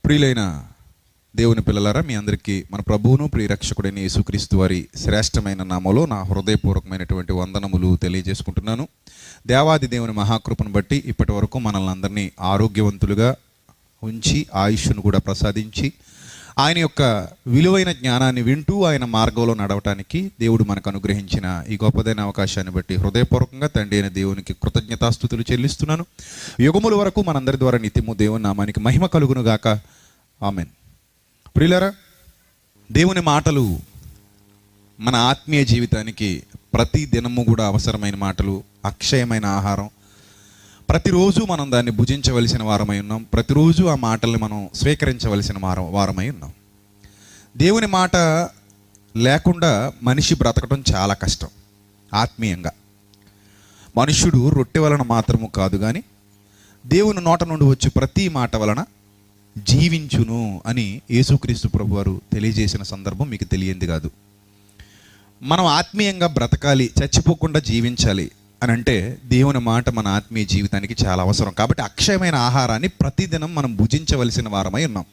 ప్రియులైన దేవుని పిల్లలారా, మీ అందరికీ మన ప్రభువును ప్రియరక్షకుడైన యేసుక్రీస్తు వారి శ్రేష్టమైన నామములో నా హృదయపూర్వకమైనటువంటి వందనములు తెలియజేసుకుంటున్నాను. దేవాది దేవుని మహాకృపను బట్టి ఇప్పటి వరకు మనల్ని అందరినీ ఆరోగ్యవంతులుగా ఉంచి ఆయుష్ను కూడా ప్రసాదించి ఆయన యొక్క విలువైన జ్ఞానాన్ని వింటూ ఆయన మార్గంలో నడవటానికి దేవుడు మనకు అనుగ్రహించిన ఈ గొప్పదైన అవకాశాన్ని బట్టి హృదయపూర్వకంగా తండ్రి అయిన దేవునికి కృతజ్ఞతాస్తుతులు చెల్లిస్తున్నాను. యుగముల వరకు మనందరి ద్వారా నిత్యము దేవుని నామానికి మహిమ కలుగును గాక. ఆమెన్. ప్రియులారా, దేవుని మాటలు మన ఆత్మీయ జీవితానికి ప్రతి దినము కూడా అవసరమైన మాటలు, అక్షయమైన ఆహారం. ప్రతిరోజు మనం దాన్ని భుజించవలసిన వారమై ఉన్నాం. ప్రతిరోజు ఆ మాటల్ని మనం స్వీకరించవలసిన వారమై ఉన్నాం. దేవుని మాట లేకుండా మనిషి బ్రతకడం చాలా కష్టం. ఆత్మీయంగా మనుష్యుడు రొట్టె వలన మాత్రము కాదు కానీ దేవుని నోట నుండి వచ్చి ప్రతి మాట వలన జీవించును అని యేసుక్రీస్తు ప్రభువారు తెలియజేసిన సందర్భం మీకు తెలియంది కాదు. మనం ఆత్మీయంగా బ్రతకాలి, చచ్చిపోకుండా జీవించాలి అని అంటే దేవుని మాట మన ఆత్మీయ జీవితానికి చాలా అవసరం. కాబట్టి అక్షయమైన ఆహారాన్ని ప్రతిదినం మనం భుజించవలసిన వారమై ఉన్నాం.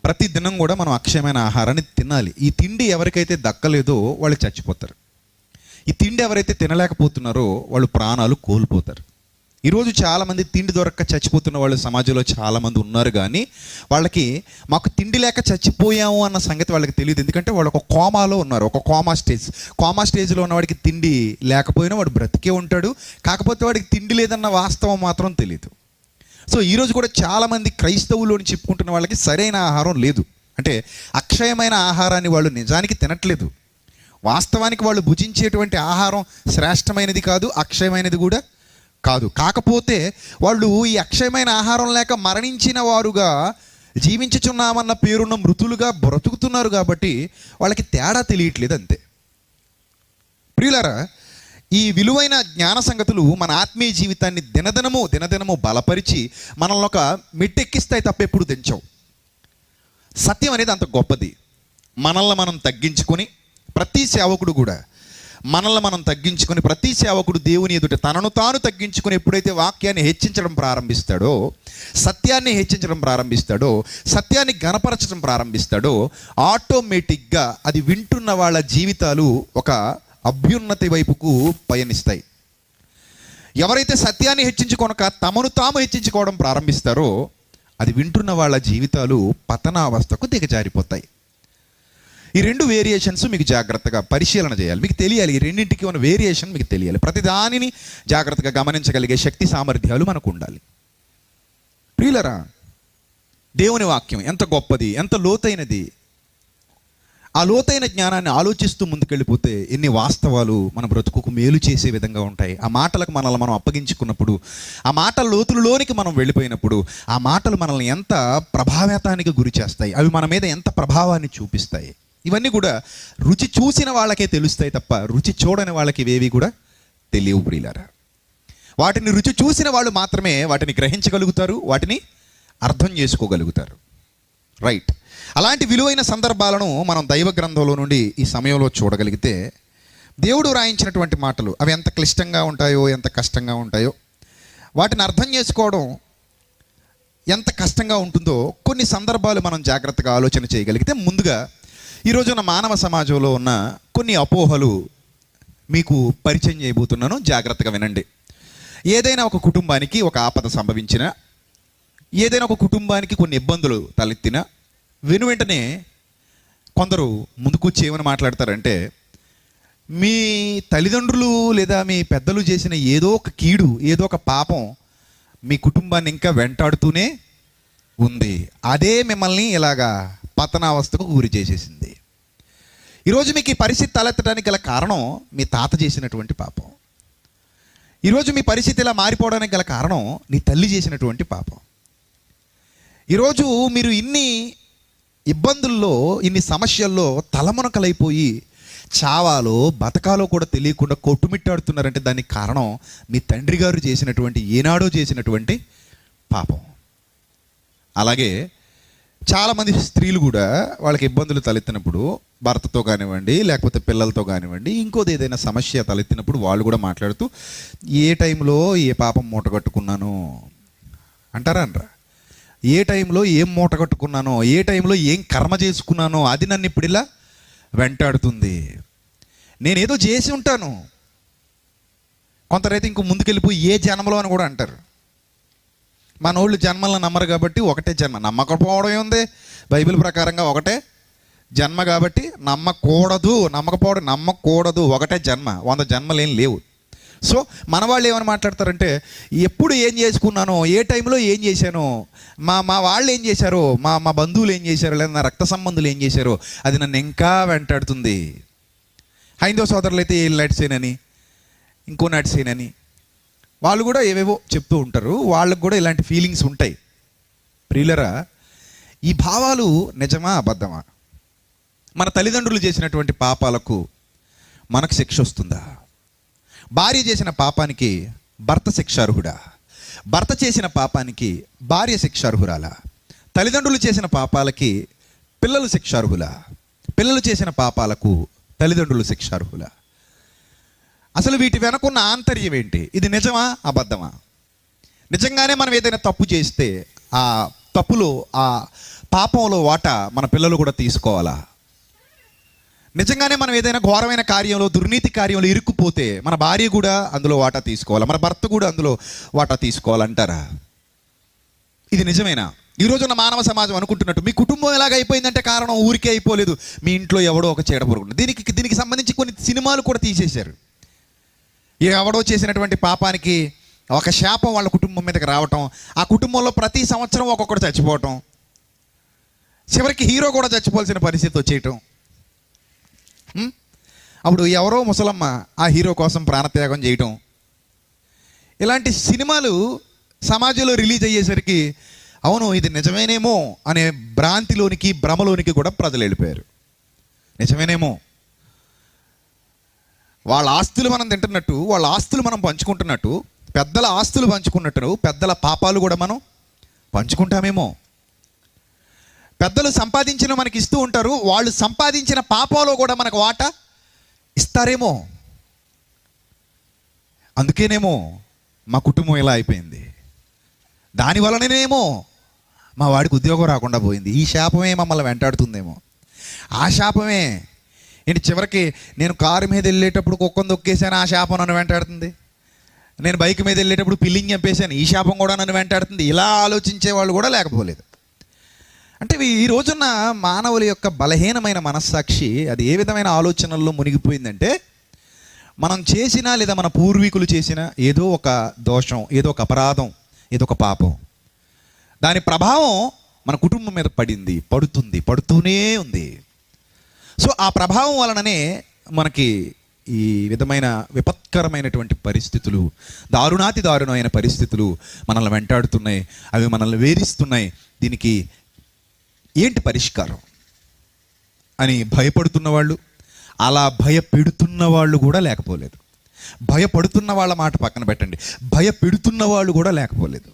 ప్రతిదినం కూడా మనం అక్షయమైన ఆహారాన్ని తినాలి. ఈ తిండి ఎవరికైతే దక్కలేదో వాళ్ళు చచ్చిపోతారు. ఈ తిండి ఎవరైతే తినలేకపోతున్నారో వాళ్ళు ప్రాణాలు కోల్పోతారు. ఈరోజు చాలామంది తిండి దొరక్క చచ్చిపోతున్న వాళ్ళు సమాజంలో చాలామంది ఉన్నారు. కానీ వాళ్ళకి మాకు తిండి లేక చచ్చిపోయాము అన్న సంగతి వాళ్ళకి తెలియదు. ఎందుకంటే వాళ్ళు ఒక కోమాలో ఉన్నారు, ఒక కోమా స్టేజ్లో ఉన్నవాడికి తిండి లేకపోయినా వాడు బ్రతికే ఉంటాడు. కాకపోతే వాడికి తిండి లేదన్న వాస్తవం మాత్రం తెలియదు. సో ఈరోజు కూడా చాలామంది క్రైస్తవులు అని చెప్పుకుంటున్న వాళ్ళకి సరైన ఆహారం లేదు. అంటే అక్షయమైన ఆహారాన్ని వాళ్ళు నిజానికి తినట్లేదు. వాస్తవానికి వాళ్ళు భుజించేటువంటి ఆహారం శ్రేష్టమైనది కాదు, అక్షయమైనది కూడా కాదు. కాకపోతే వాళ్ళు ఈ అక్షయమైన ఆహారం లేక మరణించిన వారుగా జీవించుచున్నామన్న పేరున్న మృతులుగా బ్రతుకుతున్నారు. కాబట్టి వాళ్ళకి తేడా తెలియట్లేదు, అంతే. ప్రియులారా, ఈ విలువైన జ్ఞాన సంగతులు మన ఆత్మీయ జీవితాన్ని దినదినము బలపరిచి మనల్ని ఒక మెట్టెక్కిస్తాయి తప్ప ఎప్పుడు దించవు. సత్యం అనేది అంత గొప్పది. మనల్ని మనం తగ్గించుకొని ప్రతి సేవకుడు కూడా ప్రతి సేవకుడు దేవుని ఎదుట తనను తాను తగ్గించుకొని ఎప్పుడైతే వాక్యాన్ని హెచ్చించడం ప్రారంభిస్తాడో, సత్యాన్ని హెచ్చించడం ప్రారంభిస్తాడో, సత్యాన్ని గణపరచడం ప్రారంభిస్తాడో, ఆటోమేటిక్గా అది వింటున్న వాళ్ళ జీవితాలు ఒక అభ్యున్నతి వైపుకు పయనిస్తాయి. ఎవరైతే సత్యాన్ని హెచ్చించుకొనక తమను తాము హెచ్చించుకోవడం ప్రారంభిస్తారో అది వింటున్న వాళ్ళ జీవితాలు పతనావస్థకు దిగజారిపోతాయి. ఈ రెండు వేరియేషన్స్ మీకు జాగ్రత్తగా పరిశీలన చేయాలి. మీకు తెలియాలి, ఈ రెండింటికి ఉన్న వేరియేషన్ మీకు తెలియాలి. ప్రతి దానిని జాగ్రత్తగా గమనించగలిగే శక్తి సామర్థ్యాలు మనకు ఉండాలి. ప్రియులరా, దేవుని వాక్యం ఎంత గొప్పది, ఎంత లోతైనది. ఆ లోతైన జ్ఞానాన్ని ఆలోచిస్తూ ముందుకెళ్ళిపోతే ఎన్ని వాస్తవాలు మన బ్రతుకుకు మేలు చేసే విధంగా ఉంటాయి. ఆ మాటలకు మనల్ని మనం అప్పగించుకున్నప్పుడు, ఆ మాటల లోతులలోనికి మనం వెళ్ళిపోయినప్పుడు, ఆ మాటలు మనల్ని ఎంత ప్రభావితానికి గురి చేస్తాయి, అవి మన మీద ఎంత ప్రభావాన్ని చూపిస్తాయి, ఇవన్నీ కూడా రుచి చూసిన వాళ్ళకే తెలుస్తాయి తప్ప రుచి చూడని వాళ్ళకి ఇవేవి కూడా తెలియవు. ప్రియులారా, వాటిని రుచి చూసిన వాళ్ళు మాత్రమే వాటిని గ్రహించగలుగుతారు, వాటిని అర్థం చేసుకోగలుగుతారు. రైట్. అలాంటి విలువైన సందర్భాలను మనం దైవ గ్రంథంలో నుండి ఈ సమయంలో చూడగలిగితే, దేవుడు రాయించినటువంటి మాటలు అవి ఎంత క్లిష్టంగా ఉంటాయో, ఎంత కష్టంగా ఉంటాయో, వాటిని అర్థం చేసుకోవడం ఎంత కష్టంగా ఉంటుందో కొన్ని సందర్భాలు మనం జాగ్రత్తగా ఆలోచన చేయగలిగితే, ముందుగా ఈరోజున మానవ సమాజంలో ఉన్న కొన్ని అపోహలు మీకు పరిచయం చేయబోతున్నాను. జాగ్రత్తగా వినండి. ఏదైనా ఒక కుటుంబానికి ఒక ఆపద సంభవించినా, ఏదైనా ఒక కుటుంబానికి కొన్ని ఇబ్బందులు తలెత్తినా, వెంటనే కొందరు ముందుకొచ్చి ఏమని మాట్లాడతారంటే, మీ తల్లిదండ్రులు లేదా మీ పెద్దలు చేసిన ఏదో ఒక కీడు, ఏదో ఒక పాపం మీ కుటుంబాన్ని ఇంకా వెంటాడుతూనే ఉంది, అదే మిమ్మల్ని ఇలాగా పతనావస్థకు గురి చేసేసింది. ఈరోజు మీకు ఈ పరిస్థితి తలెత్తడానికి గల కారణం మీ తాత చేసినటువంటి పాపం. ఈరోజు మీ పరిస్థితి ఇలా మారిపోవడానికి గల కారణం నీ తల్లి చేసినటువంటి పాపం. ఈరోజు మీరు ఇన్ని ఇబ్బందుల్లో, ఇన్ని సమస్యల్లో తలమునకలైపోయి చావాలో బతకాలో కూడా తెలియకుండా కొట్టుమిట్టాడుతున్నారంటే దానికి కారణం మీ తండ్రి గారు చేసినటువంటి, ఏనాడో చేసినటువంటి పాపం. అలాగే చాలామంది స్త్రీలు కూడా వాళ్ళకి ఇబ్బందులు తలెత్తినప్పుడు, భర్తతో కానివ్వండి లేకపోతే పిల్లలతో కానివ్వండి, ఇంకోది ఏదైనా సమస్య తలెత్తినప్పుడు వాళ్ళు కూడా మాట్లాడుతూ ఏ టైంలో ఏ పాపం మూటగట్టుకున్నాను అంటారా అనరా? ఏ టైంలో ఏం మూట కట్టుకున్నానో, ఏ టైంలో ఏం కర్మ చేసుకున్నానో అది నన్ను ఇప్పుడు ఇలా వెంటాడుతుంది. నేనేదో చేసి ఉంటాను. కొందరైతే ఇంకో ముందుకెళ్ళిపోయి ఏ జన్మలో అని కూడా అంటారు. మనోళ్ళు జన్మలను నమ్మరు కాబట్టి ఒకటే జన్మ. నమ్మకపోవడం ఏముంది, బైబిల్ ప్రకారంగా ఒకటే జన్మ కాబట్టి నమ్మకూడదు, ఒకటే జన్మ, 100 జన్మలు ఏం లేవు. సో మన వాళ్ళు ఏమని మాట్లాడతారంటే, ఎప్పుడు ఏం చేసుకున్నానో, ఏ టైంలో ఏం చేశానో, మా వాళ్ళు ఏం చేశారో, మా బంధువులు ఏం చేశారో, లేదా నా రక్త సంబంధులు ఏం చేశారో అది నన్ను ఇంకా వెంటాడుతుంది. హైందవ సోదరులు అయితే ఏం నడిచేనని, ఇంకో నడిచేనని వాళ్ళు కూడా ఏవేవో చెప్తూ ఉంటారు. వాళ్ళకు కూడా ఇలాంటి ఫీలింగ్స్ ఉంటాయి. ప్రియులరా, ఈ భావాలు నిజమా అబద్ధమా? మన తల్లిదండ్రులు చేసినటువంటి పాపాలకు మనకు శిక్ష వస్తుందా? భార్య చేసిన పాపానికి భర్త శిక్షార్హుడా? భర్త చేసిన పాపానికి భార్య శిక్షార్హురాలా? తల్లిదండ్రులు చేసిన పాపాలకి పిల్లలు శిక్షార్హులా? పిల్లలు చేసిన పాపాలకు తల్లిదండ్రులు శిక్షార్హులా? అసలు వీటి వెనకున్న ఆంతర్యం ఏంటి? ఇది నిజమా అబద్ధమా? నిజంగానే మనం ఏదైనా తప్పు చేస్తే ఆ తప్పులో, ఆ పాపంలో వాటా మన పిల్లలు కూడా తీసుకోవాలా? నిజంగానే మనం ఏదైనా ఘోరమైన కార్యంలో, దుర్నీతి కార్యంలో ఇరుక్కుపోతే మన భార్య కూడా అందులో వాటా తీసుకోవాలా? మన భర్త కూడా అందులో వాటా తీసుకోవాలంటారా? ఇది నిజమేనా? ఈరోజున్న మానవ సమాజం అనుకుంటున్నట్టు మీ కుటుంబం ఎలాగ అయిపోయిందంటే కారణం ఊరికే అయిపోలేదు, మీ ఇంట్లో ఎవడో ఒక చీడపురుగు. దీనికి సంబంధించి కొన్ని సినిమాలు కూడా తీసేశారు. ఎవడో చేసినటువంటి పాపానికి ఒక శాపం వాళ్ళ కుటుంబం మీదకి రావటం, ఆ కుటుంబంలో ప్రతి సంవత్సరం ఒక్కొక్కడు చచ్చిపోవటం, చివరికి హీరో కూడా చచ్చిపోవాల్సిన పరిస్థితి వచ్చేయటం. అప్పుడు ఎవరో ముసలమ్మ ఆ హీరో కోసం ప్రాణత్యాగం చేయటం. ఇలాంటి సినిమాలు సమాజంలో రిలీజ్ అయ్యేసరికి అవును ఇది నిజమేనేమో అనే భ్రాంతిలోనికి, భ్రమలోనికి కూడా ప్రజలు వెళ్ళిపోయారు. నిజమేనేమో, వాళ్ళ ఆస్తులు మనం తింటున్నట్టు, వాళ్ళ ఆస్తులు మనం పంచుకుంటున్నట్టు, పెద్దల ఆస్తులు పంచుకున్నట్టు పెద్దల పాపాలు కూడా మనం పంచుకుంటామేమో. పెద్దలు సంపాదించిన మనకి ఇస్తూ ఉంటారు, వాళ్ళు సంపాదించిన పాపంలో కూడా మనకు వాటా ఇస్తారేమో. అందుకేనేమో మా కుటుంబం ఇలా అయిపోయింది, దానివల్లనేమో మా వాడికి ఉద్యోగం రాకుండా పోయింది, ఈ శాపమే మమ్మల్ని వెంటాడుతుందేమో, ఆ శాపమే ఏంటి చివరికి నేను కారు మీద వెళ్ళేటప్పుడు కుక్కను దొక్కేసాను, ఆ శాపం నన్ను వెంటాడుతుంది, నేను బైక్ మీద వెళ్ళేటప్పుడు పిల్లింగ్ చంపేశాను, ఈ శాపం కూడా నన్ను వెంటాడుతుంది. ఇలా ఆలోచించే వాళ్ళు కూడా లేకపోలేదు. అంటే ఈ రోజున్న మానవుల యొక్క బలహీనమైన మనస్సాక్షి అది ఏ విధమైన ఆలోచనల్లో మునిగిపోయిందంటే, మనం చేసిన లేదా మన పూర్వీకులు చేసిన ఏదో ఒక దోషం, ఏదో ఒక అపరాధం, ఏదో ఒక పాపం, దాని ప్రభావం మన కుటుంబం మీద పడుతూనే ఉంది. సో ఆ ప్రభావం వలననే మనకి ఈ విధమైన విపత్కరమైనటువంటి పరిస్థితులు, దారుణమైన పరిస్థితులు మనల్ని వెంటాడుతున్నాయి, అవి మనల్ని వేధిస్తున్నాయి. దీనికి ఏంటి పరిష్కారం అని భయపడుతున్న వాళ్ళు, అలా భయపెడుతున్న వాళ్ళు కూడా లేకపోలేదు. భయపడుతున్న వాళ్ళ మాట పక్కన పెట్టండి, భయపెడుతున్న వాళ్ళు కూడా లేకపోలేదు.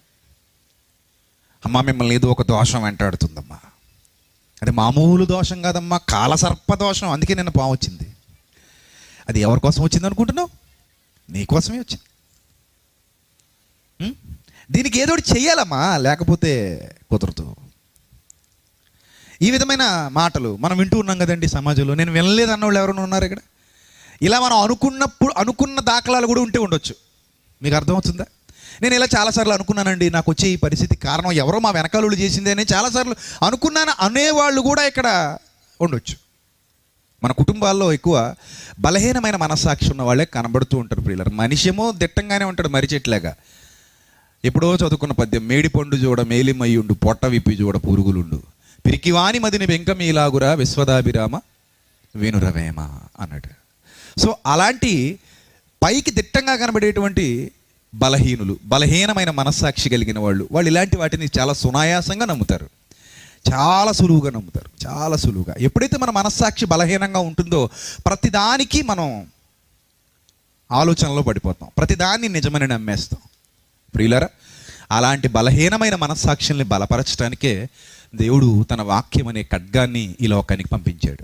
అమ్మా మిమ్మల్ని ఏదో ఒక దోషం వెంటాడుతుందమ్మా, అది మామూలు దోషం కాదమ్మా, కాలసర్ప దోషం, అందుకే నిన్న పాము వచ్చింది. అది ఎవరి కోసం వచ్చింది అనుకుంటున్నావు? నీకోసమే వచ్చింది. దీనికి ఏదో ఒకటి చెయ్యాలమ్మా, లేకపోతే కుదరదు. ఈ విధమైన మాటలు మనం వింటూ ఉన్నాం కదండి సమాజంలో. నేను వినలేదు అన్నవాళ్ళు ఎవరైనా ఉన్నారు ఇక్కడ? ఇలా మనం అనుకున్న దాఖలాలు కూడా ఉండొచ్చు. మీకు అర్థమవుతుందా? నేను ఇలా చాలాసార్లు అనుకున్నానండి, నాకు వచ్చే ఈ పరిస్థితి కారణం ఎవరో మా వెనకాలు చేసిందే అని చాలాసార్లు అనుకున్నాను అనేవాళ్ళు కూడా ఇక్కడ ఉండొచ్చు. మన కుటుంబాల్లో ఎక్కువ బలహీనమైన మనస్సాక్షి ఉన్న వాళ్ళే కనబడుతూ ఉంటారు ప్రియులారా. మనిషేమో దిట్టంగానే ఉంటాడు, మర్రి చెట్లాగా. ఎప్పుడో చదువుకున్న పద్యం, మేడి పండు చూడ మేలిమయ్యుండు, పొట్ట విప్పి చూడ పురుగులుండు, పిరికివాని మదిని వెంకమీలాగురా విశ్వదాభిరామ వేణురవేమ అన్నాడు. సో అలాంటి పైకి దిట్టంగా కనబడేటువంటి బలహీనమైన మనస్సాక్షి కలిగిన వాళ్ళు ఇలాంటి వాటిని చాలా సునాయాసంగా నమ్ముతారు, చాలా సులువుగా నమ్ముతారు, చాలా సులువుగా. ఎప్పుడైతే మన మనస్సాక్షి బలహీనంగా ఉంటుందో ప్రతిదానికి మనం ఆలోచనలో పడిపోతాం, ప్రతిదాన్ని నిజమని నమ్మేస్తాం. ప్రియులారా, అలాంటి బలహీనమైన మనస్సాక్షిని బలపరచడానికే దేవుడు తన వాక్యం అనే ఖడ్గాన్ని ఈ లోకానికి పంపించాడు.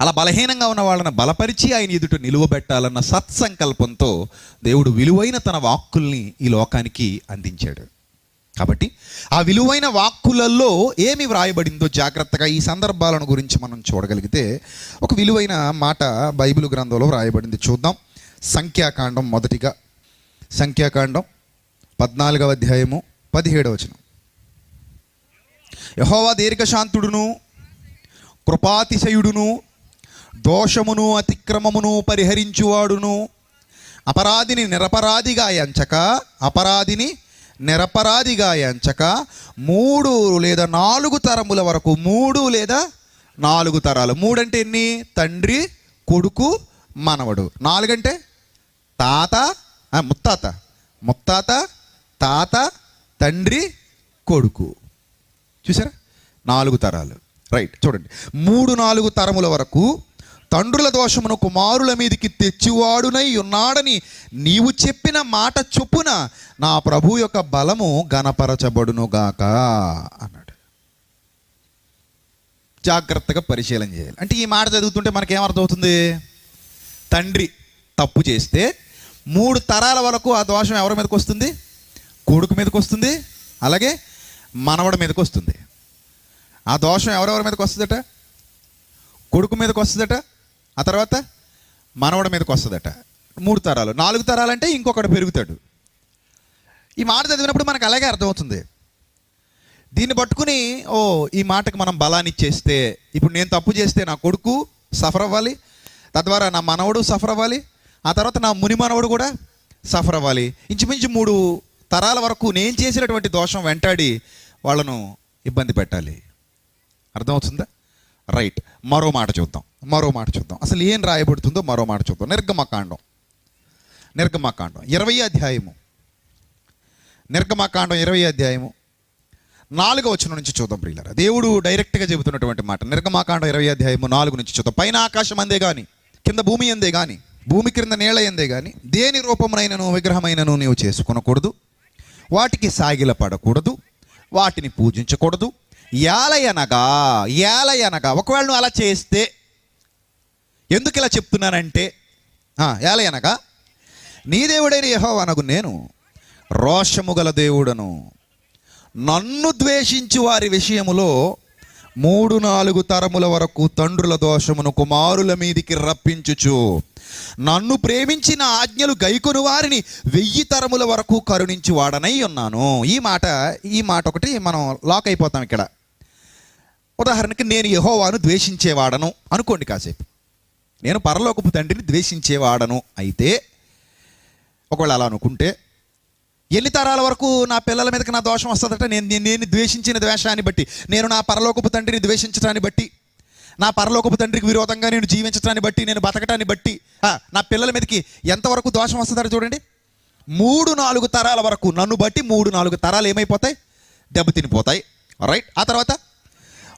అలా బలహీనంగా ఉన్న వాళ్ళని బలపరిచి ఆయన ఎదుట నిలువబెట్టాలన్న సత్సంకల్పంతో దేవుడు విలువైన తన వాక్కుల్ని ఈ లోకానికి అందించాడు. కాబట్టి ఆ విలువైన వాక్కులలో ఏమి వ్రాయబడిందో జాగ్రత్తగా ఈ సందర్భాలను గురించి మనం చూడగలిగితే ఒక విలువైన మాట బైబిల్ గ్రంథంలో వ్రాయబడింది. చూద్దాం. సంఖ్యాకాండం, మొదటిగా సంఖ్యాకాండం 14వ అధ్యాయము 17వ వచనం. యెహోవా దీర్ఘశాంతుడును కృపాతిశయుడును దోషమును అతిక్రమమును పరిహరించువాడును, అపరాధిని నిరపరాధిగా ఎంచక 3 లేదా 4 తరముల వరకు, 3 లేదా 4 తరాలు. 3 అంటే ఎన్ని? తండ్రి, కొడుకు, మనవడు. 4 అంటే తాత, ముత్తాత, తాత, తండ్రి, కొడుకు. చూసారా? 4 తరాలు. రైట్. చూడండి, 3-4 తరముల వరకు తండ్రుల దోషమును కుమారుల మీదికి తెచ్చివాడునై ఉన్నాడని నీవు చెప్పిన మాట చొప్పున నా ప్రభు యొక్క బలము గణపరచబడునుగాక అన్నాడు. జాగ్రత్తగా పరిశీలన చేయాలి. అంటే ఈ మాట చదువుతుంటే మనకేమర్థమవుతుంది? తండ్రి తప్పు చేస్తే 3 తరాల వరకు ఆ దోషం ఎవరి మీదకి వస్తుంది? కొడుకు మీదకి వస్తుంది, అలాగే మనవడి మీదకి వస్తుంది. ఆ దోషం ఎవరెవరి మీదకి వస్తుందట? కొడుకు మీదకి వస్తుందట, ఆ తర్వాత మనవడి మీదకి వస్తుందట. 3 తరాలు. 4 తరాలంటే ఇంకొకడు పెరుగుతాడు. ఈ మాట చదివినప్పుడు మనకు అలాగే అర్థమవుతుంది. దీన్ని పట్టుకుని ఈ మాటకు మనం బలాన్ని ఇచ్చేస్తే, ఇప్పుడు నేను తప్పు చేస్తే నా కొడుకు సఫర్ అవ్వాలి, తద్వారా నా మనవడు సఫర్ అవ్వాలి, ఆ తర్వాత నా ముని మనవడు కూడా సఫర్ అవ్వాలి. ఇంచుమించు 3 తరాల వరకు నేను చేసినటువంటి దోషం వెంటాడి వాళ్ళను ఇబ్బంది పెట్టాలి. అర్థమవుతుందా? రైట్. మరో మాట చూద్దాం. అసలు ఏం రాయబడుతుందో మరో మాట చూద్దాం. నిర్గమకాండం 20వ అధ్యాయము. నిర్గమకాండం 20వ అధ్యాయము 4వ వచనం నుంచి చూద్దాం ప్రియులారా. దేవుడు డైరెక్ట్గా చెబుతున్నటువంటి మాట. నిర్గమకాండం 20వ అధ్యాయము 4 నుంచి చూద్దాం. పైన ఆకాశం అందే కానీ, కింద భూమి అందే కానీ, భూమి క్రింద నేల ఎందే కానీ దేని రూపమునైనను విగ్రహమైనను నీవు చేసుకొనకూడదు, వాటికి సాగిలపడకూడదు, వాటిని పూజించకూడదు. ఏలయనగా ఒకవేళ నువ్వు అలా చేస్తే, ఎందుకు ఇలా చెప్తున్నానంటే, ఏలయనగా నీ దేవుడైన యెహోవానగు నేను రోషము గల దేవుడను, నన్ను ద్వేషించి వారి విషయములో 3-4 తరముల వరకు తండ్రుల దోషమును కుమారుల మీదికి రప్పించుచు, నన్ను ప్రేమించిన ఆజ్ఞలు గైకొను వారిని 1000 తరముల వరకు కరుణించి వాడనై ఉన్నాను. ఈ మాట ఒకటి మనం లాక్ అయిపోతాం ఇక్కడ. ఉదాహరణకి, నేను యెహోవాను ద్వేషించేవాడను అనుకోండి కాసేపు. నేను పరలోకపు తండ్రిని ద్వేషించేవాడను అయితే, ఒకవేళ అలా అనుకుంటే, ఎన్ని తరాల వరకు నా పిల్లల మీదకి నా దోషం వస్తుందట? నేను ద్వేషించిన ద్వేషాన్ని బట్టి, నేను నా పరలోకపు తండ్రిని ద్వేషించడాన్ని బట్టి, నా పరలోకపు తండ్రికి విరోధంగా నేను జీవించడాన్ని బట్టి, నేను బతకటాన్ని బట్టి నా పిల్లల మీదకి ఎంతవరకు దోషం వస్తుందట చూడండి. 3-4 తరాల వరకు నన్ను బట్టి 3-4 తరాలు ఏమైపోతాయి? దెబ్బతినిపోతాయి. రైట్. ఆ తర్వాత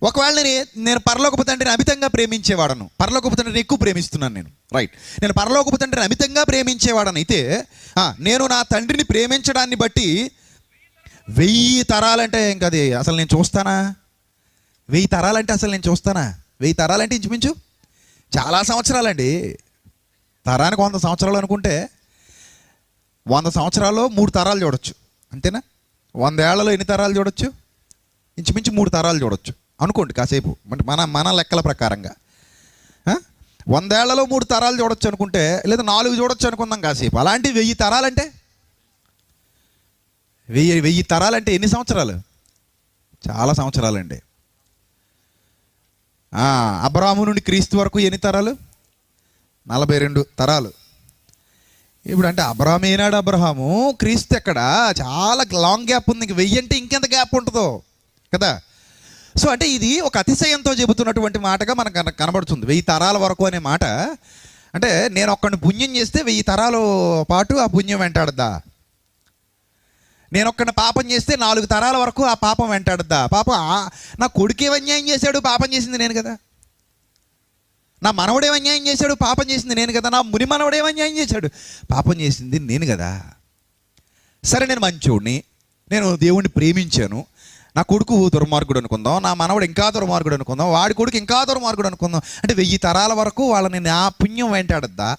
ఒకవేళ నేను పరలోకపు తండ్రిని అమితంగా ప్రేమించేవాడను, పరలోకపు తండ్రిని ఎక్కువ ప్రేమిస్తున్నాను నేను. రైట్. నేను పరలోకపు తండ్రిని అమితంగా ప్రేమించేవాడను అయితే, నేను నా తండ్రిని ప్రేమించడాన్ని బట్టి 1000 తరాలంటే ఇంకా అది అసలు నేను చూస్తానా? 1000 తరాలంటే అసలు నేను చూస్తానా? 1000 తరాలంటే ఇంచుమించు చాలా సంవత్సరాలండి. తరానికి 100 సంవత్సరాలు అనుకుంటే 100 సంవత్సరాల్లో 3 తరాలు చూడొచ్చు, అంతేనా? 100 ఏళ్లలో ఎన్ని తరాలు చూడొచ్చు? ఇంచుమించు 3 తరాలు చూడొచ్చు అనుకోండి కాసేపు. మన లెక్కల ప్రకారంగా 100 ఏళ్లలో 3 తరాలు చూడొచ్చు అనుకుంటే, లేదా 4 చూడొచ్చు అనుకుందాం కాసేపు. అలాంటి 1000 తరాలంటే 1000 తరాలంటే ఎన్ని సంవత్సరాలు? చాలా సంవత్సరాలండి. అబ్రాహాము నుండి క్రీస్తు వరకు ఎన్ని తరాలు? 42 తరాలు. ఇప్పుడు అంటే అబ్రాహాము ఏనాడు? అబ్రాహాము, క్రీస్తు ఎక్కడ? చాలా లాంగ్ గ్యాప్ ఉంది. 1000 అంటే ఇంకెంత గ్యాప్ ఉంటుందో కదా. సో అంటే ఇది ఒక అతిశయంతో చెబుతున్నటువంటి మాటగా మనకు కనబడుతుంది. 1000 తరాల వరకు అనే మాట అంటే, నేను ఒక్కడిని పుణ్యం చేస్తే 1000 తరాల పాటు ఆ పుణ్యం వెంటాడద్దా? నేను ఒక్కడిని పాపం చేస్తే 4 తరాల వరకు ఆ పాపం వెంటాడద్దా? పాపం నా కొడుకే అన్యాయం చేశాడు, పాపం చేసింది నేను కదా. నా మనవడే అన్యాయం చేశాడు, పాపం చేసింది నేను కదా. నా ముని మనవడే అన్యాయం చేశాడు, పాపం చేసింది నేను కదా. సరే, నేను మంచోడిని, నేను దేవుణ్ణి ప్రేమించాను, నా కొడుకు దుర్మార్గుడు అనుకుందాం, నా మనవడు ఇంకా దుర్మార్గుడు అనుకుందాం, వాడి కొడుకు ఇంకా దుర్మార్గుడు అనుకుందాం. అంటే 1000 తరాల వరకు వాళ్ళని నా పుణ్యం వెంటాడద్దా?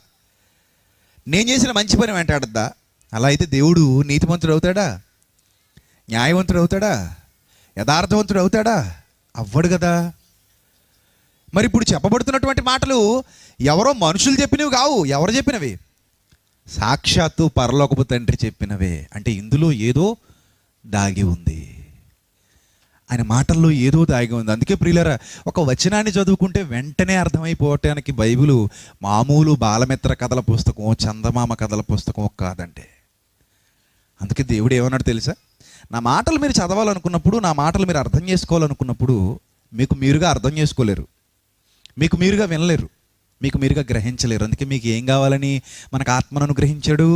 నేను చేసిన మంచి పని వెంటాడద్దా? అలా అయితే దేవుడు నీతిమంతుడు అవుతాడా? న్యాయవంతుడు అవుతాడా? యథార్థవంతుడు అవుతాడా? అవ్వడు కదా. మరి ఇప్పుడు చెప్పబడుతున్నటువంటి మాటలు ఎవరో మనుషులు చెప్పినవి కావు. ఎవరు చెప్పినవి? సాక్షాత్తు పరలోకపు తండ్రి చెప్పినవే. అంటే ఇందులో ఏదో దాగి ఉంది, ఆయన మాటల్లో ఏదో దాగి ఉంది. అందుకే ప్రియులారా, ఒక వచనాన్ని చదువుకుంటే వెంటనే అర్థమైపోవటానికి బైబిలు మామూలు బాలమిత్ర కథల పుస్తకం, చందమామ కథల పుస్తకం కాదండి. అందుకే దేవుడు ఏమన్నాడు తెలుసా? నా మాటలు మీరు చదవాలనుకున్నప్పుడు, నా మాటలు మీరు అర్థం చేసుకోవాలనుకున్నప్పుడు మీకు మీరుగా అర్థం చేసుకోలేరు, మీకు మీరుగా వినలేరు, మీకు మీరుగా గ్రహించలేరు. అందుకే మీకు ఏం కావాలని మనకు ఆత్మను అనుగ్రహించాడు?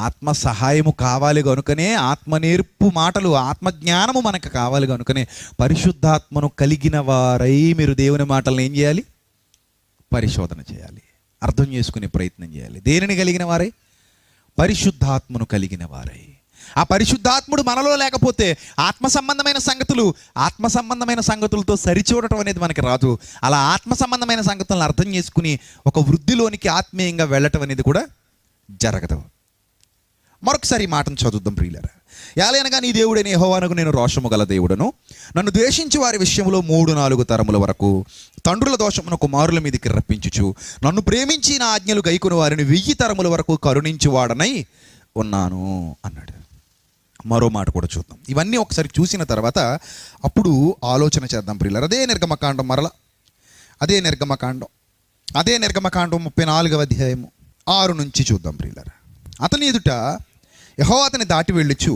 ఆత్మ సహాయము కావాలి కనుకనే, ఆత్మ నేర్పు మాటలు, ఆత్మజ్ఞానము మనకు కావాలి కనుకనే పరిశుద్ధాత్మను కలిగిన వారై మీరు దేవుని మాటలను ఏం చేయాలి? పరిశోధన చేయాలి, అర్థం చేసుకునే ప్రయత్నం చేయాలి. దేనిని కలిగిన వారై? పరిశుద్ధాత్మను కలిగిన వారై. ఆ పరిశుద్ధాత్ముడు మనలో లేకపోతే ఆత్మ సంబంధమైన సంగతులతో సరిచూడటం అనేది మనకి రాదు. అలా ఆత్మ సంబంధమైన సంగతులను అర్థం చేసుకుని ఒక వృద్ధిలోనికి ఆత్మీయంగా వెళ్ళటం అనేది కూడా జరగదు. మరొకసారి ఈ మాటను చదువుద్దాం ప్రియులారా. యాలైనగా నీ దేవుడైన యెహోవానకు నేను రోషము గల దేవుడను, నన్ను ద్వేషించి వారి విషయంలో 3-4 తరముల వరకు తండ్రుల దోషమును కుమారుల మీదకి రప్పించుచు, నన్ను ప్రేమించి నా ఆజ్ఞలు గైకొని వారిని 1000 తరముల వరకు కరుణించువాడనై ఉన్నాను అన్నాడు. మరో మాట కూడా చూద్దాం. ఇవన్నీ ఒకసారి చూసిన తర్వాత అప్పుడు ఆలోచన చేద్దాం ప్రియులారా. అదే నిర్గమకాండం 34వ అధ్యాయము 6 నుంచి చూద్దాం ప్రియులారా. అతని ఎదుట యెహోవా అతని దాటి వెళ్ళుచు,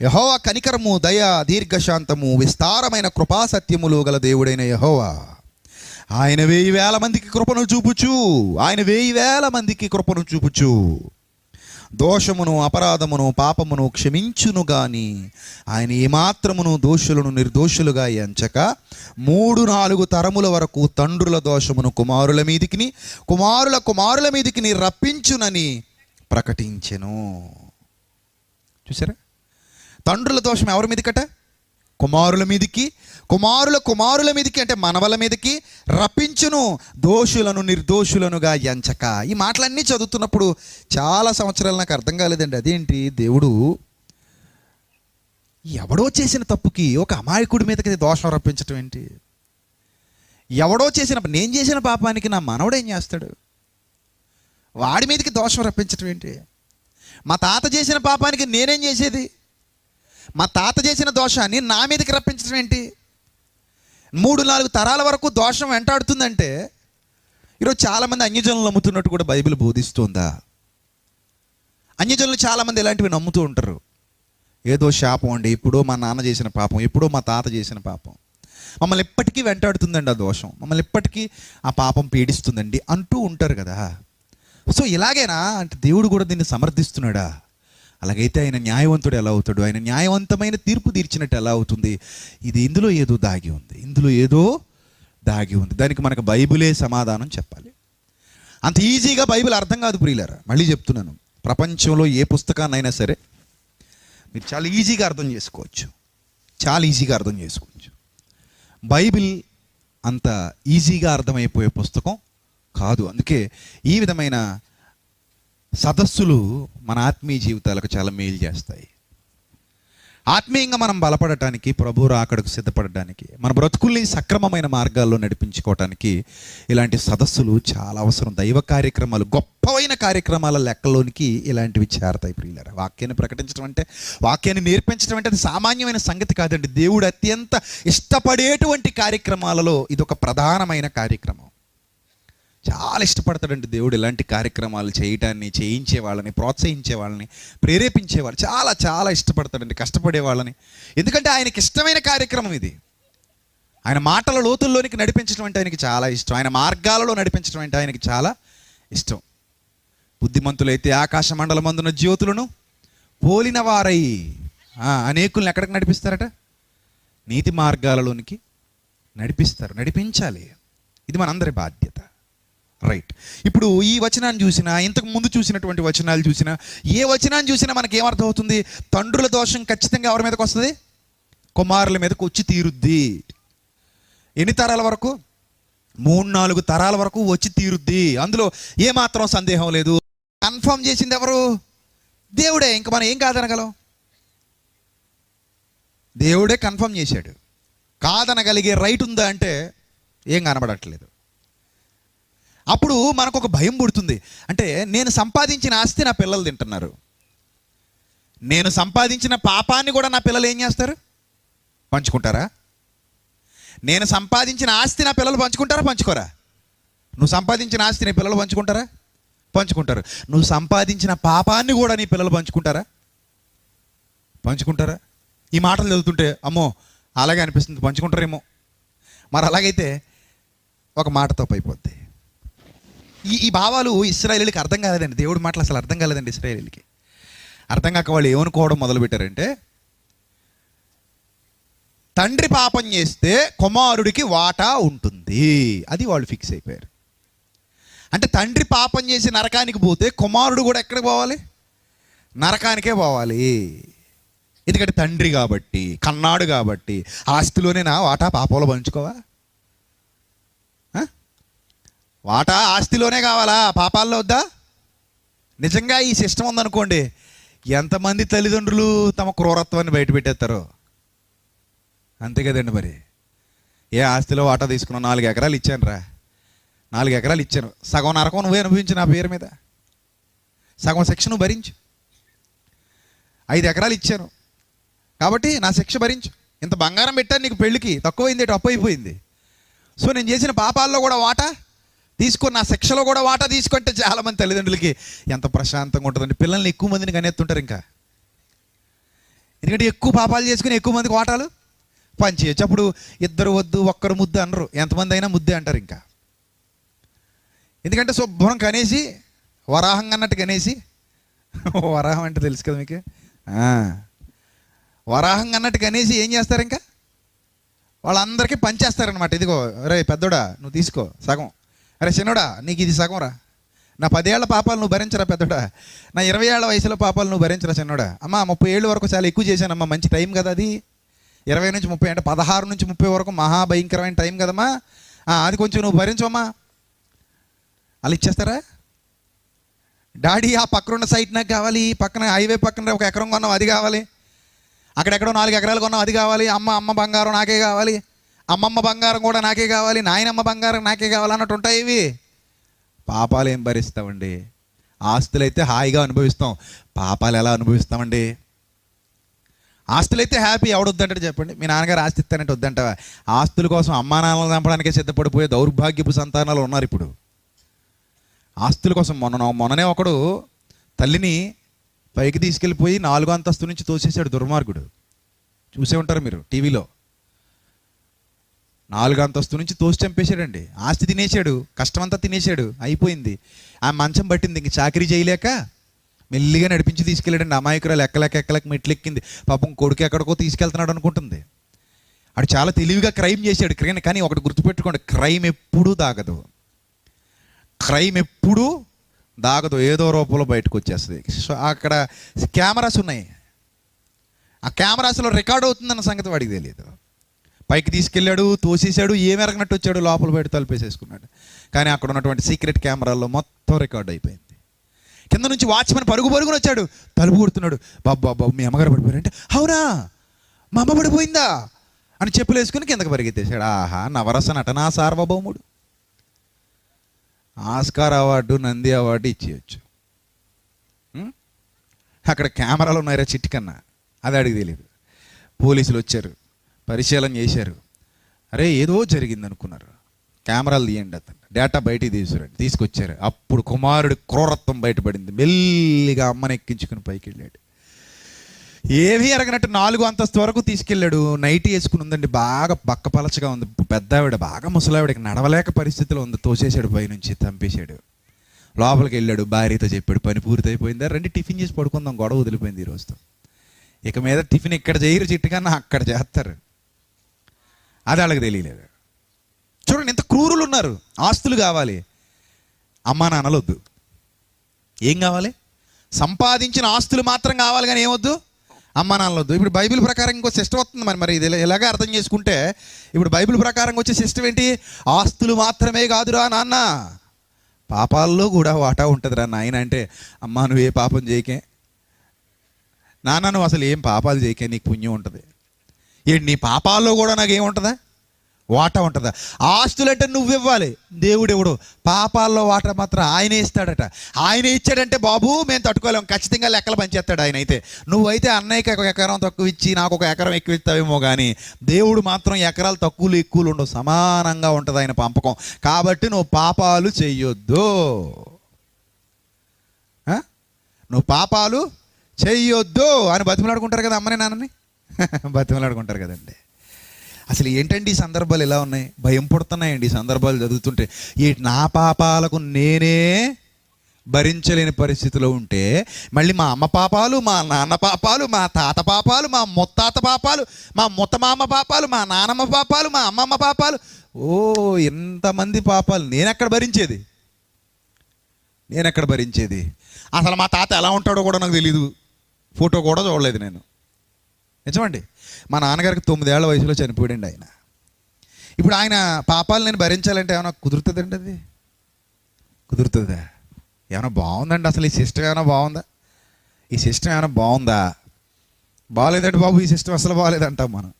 యెహోవా కనికరము, దయ, దీర్ఘశాంతము, విస్తారమైన కృపాసత్యములు గల దేవుడైన యెహోవా, ఆయన 1000 మందికి కృపను చూపుచు దోషమును, అపరాధమును, పాపమును క్షమించును గాని ఆయన ఏమాత్రమును దోషులను నిర్దోషులుగా ఎంచక 3-4 తరముల వరకు తండ్రుల దోషమును కుమారుల కుమారుల మీదికి రప్పించునని ప్రకటించెను. చూసారా? తండ్రుల దోషం ఎవరి మీదకట? కుమారుల మీదికి, కుమారుల మీదికి అంటే మనవల మీదకి రప్పించును, దోషులను నిర్దోషులనుగా ఎంచక. ఈ మాటలన్నీ చదువుతున్నప్పుడు చాలా సంవత్సరాలు నాకు అర్థం కాలేదండి. అదేంటి, దేవుడు ఎవడో చేసిన తప్పుకి ఒక అమాయకుడి మీదకి దోషం రప్పించటం ఏంటి? నేను చేసిన పాపానికి నా మనవడు ఏం చేస్తాడు? వాడి మీదకి దోషం రప్పించటం ఏంటి? మా తాత చేసిన పాపానికి నేనేం చేసేది? మా తాత చేసిన దోషాన్ని నా మీదకి రప్పించడం ఏంటి? 3-4 తరాల వరకు దోషం వెంటాడుతుందంటే ఈరోజు చాలామంది అన్యజనులు నమ్ముతున్నట్టు కూడా బైబిల్ బోధిస్తుందా? అన్యజనులు చాలామంది ఇలాంటివి నమ్ముతూ ఉంటారు. ఏదో శాపం అండి, ఎప్పుడో మా నాన్న చేసిన పాపం, ఎప్పుడో మా తాత చేసిన పాపం మమ్మల్ని ఎప్పటికీ వెంటాడుతుందండి, ఆ దోషం మమ్మల్ని ఎప్పటికీ ఆ పాపం పీడిస్తుందండి అంటూ ఉంటారు కదా. సో ఇలాగేనా అంటే దేవుడు కూడా దీన్ని సమర్థిస్తున్నాడా? అలాగైతే ఆయన న్యాయవంతుడు ఎలా అవుతాడు? ఆయన న్యాయవంతమైన తీర్పు తీర్చినట్టు ఎలా అవుతుంది? ఇందులో ఏదో దాగి ఉంది. దానికి మనకు బైబిలే సమాధానం చెప్పాలి. అంత ఈజీగా బైబిల్ అర్థం కాదు ప్రియులారా. మళ్ళీ చెప్తున్నాను, ప్రపంచంలో ఏ పుస్తకాన్నైనా సరే మీరు చాలా ఈజీగా అర్థం చేసుకోవచ్చు. బైబిల్ అంత ఈజీగా అర్థమైపోయే పుస్తకం కాదు. అందుకే ఈ విధమైన సదస్సులు మన ఆత్మీయ జీవితాలకు చాలా మేలు చేస్తాయి. ఆత్మీయంగా మనం బలపడటానికి, ప్రభు రాకడకు సిద్ధపడటానికి, మన బ్రతుకుల్ని సక్రమమైన మార్గాల్లో నడిపించుకోవటానికి ఇలాంటి సదస్సులు చాలా అవసరం. దైవ కార్యక్రమాలు, గొప్పవైన కార్యక్రమాల లెక్కలోనికి ఇలాంటివి చేరతాయి ప్రియులారా. వాక్యాన్ని ప్రకటించడం అంటే, వాక్యాన్ని నేర్పించడం అంటే అది సామాన్యమైన సంగతి కాదండి. దేవుడు అత్యంత ఇష్టపడేటువంటి కార్యక్రమాలలో ఇది ఒక ప్రధానమైన కార్యక్రమం. చాలా ఇష్టపడతాడండి దేవుడు ఇలాంటి కార్యక్రమాలు చేయటాన్ని, చేయించే వాళ్ళని, ప్రోత్సహించే వాళ్ళని, ప్రేరేపించే వాళ్ళు చాలా చాలా ఇష్టపడతాడండి, కష్టపడే వాళ్ళని. ఎందుకంటే ఆయనకి ఇష్టమైన కార్యక్రమం ఇది. ఆయన మాటల లోతుల్లోనికి నడిపించడం అంటే ఆయనకి చాలా ఇష్టం. ఆయన మార్గాలలో నడిపించడం అంటే ఆయనకి చాలా ఇష్టం. బుద్ధిమంతులైతే ఆకాశ మండలమందున జ్యోతులను పోలిన వారై అనేకుల్ని ఎక్కడికి నడిపిస్తారట? నీతి మార్గాలలోనికి నడిపించాలి. ఇది మనందరి బాధ్యత. రైట్. ఇప్పుడు ఈ వచనాన్ని చూసినా, ఇంతకు ముందు చూసినటువంటి వచనాలు చూసినా, ఏ వచనాన్ని చూసినా మనకి ఏమర్థం అవుతుంది? తండ్రుల దోషం ఖచ్చితంగా ఎవరి మీదకి వస్తుంది? కుమారుల మీదకి వచ్చి తీరుద్ది. ఎన్ని తరాల వరకు? 3-4 తరాల వరకు వచ్చి తీరుద్ది. అందులో ఏమాత్రం సందేహం లేదు. కన్ఫర్మ్ చేసింది ఎవరు? దేవుడే. ఇంక మనం ఏం కాదనగలం? దేవుడే కన్ఫర్మ్ చేశాడు. కాదనగలిగే రైట్ ఉందా అంటే ఏం కనబడట్లేదు. అప్పుడు మనకు ఒక భయం పుడుతుంది. అంటే నేను సంపాదించిన ఆస్తి నా పిల్లలు తింటున్నారు, నేను సంపాదించిన పాపాన్ని కూడా నా పిల్లలు ఏం చేస్తారు? పంచుకుంటారా? నేను సంపాదించిన ఆస్తి నా పిల్లలు పంచుకుంటారా? పంచుకోరా? నువ్వు సంపాదించిన ఆస్తి నీ పిల్లలు పంచుకుంటారా? పంచుకుంటారు. నువ్వు సంపాదించిన పాపాన్ని కూడా నీ పిల్లలు పంచుకుంటారా? పంచుకుంటారా? ఈ మాటలు చదువుతుంటే అమ్మో అలాగే అనిపిస్తుంది, పంచుకుంటారేమో. మరి అలాగైతే ఒక మాట తప్పు అయిపోద్ది. ఈ భావాలు ఇశ్రాయేలీయులకి అర్థం కాలేదండి. దేవుడి మాటలు అసలు అర్థం కాలేదండి ఇశ్రాయేలీయులకి. అర్థం కాక వాళ్ళు ఏమనుకోవడం మొదలుపెట్టారంటే, తండ్రి పాపం చేస్తే కుమారుడికి వాటా ఉంటుంది, అది వాళ్ళు ఫిక్స్ అయిపోయారు. అంటే తండ్రి పాపం చేసి నరకానికి పోతే కుమారుడు కూడా ఎక్కడికి పోవాలి? నరకానికే పోవాలి. ఎందుకంటే తండ్రి కాబట్టి, కన్నాడు కాబట్టి. ఆస్తిలోనే నా వాటా పాపంలో పంచుకోవా? వాటా ఆస్తిలోనే కావాలా, పాపాల్లో వద్దా? నిజంగా ఈ సిస్టమ్ ఉందనుకోండి, ఎంతమంది తల్లిదండ్రులు తమ క్రూరత్వాన్ని బయటపెట్టేస్తారో. అంతే కదండి. మరి ఏ ఆస్తిలో వాటా తీసుకున్నావు? 4 ఎకరాలు ఇచ్చాను రా, 4 ఎకరాలు ఇచ్చాను, సగం నరకం నువ్వే అనుభవించు నా పేరు మీద, సగం శిక్ష నువ్వు భరించు. 5 ఎకరాలు ఇచ్చాను కాబట్టి నా శిక్ష భరించు. ఇంత బంగారం పెట్టాను నీకు పెళ్ళికి, తక్కువైంది, అప్పు అయిపోయింది. సో నేను చేసిన పాపాల్లో కూడా వాటా తీసుకొని నా శిక్షలో కూడా వాటా తీసుకుంటే చాలామంది తల్లిదండ్రులకి ఎంత ప్రశాంతంగా ఉంటుందండి. పిల్లల్ని ఎక్కువ మందిని కనెత్తుంటారు ఇంకా. ఎందుకంటే ఎక్కువ పాపాలు చేసుకుని ఎక్కువ మందికి వాటాలు పంచేయచ్చు. అప్పుడు ఇద్దరు వద్దు ఒక్కరు ముద్దు అనరు, ఎంతమంది అయినా ముద్దే అంటారు ఇంకా. ఎందుకంటే శుభ్రం కనేసి వరాహం అన్నట్టు కనేసి, వరాహం అంటే తెలుసు కదా మీకు, వరాహం అన్నట్టు కనేసి ఏం చేస్తారు ఇంకా? వాళ్ళందరికీ పంచేస్తారనమాట. ఇదిగో రే పెద్దోడా నువ్వు తీసుకో సగం, అరే చిన్నోడా నీకు ఇది సగం రా, నా 10 ఏళ్ల పాపాలు నువ్వు భరించరా పెద్దోడా, నా 20 ఏళ్ల వయసులో పాపాలు నువ్వు భరించరా చిన్నోడా. అమ్మ 30 ఏళ్ళ వరకు చాలా ఎక్కువ చేశానమ్మా, మంచి టైం కదా అది. 20 నుంచి 30 అంటే 16 నుంచి 30 వరకు మహాభయంకరమైన టైం కదమ్మా, అది కొంచెం నువ్వు భరించవమ్మా. అలా ఇచ్చేస్తారా? డాడీ ఆ పక్కన సైట్ నాకు కావాలి, పక్కన హైవే పక్కన 1 ఎకరం కొన్నావు అది కావాలి, అక్కడెక్కడో 4 ఎకరాలు కొన్నావు అది కావాలి, అమ్మ బంగారం నాకే కావాలి, అమ్మమ్మ బంగారం కూడా నాకే కావాలి, నాయనమ్మ బంగారం నాకే కావాలి అన్నట్టు ఉంటాయి ఇవి. పాపాలు ఏం భరిస్తామండి? ఆస్తులు అయితే హాయిగా అనుభవిస్తాం, పాపాలు ఎలా అనుభవిస్తామండి? ఆస్తులు అయితే హ్యాపీ, ఎవడొద్దంటే చెప్పండి. మీ నాన్నగారు ఆస్తి ఇస్తానంటే వద్దంటావా? ఆస్తుల కోసం అమ్మా నాన్నలు చంపడానికే సిద్ధపడిపోయే దౌర్భాగ్యపు సంతానాలు ఉన్నారు ఇప్పుడు. ఆస్తుల కోసం మొన్ననే ఒకడు తల్లిని పైకి తీసుకెళ్ళిపోయి 4వ అంతస్తు నుంచి తోసేసాడు దుర్మార్గుడు. చూసే ఉంటారు మీరు టీవీలో. 4వ అంతస్తు నుంచి తోసి చంపేశాడండి. ఆస్తి తినేశాడు, కష్టమంతా తినేశాడు, అయిపోయింది. ఆ మంచం పట్టింది, ఇంక చాకరీ చేయలేక మెల్లిగా నడిపించి తీసుకెళ్ళాడండి. అమాయకురాలు ఎక్కలేక మెట్లు ఎక్కింది. పాపం కొడుకు ఎక్కడికో తీసుకెళ్తున్నాడు అనుకుంటుంది. అడు చాలా తెలివిగా క్రైమ్ చేశాడు. కానీ ఒకటి గుర్తుపెట్టుకోండి, క్రైమ్ ఎప్పుడూ దాగదు. క్రైమ్ ఎప్పుడూ దాగదు, ఏదో రూపంలో బయటకు వచ్చేస్తుంది. సో అక్కడ కెమెరాస్ ఉన్నాయి, ఆ కెమెరాస్లో రికార్డ్ అవుతుందన్న సంగతి వాడికి తెలియదు. పైకి తీసుకెళ్ళాడు, తోసేసాడు, ఏమెరగనట్టు వచ్చాడు, లోపల బయట తలుపేసేసుకున్నాడు. కానీ అక్కడ ఉన్నటువంటి సీక్రెట్ కెమెరాల్లో మొత్తం రికార్డ్ అయిపోయింది. కింద నుంచి వాచ్మెన్ పరుగున వచ్చాడు, తలుపు కొడుతున్నాడు. బాబు మీ అమ్మగారు పడిపోయారు అంటే, అవునా మా అమ్మ పడిపోయిందా అని చెప్పులు వేసుకుని కిందకి పరిగెత్తేసాడు. ఆహా, నవరస నటనా సార్వభౌముడు. ఆస్కార్ అవార్డు, నంది అవార్డు ఇచ్చేయచ్చు. అక్కడ కెమెరాలు ఉన్నాయరా చిట్కన్నా, అది అడిగి తెలియదు. పోలీసులు వచ్చారు, పరిశీలన చేశారు. అరే ఏదో జరిగింది అనుకున్నారు. కెమెరాలు తీయండి, అతను డేటా బయటికి తీసుకొచ్చారు. అప్పుడు కుమారుడి క్రూరత్వం బయటపడింది. మెల్లిగా అమ్మని ఎక్కించుకుని పైకి వెళ్ళాడు. ఏమీ ఎరగనట్టు 4వ అంతస్తు వరకు తీసుకెళ్ళాడు. నైట్ వేసుకుని ఉందండి, బాగా బక్కపలచగా ఉంది. పెద్దావిడ బాగా ముసలావిడకి నడవలేక పరిస్థితిలో ఉంది. తోసేసాడు, పైనుంచి చంపేశాడు. లోపలికి వెళ్ళాడు, భార్యతో చెప్పాడు పని పూర్తయిపోయిందా, రండి టిఫిన్ చేసి పడుకుందాం, గొడవ వదిలిపోయింది ఈరోజుతో. ఇక మీద టిఫిన్ ఇక్కడ చేయరు, చిట్టుకన్నా అక్కడ చేస్తారు. అది వాళ్ళకి తెలియలేదు. చూడండి ఎంత క్రూరులు ఉన్నారు. ఆస్తులు కావాలి, అమ్మా నాన్నలు వద్దు. ఏం కావాలి? సంపాదించిన ఆస్తులు మాత్రం కావాలి, కానీ ఏమొద్దు? అమ్మా నాన్నలు వద్దు. ఇప్పుడు బైబిల్ ప్రకారం ఇంకో సిస్టమ్ వస్తుంది. మరి ఇది ఎలాగ అర్థం చేసుకుంటే, ఇప్పుడు బైబిల్ ప్రకారం వచ్చే సిస్టమ్ ఏంటి? ఆస్తులు మాత్రమే కాదురా నాన్న, పాపాల్లో కూడా వాటా ఉంటుందిరా నాయన. అంటే అమ్మా నువ్వు ఏ పాపం చేయకే, నాన్న నువ్వు అసలు ఏం పాపాలు చేయకే, నీకు పుణ్యం ఉంటుంది. ఏంటి నీ పాపాల్లో కూడా నాకేముంటుందా, వాటా ఉంటుందా? ఆస్తులంటే నువ్వు ఇవ్వాలి, దేవుడు ఎవడు పాపాల్లో వాటా మాత్రం ఆయనే ఇస్తాడట. ఆయన ఇచ్చాడంటే బాబు మేము తట్టుకోలేము, ఖచ్చితంగా లెక్కలు పంచేస్తాడు ఆయన. అయితే నువ్వైతే అన్నయ్యకి ఒక ఎకరం తక్కువ ఇచ్చి నాకు ఒక ఎకరం ఎక్కువ ఇస్తావేమో, కానీ దేవుడు మాత్రం ఎకరాలు తక్కువలు ఎక్కువలు ఉండవు, సమానంగా ఉంటుంది ఆయన పంపకం. కాబట్టి నువ్వు పాపాలు చెయ్యొద్దు, నువ్వు పాపాలు చెయ్యొద్దు అని బతిమలాడుకుంటారు కదా అమ్మని నాన్నని, బతిమలాడుకుంటారు కదండి. అసలు ఏంటండి ఈ సందర్భాలు ఎలా ఉన్నాయి, భయం పుడుతున్నాయండి ఈ సందర్భాలు చదువుతుంటే. ఈ నా పాపాలకు నేనే భరించలేని పరిస్థితిలో ఉంటే మళ్ళీ మా అమ్మ పాపాలు, మా నాన్న పాపాలు, మా తాత పాపాలు, మా ముత్తాత పాపాలు, మా ముత్తమామ పాపాలు, మా నానమ్మ పాపాలు, మా అమ్మమ్మ పాపాలు, ఓ ఎంతమంది పాపాలు నేనెక్కడ భరించేది, నేనెక్కడ భరించేది? అసలు మా తాత ఎలా ఉంటాడో కూడా నాకు తెలీదు, ఫోటో కూడా చూడలేదు నేను. నిజమండి, మా నాన్నగారికి 9 ఏళ్ల వయసులో చనిపోయాడండి ఆయన. ఇప్పుడు ఆయన పాపాలు నేను భరించాలంటే ఏమైనా కుదురుతుందండి? అది కుదురుతుందా? ఏమైనా బాగుందండి అసలు ఈ సిస్టమ్? ఏమైనా బాగుందా? ఈ సిస్టమ్ ఏమైనా బాగుందా? బాగలేదండి బాబు, ఈ సిస్టమ్ అసలు బాగలేదంటాం మనం.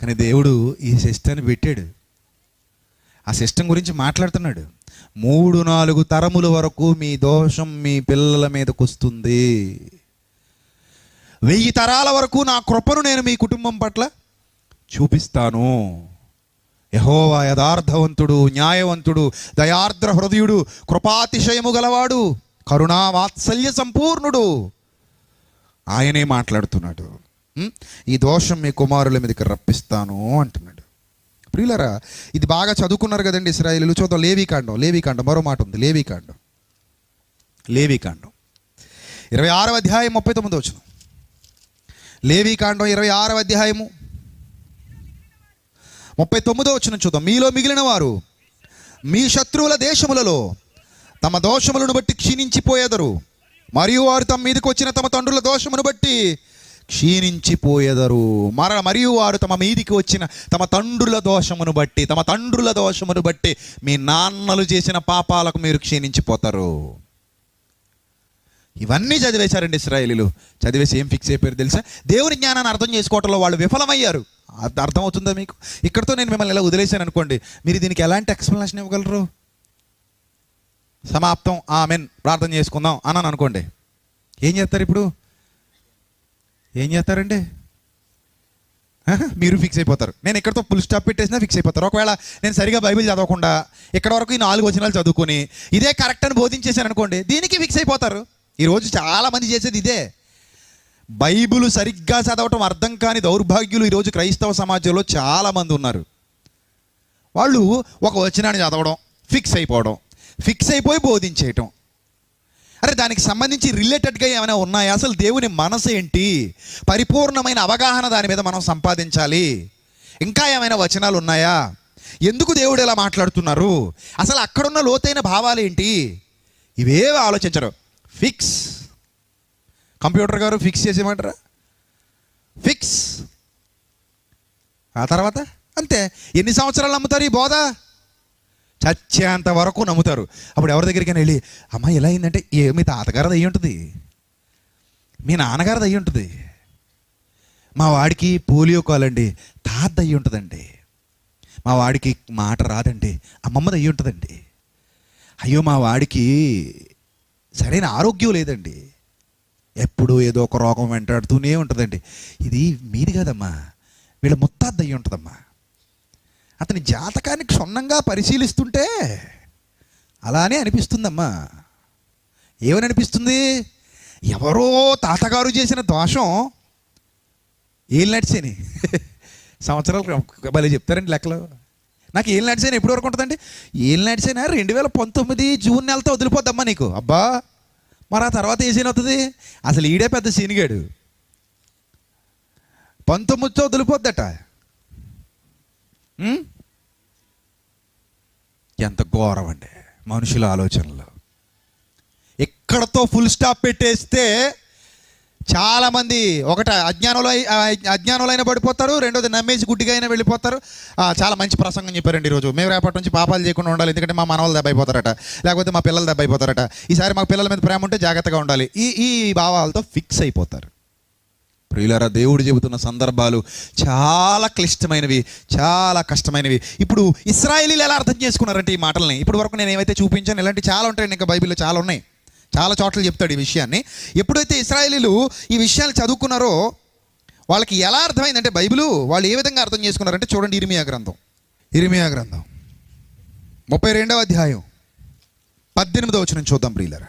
కానీ దేవుడు ఈ సిస్టమ్ని పెట్టాడు, ఆ సిస్టమ్ గురించి మాట్లాడుతున్నాడు. 3-4 తరముల వరకు మీ దోషం మీ పిల్లల మీదకు వస్తుంది, 1000 తరాల వరకు నా కృపను నేను మీ కుటుంబం పట్ల చూపిస్తాను. యెహోవా యథార్థవంతుడు, న్యాయవంతుడు, దయార్ద్ర హృదయుడు, కృపాతిశయము గలవాడు, కరుణా వాత్సల్య సంపూర్ణుడు. ఆయనే మాట్లాడుతున్నాడు. ఈ దోషం మీ కుమారుల మీదకి రప్పిస్తాను అంటున్నాడు. ప్రియులరా, ఇది బాగా చదువుకున్నారు కదండి ఇశ్రాయేలీయులు. చూద్దాం లేవీకాండం మరో మాట ఉంది. లేవీకాండం 26వ అధ్యాయం 39వ వచనం. లేవీకాండం 26వ అధ్యాయము 39వ వచనం చూద్దాం. మీలో మిగిలిన వారు మీ శత్రువుల దేశములలో తమ దోషములను బట్టి క్షీణించిపోయేదరు, మరియు వారు తమ మీదకి వచ్చిన తమ తండ్రుల దోషమును బట్టి క్షీణించిపోయేదరు. మరియు వారు తమ మీదికి వచ్చిన తమ తండ్రుల దోషమును బట్టి మీ నాన్నలు చేసిన పాపాలకు మీరు క్షీణించిపోతారు. ఇవన్నీ చదివేశారండి ఇశ్రాయేలీయులు. చదివేసి ఏం ఫిక్స్ అయిపోయారు తెలుసా? దేవుని జ్ఞానాన్ని అర్థం చేసుకోవటంలో వాళ్ళు విఫలమయ్యారు. అర్థమవుతుందా మీకు? ఇక్కడితో నేను మిమ్మల్ని ఎలా వదిలేశాను అనుకోండి, మీరు దీనికి ఎలాంటి ఎక్స్ప్లెనేషన్ ఇవ్వగలరు? సమాప్తం, ఆమెన్, ప్రార్థన చేసుకుందాం అన్నాను అనుకోండి, ఏం చేస్తారు? ఇప్పుడు ఏం చేస్తారండి? మీరు ఫిక్స్ అయిపోతారు. నేను ఇక్కడతో ఫుల్ స్టాప్ పెట్టేసినా ఫిక్స్ అయిపోతారు. ఒకవేళ నేను సరిగా బైబిల్ చదవకుండా ఇక్కడ వరకు ఈ 4 వచనాలు చదువుకొని ఇదే కరెక్ట్ అని బోధించేశాను అనుకోండి, దీనికి ఫిక్స్ అయిపోతారు. ఈరోజు చాలామంది చేసేది ఇదే. బైబిల్ సరిగ్గా చదవటం అర్థం కాని దౌర్భాగ్యులు ఈరోజు క్రైస్తవ సమాజంలో చాలామంది ఉన్నారు. వాళ్ళు ఒక వచనాన్ని చదవడం, ఫిక్స్ అయిపోయి బోధించేయటం. అరే దానికి సంబంధించి రిలేటెడ్గా ఏమైనా ఉన్నాయా? అసలు దేవుని మనసు ఏంటి? పరిపూర్ణమైన అవగాహన దాని మీద మనం సంపాదించాలి. ఇంకా ఏమైనా వచనాలు ఉన్నాయా? ఎందుకు దేవుడు ఇలా మాట్లాడుతున్నారు? అసలు అక్కడున్న లోతైన భావాలు ఏంటి? ఇవేవి ఆలోచించరు. ఫిక్స్. కంప్యూటర్ గారు ఫిక్స్ చేసేయమంటారా? ఫిక్స్. ఆ తర్వాత అంతే. ఎన్ని సంవత్సరాలు నమ్ముతారు ఈ బోధ? చచ్చేంత వరకు నమ్ముతారు. అప్పుడు ఎవరి దగ్గరికైనా వెళ్ళి, అమ్మ ఎలా అయిందంటే, మీ తాతగారిది అయ్యి ఉంటుంది, మీ నాన్నగారిది అయ్యి ఉంటుంది, మా వాడికి పోలియో కాలండి, తాత అయ్యి ఉంటుందండి, మా వాడికి మాట రాదండి, అమ్మమ్మది అయ్యి ఉంటుందండి, అయ్యో మా వాడికి సరైన ఆరోగ్యం లేదండి, ఎప్పుడూ ఏదో ఒక రోగం వెంటాడుతూనే ఉంటుందండి. ఇది మీది కాదమ్మా, వీళ్ళ ముత్తాత అయ్యి ఉంటుందమ్మా. అతని జాతకాన్ని క్షుణ్ణంగా పరిశీలిస్తుంటే అలానే అనిపిస్తుందమ్మా. ఏమని అనిపిస్తుంది? ఎవరో తాతగారు చేసిన దోషం ఏళ్ళు నడిచేని సంవత్సరాలు భలే చెప్తారండి లెక్కలు. నాకు ఏళ్ళు నడిచేని ఎప్పటి వరకు ఉంటుందండి? ఏళ్ళు నడిచేనా 2019 జూన్ నెలతో వదిలిపోద్దమ్మా నీకు. అబ్బా మరి ఆ తర్వాత ఏ సీన్ అవుతుంది? అసలు ఈడే పెద్ద సీనిగాడు. 19తో వదిలిపోద్దట. ఎంత ఘోరం అండి మనుషుల ఆలోచనలు. ఎక్కడతో ఫుల్ స్టాప్ పెట్టేస్తే చాలామంది ఒకట అజ్ఞానులైన పడిపోతారు, రెండోది నమ్మేసి గుడ్డిగా అయినా వెళ్ళిపోతారు. చాలా మంచి ప్రసంగం చెప్పారండి ఈరోజు. మేము రేపటి నుంచి పాపాలు చేయకుండా ఉండాలి, ఎందుకంటే మా మనవాళ్ళు దెబ్బ అయిపోతారట, లేకపోతే మా పిల్లలు దెబ్బ అయిపోతారట, ఈసారి మాకు పిల్లల మీద ప్రేమ ఉంటే జాగ్రత్తగా ఉండాలి. ఈ భావాలతో ఫిక్స్ అయిపోతారు. ప్రియులారా, దేవుడు చెబుతున్న సందర్భాలు చాలా క్లిష్టమైనవి, చాలా కష్టమైనవి. ఇప్పుడు ఇశ్రాయేలీలు ఎలా అర్థం చేసుకున్నారంటే ఈ మాటల్ని, ఇప్పుడు వరకు నేను ఏమైతే చూపించాను ఇలాంటి చాలా ఉంటాయండి, ఇంకా బైబిల్లో చాలా ఉన్నాయి, చాలా చోట్ల చెప్తాడు ఈ విషయాన్ని. ఎప్పుడైతే ఇశ్రాయేలీలు ఈ విషయాలు చదువుకున్నారో వాళ్ళకి ఎలా అర్థమైందంటే బైబిలు, వాళ్ళు ఏ విధంగా అర్థం చేసుకున్నారంటే చూడండి, ఇర్మియా గ్రంథం 32వ అధ్యాయం 18వ వచనం చూద్దాం ప్రియులారా.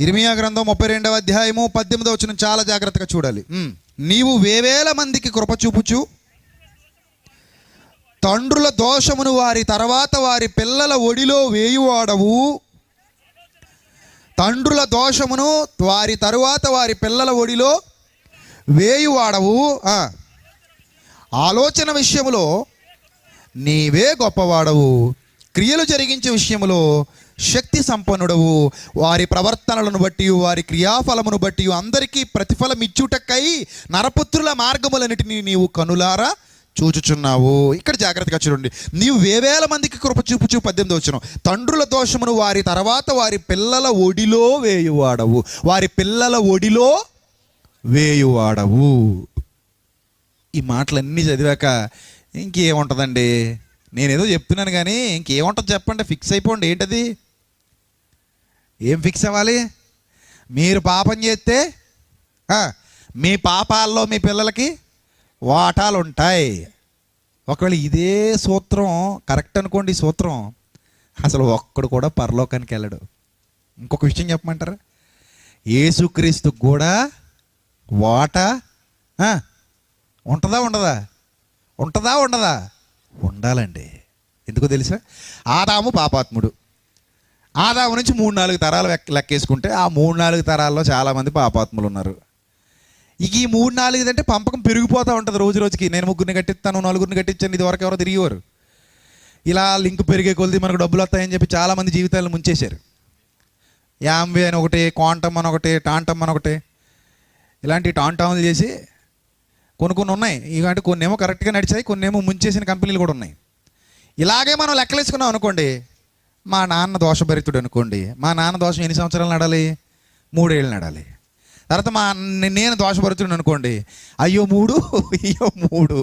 ఇర్మియా గ్రంథం 32వ అధ్యాయము 18వ వచనం చాలా జాగ్రత్తగా చూడాలి. నీవు వేవేల మందికి కృప చూపుచు తండ్రుల దోషమును వారి తర్వాత వారి పిల్లల ఒడిలో వేయువాడవు. తండ్రుల దోషమును వారి తరువాత వారి పిల్లల ఒడిలో వేయువాడవు. ఆలోచన విషయములో నీవే గొప్పవాడవు, క్రియలు జరిగించే విషయములో శక్తి సంపన్నుడవు. వారి ప్రవర్తనలను బట్టి వారి క్రియాఫలమును బట్టి అందరికీ ప్రతిఫలం ఇచ్చుటకై నరపుత్రుల మార్గములన్నిటినీ నీవు కనులారా చూచుచున్నావు. ఇక్కడ జాగ్రత్తగా చూడండి, నీవు వేవేల మందికి కృప చూపుచు 18వ వచనం, తండ్రుల దోషమును వారి తర్వాత వారి పిల్లల ఒడిలో వేయువాడవు. వారి పిల్లల ఒడిలో వేయువాడవు. ఈ మాటలన్నీ చదివాక ఇంకేముంటుందండి, నేనేదో చెప్తున్నాను కానీ ఇంకేముంటుంది చెప్పండి, ఫిక్స్ అయిపోండి. ఏంటది? ఏం ఫిక్స్ అవ్వాలి? మీరు పాపం చేస్తే మీ పాపాల్లో మీ పిల్లలకి వాటాలు ఉంటాయి. ఒకవేళ ఇదే సూత్రం కరెక్ట్ అనుకోండి, ఈ సూత్రం అసలు ఒక్కడు కూడా పరలోకానికి వెళ్ళడు. ఇంకొక విషయం చెప్పమంటారా? యేసుక్రీస్తుకు కూడా వాటా ఉంటుందా ఉండదా? ఉంటుందా ఉండదా? ఉండాలండి. ఎందుకో తెలుసా? ఆదాము పాపాత్ముడు. ఆదాము నుంచి 3-4 తరాలు లెక్కేసుకుంటే ఆ 3-4 తరాల్లో చాలామంది పాపాత్ములు ఉన్నారు. ఇక ఈ 3-4 అంటే పంపకం పెరిగిపోతూ ఉంటుంది రోజు రోజుకి. నేను 3 కట్టిస్తాను, 4 కట్టించాను, ఇది వరకు ఎవరో తిరిగేవారు. ఇలా లింక్ పెరిగే కొలిది మనకు డబ్బులు వస్తాయని చెప్పి చాలామంది జీవితాలను ముంచేశారు. యాంవే అని ఒకటి, క్వాంటమ్ అని ఒకటి, టాంటమ్ అని ఒకటి, ఇలాంటి టాంటాములు చేసి కొన్ని ఉన్నాయి. ఇలాంటి కొన్ని ఏమో కరెక్ట్గా నడిచాయి, కొన్ని ఏమో ముంచేసిన కంపెనీలు కూడా ఉన్నాయి. ఇలాగే మనం లెక్కలేసుకున్నాం అనుకోండి, మా నాన్న దోషభరితుడు అనుకోండి, మా నాన్న దోషం ఎన్ని సంవత్సరాలు నడాలి? 3 ఏళ్ళు నడాలి. తర్వాత నేను దోషభరితుడు అనుకోండి, అయ్యో 3, అయ్యో 3,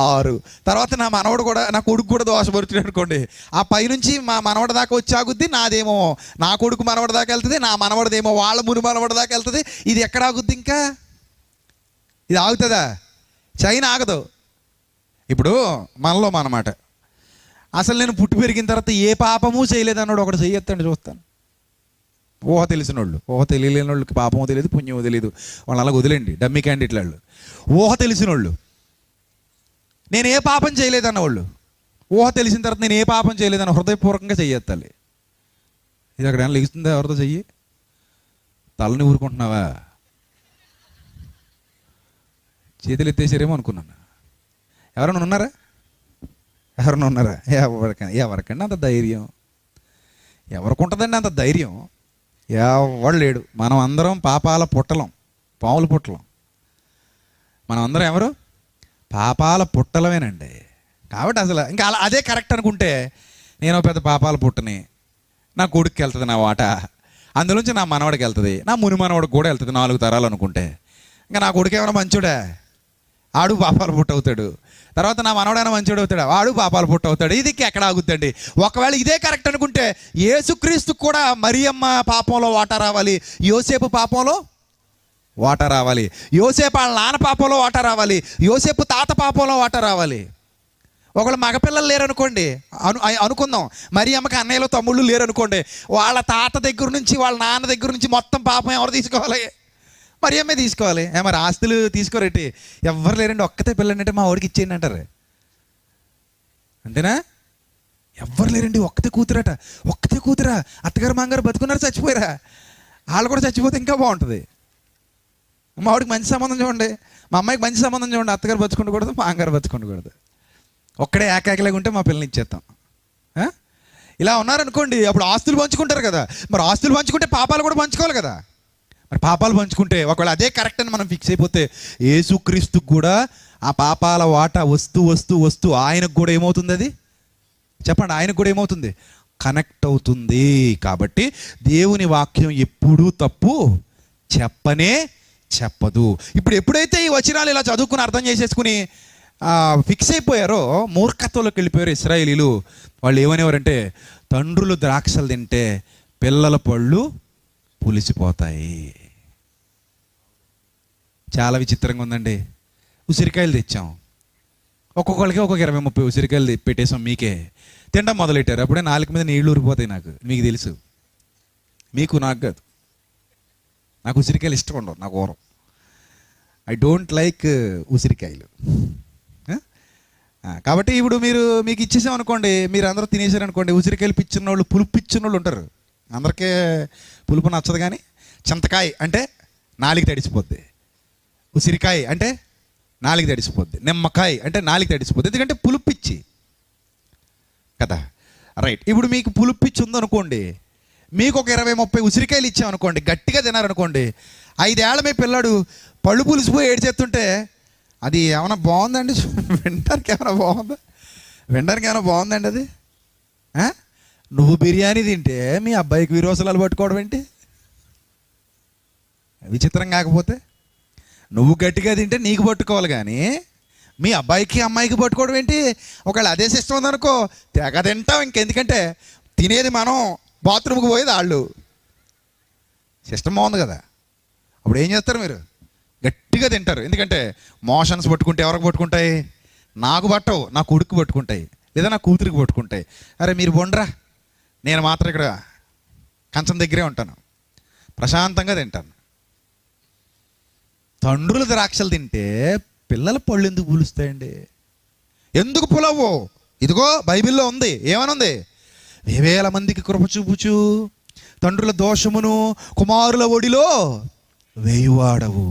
6. తర్వాత నా మనవడు కూడా, నా కొడుకు కూడా దోషభరితుడు అనుకోండి, ఆ పైనుంచి మా మనవడి దాకా వచ్చి ఆగుద్ది. నాదేమో నా కొడుకు మనవడి దాకా వెళ్తుంది, నా మనవడిదేమో వాళ్ళ ముని మనవడి దాకా వెళ్తుంది. ఇది ఎక్కడ ఆగుద్ది? ఇంకా ఇది ఆగుతుందా? చైనా ఆగదు. ఇప్పుడు మనలో అన్నమాట, అసలు నేను పుట్టి పెరిగిన తర్వాత ఏ పాపము చేయలేదన్నాడు ఒకడు చెయ్యొద్దండి చూస్తాను. ఊహ తెలిసిన వాళ్ళు, ఊహ తెలియలేని వాళ్ళకి పాపమో తెలియదు, పుణ్యమో తెలియదు, వాళ్ళు అలాగ వదిలేండి, డమ్మీ క్యాండిడేట్ వాళ్ళు. ఊహ తెలిసిన వాళ్ళు, నేను ఏ పాపం చేయలేదన్న వాళ్ళు, ఊహ తెలిసిన తర్వాత నేను ఏ పాపం చేయలేదని హృదయపూర్వకంగా చెయ్యెత్తాలి. ఇది అక్కడ ఏమైనా లెగుస్తుందా? ఎవరితో చెయ్యి? తలని ఊరుకుంటున్నావా? చేతులు ఎత్తేసారేమో అనుకున్నాను. ఎవరైనా ఉన్నారా? ఎవరికండి అంత ధైర్యం? ఎవరికి ఉంటుందండి అంత ధైర్యం? ఎవడు లేడు. మనం అందరం పాపాల పుట్టలం, పాముల పుట్టలం. మనం అందరం ఎవరు? పాపాల పుట్టలమేనండి. కాబట్టి అసలు ఇంకా అదే కరెక్ట్ అనుకుంటే, నేను పెద్ద పాపాల పుట్టని, నా కొడుక్కి వెళ్తుంది నా వాట, అందులోంచి నా మనవడికి వెళ్తుంది, నా ముని మనవడికి కూడా వెళ్తుంది 4 తరాలు అనుకుంటే, ఇంకా నా కొడుకు ఏమైనా మంచోడా? ఆడు పాపాలు పుట్టవుతాడు. తర్వాత నా మనవడైనా మంచోడు అవుతాడు, వాడు పాపాలు పుట్టవుతాడు. ఇది ఎక్కడ ఆగుద్దండి? ఒకవేళ ఇదే కరెక్ట్ అనుకుంటే యేసుక్రీస్తు కూడా మరియమ్మ పాపంలో వాటా రావాలి, యోసేపు పాపంలో వాటా రావాలి, యోసేపు వాళ్ళ నాన్న పాపంలో వాటా రావాలి, యోసేపు తాత పాపంలో వాటా రావాలి. ఒకవేళ మగపిల్లలు లేరనుకోండి, అనుకుందాం, మరియమ్మకి అన్నయ్యలు తమ్ముళ్ళు లేరనుకోండి, వాళ్ళ తాత దగ్గర నుంచి వాళ్ళ నాన్న దగ్గర నుంచి మొత్తం పాపం ఎవరు తీసుకోవాలి? మరియమ్మే తీసుకోవాలి. మరి ఆస్తులు తీసుకోరేంటి? ఎవరు లేరండి, ఒక్కతే పిల్లంటే మా వాడికి ఇచ్చేయండి అంటారు. అంతేనా? ఎవ్వరు లేరండి, ఒక్కతే కూతురట. ఒక్కతే కూతురా? అత్తగారు మాంగారు బతుకున్నారు, చచ్చిపోయారా? వాళ్ళు కూడా చచ్చిపోతే ఇంకా బాగుంటుంది. మా వాడికి మంచి సంబంధం చూడండి, మా అమ్మాయికి మంచి సంబంధం చూడండి, అత్తగారు బతుకుండకూడదు, మా అంగారు బతుకుండకూడదు, ఒక్కడే ఏకాకిలాగా ఉంటే మా పిల్లల్ని ఇచ్చేస్తాం. ఇలా ఉన్నారనుకోండి, అప్పుడు ఆస్తులు పంచుకుంటారు కదా. మరి ఆస్తులు పంచుకుంటే పాపాలు కూడా పంచుకోవాలి కదా. మరి పాపాలు పంచుకుంటే ఒకవేళ అదే కరెక్ట్ అని మనం ఫిక్స్ అయిపోతే, యేసుక్రీస్తుకు కూడా ఆ పాపాల వాటా వస్తూ వస్తూ వస్తూ ఆయనకు కూడా ఏమవుతుంది? అది చెప్పండి, ఆయనకు కూడా ఏమవుతుంది? కనెక్ట్ అవుతుంది. కాబట్టి దేవుని వాక్యం ఎప్పుడూ తప్పు చెప్పనే చెప్పదు. ఇప్పుడు ఎప్పుడైతే ఈ వచనాలు ఇలా చదువుకుని అర్థం చేసేసుకుని ఫిక్స్ అయిపోయారో, మూర్ఖత్వంలోకి వెళ్ళిపోయారు ఇశ్రాయేలీలు. వాళ్ళు ఏమనేవారంటే, తండ్రులు ద్రాక్షలు తింటే పిల్లల పళ్ళు పులిసిపోతాయి. చాలా విచిత్రంగా ఉందండి. ఉసిరికాయలు తెచ్చాం, ఒక్కొక్కరికి ఒక్కొక్క 20-30 ఉసిరికాయలు పెట్టేసాం, మీకే తినడం మొదలెట్టారు. అప్పుడే నాలుగు మీద నీళ్లు ఊరిపోతాయి. మీకు తెలుసు, మీకు నాకు కాదు. నాకు ఉసిరికాయలు ఇష్టం ఉండవు, నాకు ఊరం. ఐ డోంట్ లైక్ ఉసిరికాయలు. కాబట్టి ఇప్పుడు మీకు ఇచ్చేసాం అనుకోండి, మీరు అందరూ తినేసారనుకోండి, ఉసిరికాయలు పిచ్చిన వాళ్ళు, పులుపు పిచ్చిన వాళ్ళు ఉంటారు. అందరికీ పులుపు నచ్చదు, కానీ చింతకాయ అంటే నాలుగు తడిసిపోద్ది, ఉసిరికాయ అంటే నాలుగు తడిసిపోద్ది, నిమ్మకాయ అంటే నాలుగు తడిసిపోద్ది, ఎందుకంటే పులుపు పిచ్చి కదా. రైట్. ఇప్పుడు మీకు పులుపు పిచ్చి ఉందనుకోండి, మీకు ఒక 20-30 ఉసిరికాయలు ఇచ్చామనుకోండి, గట్టిగా తినారనుకోండి, 5 ఏళ్ల మీ పిల్లాడు పళ్ళు పులిసిపోయి ఏడ్చేస్తుంటే అది ఏమైనా బాగుందండి? వినడానికి ఏమైనా బాగుందండి అది? నువ్వు బిర్యానీ తింటే మీ అబ్బాయికి విరోచనాలు పట్టుకోవడం ఏంటి? విచిత్రం కాకపోతే, నువ్వు గట్టిగా తింటే నీకు పట్టుకోవాలి, కానీ మీ అబ్బాయికి అమ్మాయికి పట్టుకోవడం ఏంటి? ఒకవేళ అదే సిస్టమ్ ఉందనుకో, తెగ తింటాం. ఇంకెందుకంటే తినేది మనం, బాత్రూమ్కి పోయేది వాళ్ళు. సిస్టమ్ బాగుంది కదా. అప్పుడు ఏం చేస్తారు మీరు? గట్టిగా తింటారు. ఎందుకంటే మోషన్స్ పట్టుకుంటే ఎవరికి పట్టుకుంటాయి? నాకు పట్టవు, నా కొడుకు పట్టుకుంటాయి, లేదా నా కూతురికి పట్టుకుంటాయి. అరే మీరు బొండ్రా, నేను మాత్రం ఇక్కడ కంచం దగ్గరే ఉంటాను, ప్రశాంతంగా తింటాను. తండ్రుల ద్రాక్షలు తింటే పిల్లల పళ్ళు ఎందుకు పులుస్తాయండి? ఎందుకు పులవు? ఇదిగో బైబిల్లో ఉంది. ఏమనుంది? 1000 మందికి కృప చూపుచు తండ్రుల దోషమును కుమారుల ఒడిలో వేయువాడవు,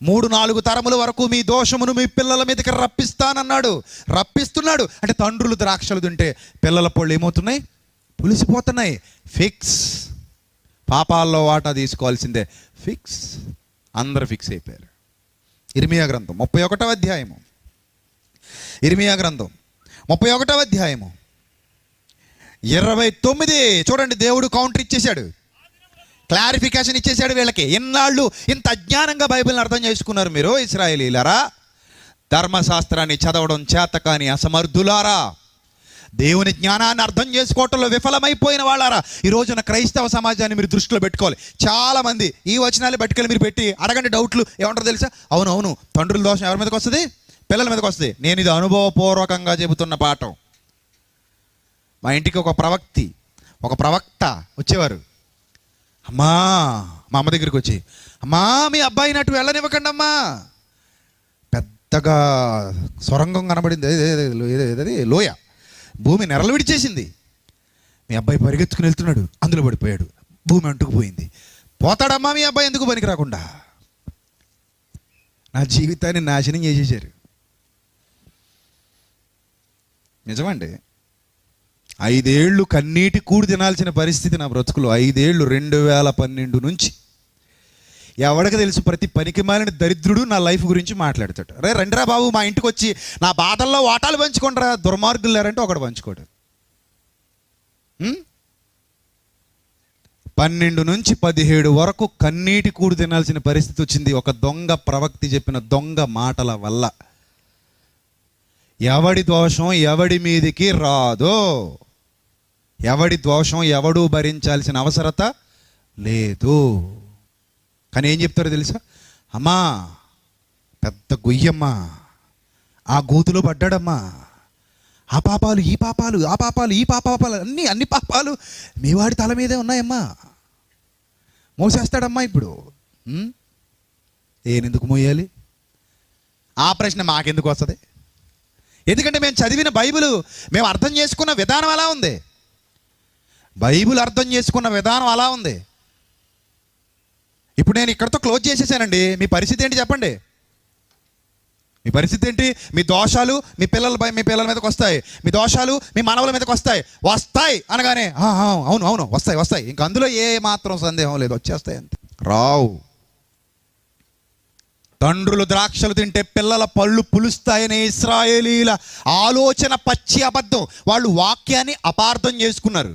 3-4 తరముల వరకు మీ దోషమును మీ పిల్లల మీదకి రప్పిస్తున్నాడు. అంటే తండ్రులు ద్రాక్షలు తింటే పిల్లల పళ్ళు ఏమవుతున్నాయి? పులిసిపోతున్నాయి. ఫిక్స్. పాపాల్లో వాటా తీసుకోవాల్సిందే. ఫిక్స్. అందరూ ఫిక్స్ అయిపోయారు. ఇర్మియా గ్రంథం 31వ అధ్యాయము. ఇర్మియా గ్రంథం 31వ అధ్యాయము 29. చూడండి, దేవుడు కౌంటర్ ఇచ్చేశాడు, క్లారిఫికేషన్ ఇచ్చేశాడు వీళ్ళకి. ఎన్నాళ్ళు ఇంత అజ్ఞానంగా బైబిల్ని అర్థం చేసుకున్నారు మీరు ఇశ్రాయేలీలారా? ధర్మశాస్త్రాన్ని చదవడం చేతకాని అసమర్థులారా, దేవుని జ్ఞానాన్ని అర్థం చేసుకోవటంలో విఫలమైపోయిన వాళ్ళారా. ఈ రోజున క్రైస్తవ సమాజాన్ని మీరు దృష్టిలో పెట్టుకోవాలి. చాలామంది ఈ వచనాలు పట్టుకెళ్ళి మీరు పెట్టి అడగండి, డౌట్లు ఏమంటారు తెలుసా? అవును, తండ్రుల దోషం ఎవరి మీదకి వస్తుంది? పిల్లల మీదకి వస్తుంది. నేను ఇది అనుభవపూర్వకంగా చెబుతున్న పాఠం. మా ఇంటికి ఒక ప్రవక్త వచ్చేవారు. అమ్మా, మా అమ్మ దగ్గరికి వచ్చి, అమ్మా మీ అబ్బాయిని అటు వెళ్ళనివ్వకండి అమ్మా, పెద్దగా సొరంగం కనబడింది, లోయ, భూమి నెరలు విడిచేసింది, మీ అబ్బాయి పరిగెత్తుకుని వెళ్తున్నాడు, అందులో పడిపోయాడు, భూమి అంటుకుపోయింది, పోతాడమ్మా మీ అబ్బాయి ఎందుకు పనికి రాకుండా. నా జీవితాన్ని నాశనం చేసేసారు. నిజమండి. 5 ఏళ్ళు కన్నీటి కూడి తినాల్సిన పరిస్థితి నా బ్రతుకులో. 5 ఏళ్ళు 2012 నుంచి. ఎవరికి తెలుసు, ప్రతి పనికి మాలిన దరిద్రుడు నా లైఫ్ గురించి మాట్లాడతాడు. రే రండిరా బాబు మా ఇంటికి వచ్చి నా బాధల్లో వాటాలు పంచుకోండిరా, దుర్మార్గులు లేరంటే ఒకడు పంచుకోడు. 12 నుంచి 17 వరకు కన్నీటి కూడి తినాల్సిన పరిస్థితి వచ్చింది, ఒక దొంగ ప్రవక్తి చెప్పిన దొంగ మాటల వల్ల. ఎవడి దోషం ఎవడి మీదికి రాదో, ఎవడి దోషం ఎవడు భరించాల్సిన అవసరత లేదు. కానీ ఏం చెప్తారో తెలుసా? అమ్మా పెద్ద గొయ్యమ్మా, ఆ గోతులో పడ్డాడమ్మా, ఆ పాపాలు ఈ పాపాలు, ఆ పాపాలు ఈ పాపాలు, అన్ని పాపాలు మీ వాడి తల మీదే ఉన్నాయమ్మా, మోసేస్తాడమ్మా. ఇప్పుడు ఏనెందుకు మోయాలి? ఆ ప్రశ్న మాకెందుకు వస్తుంది? ఎందుకంటే మేము చదివిన బైబిల్, మేము అర్థం చేసుకున్న విధానం అలా ఉంది. బైబిల్ అర్థం చేసుకున్న విధానం అలా ఉంది. ఇప్పుడు నేను ఇక్కడితో క్లోజ్ చేసేసానండి. మీ పరిస్థితి ఏంటి చెప్పండి? మీ పరిస్థితి ఏంటి? మీ దోషాలు మీ పిల్లల మీదకి వస్తాయి, మీ దోషాలు మీ మనవల మీదకి వస్తాయి అనగానే అవును వస్తాయి. ఇంక అందులో ఏ మాత్రం సందేహం లేదు, వచ్చేస్తాయి అంతే. రావు. తండ్రులు ద్రాక్షలు తింటే పిల్లల పళ్ళు పులుస్తాయనే ఇశ్రాయేలీల ఆలోచన పచ్చి అబద్ధం. వాళ్ళు వాక్యాన్ని అపార్థం చేసుకున్నారు.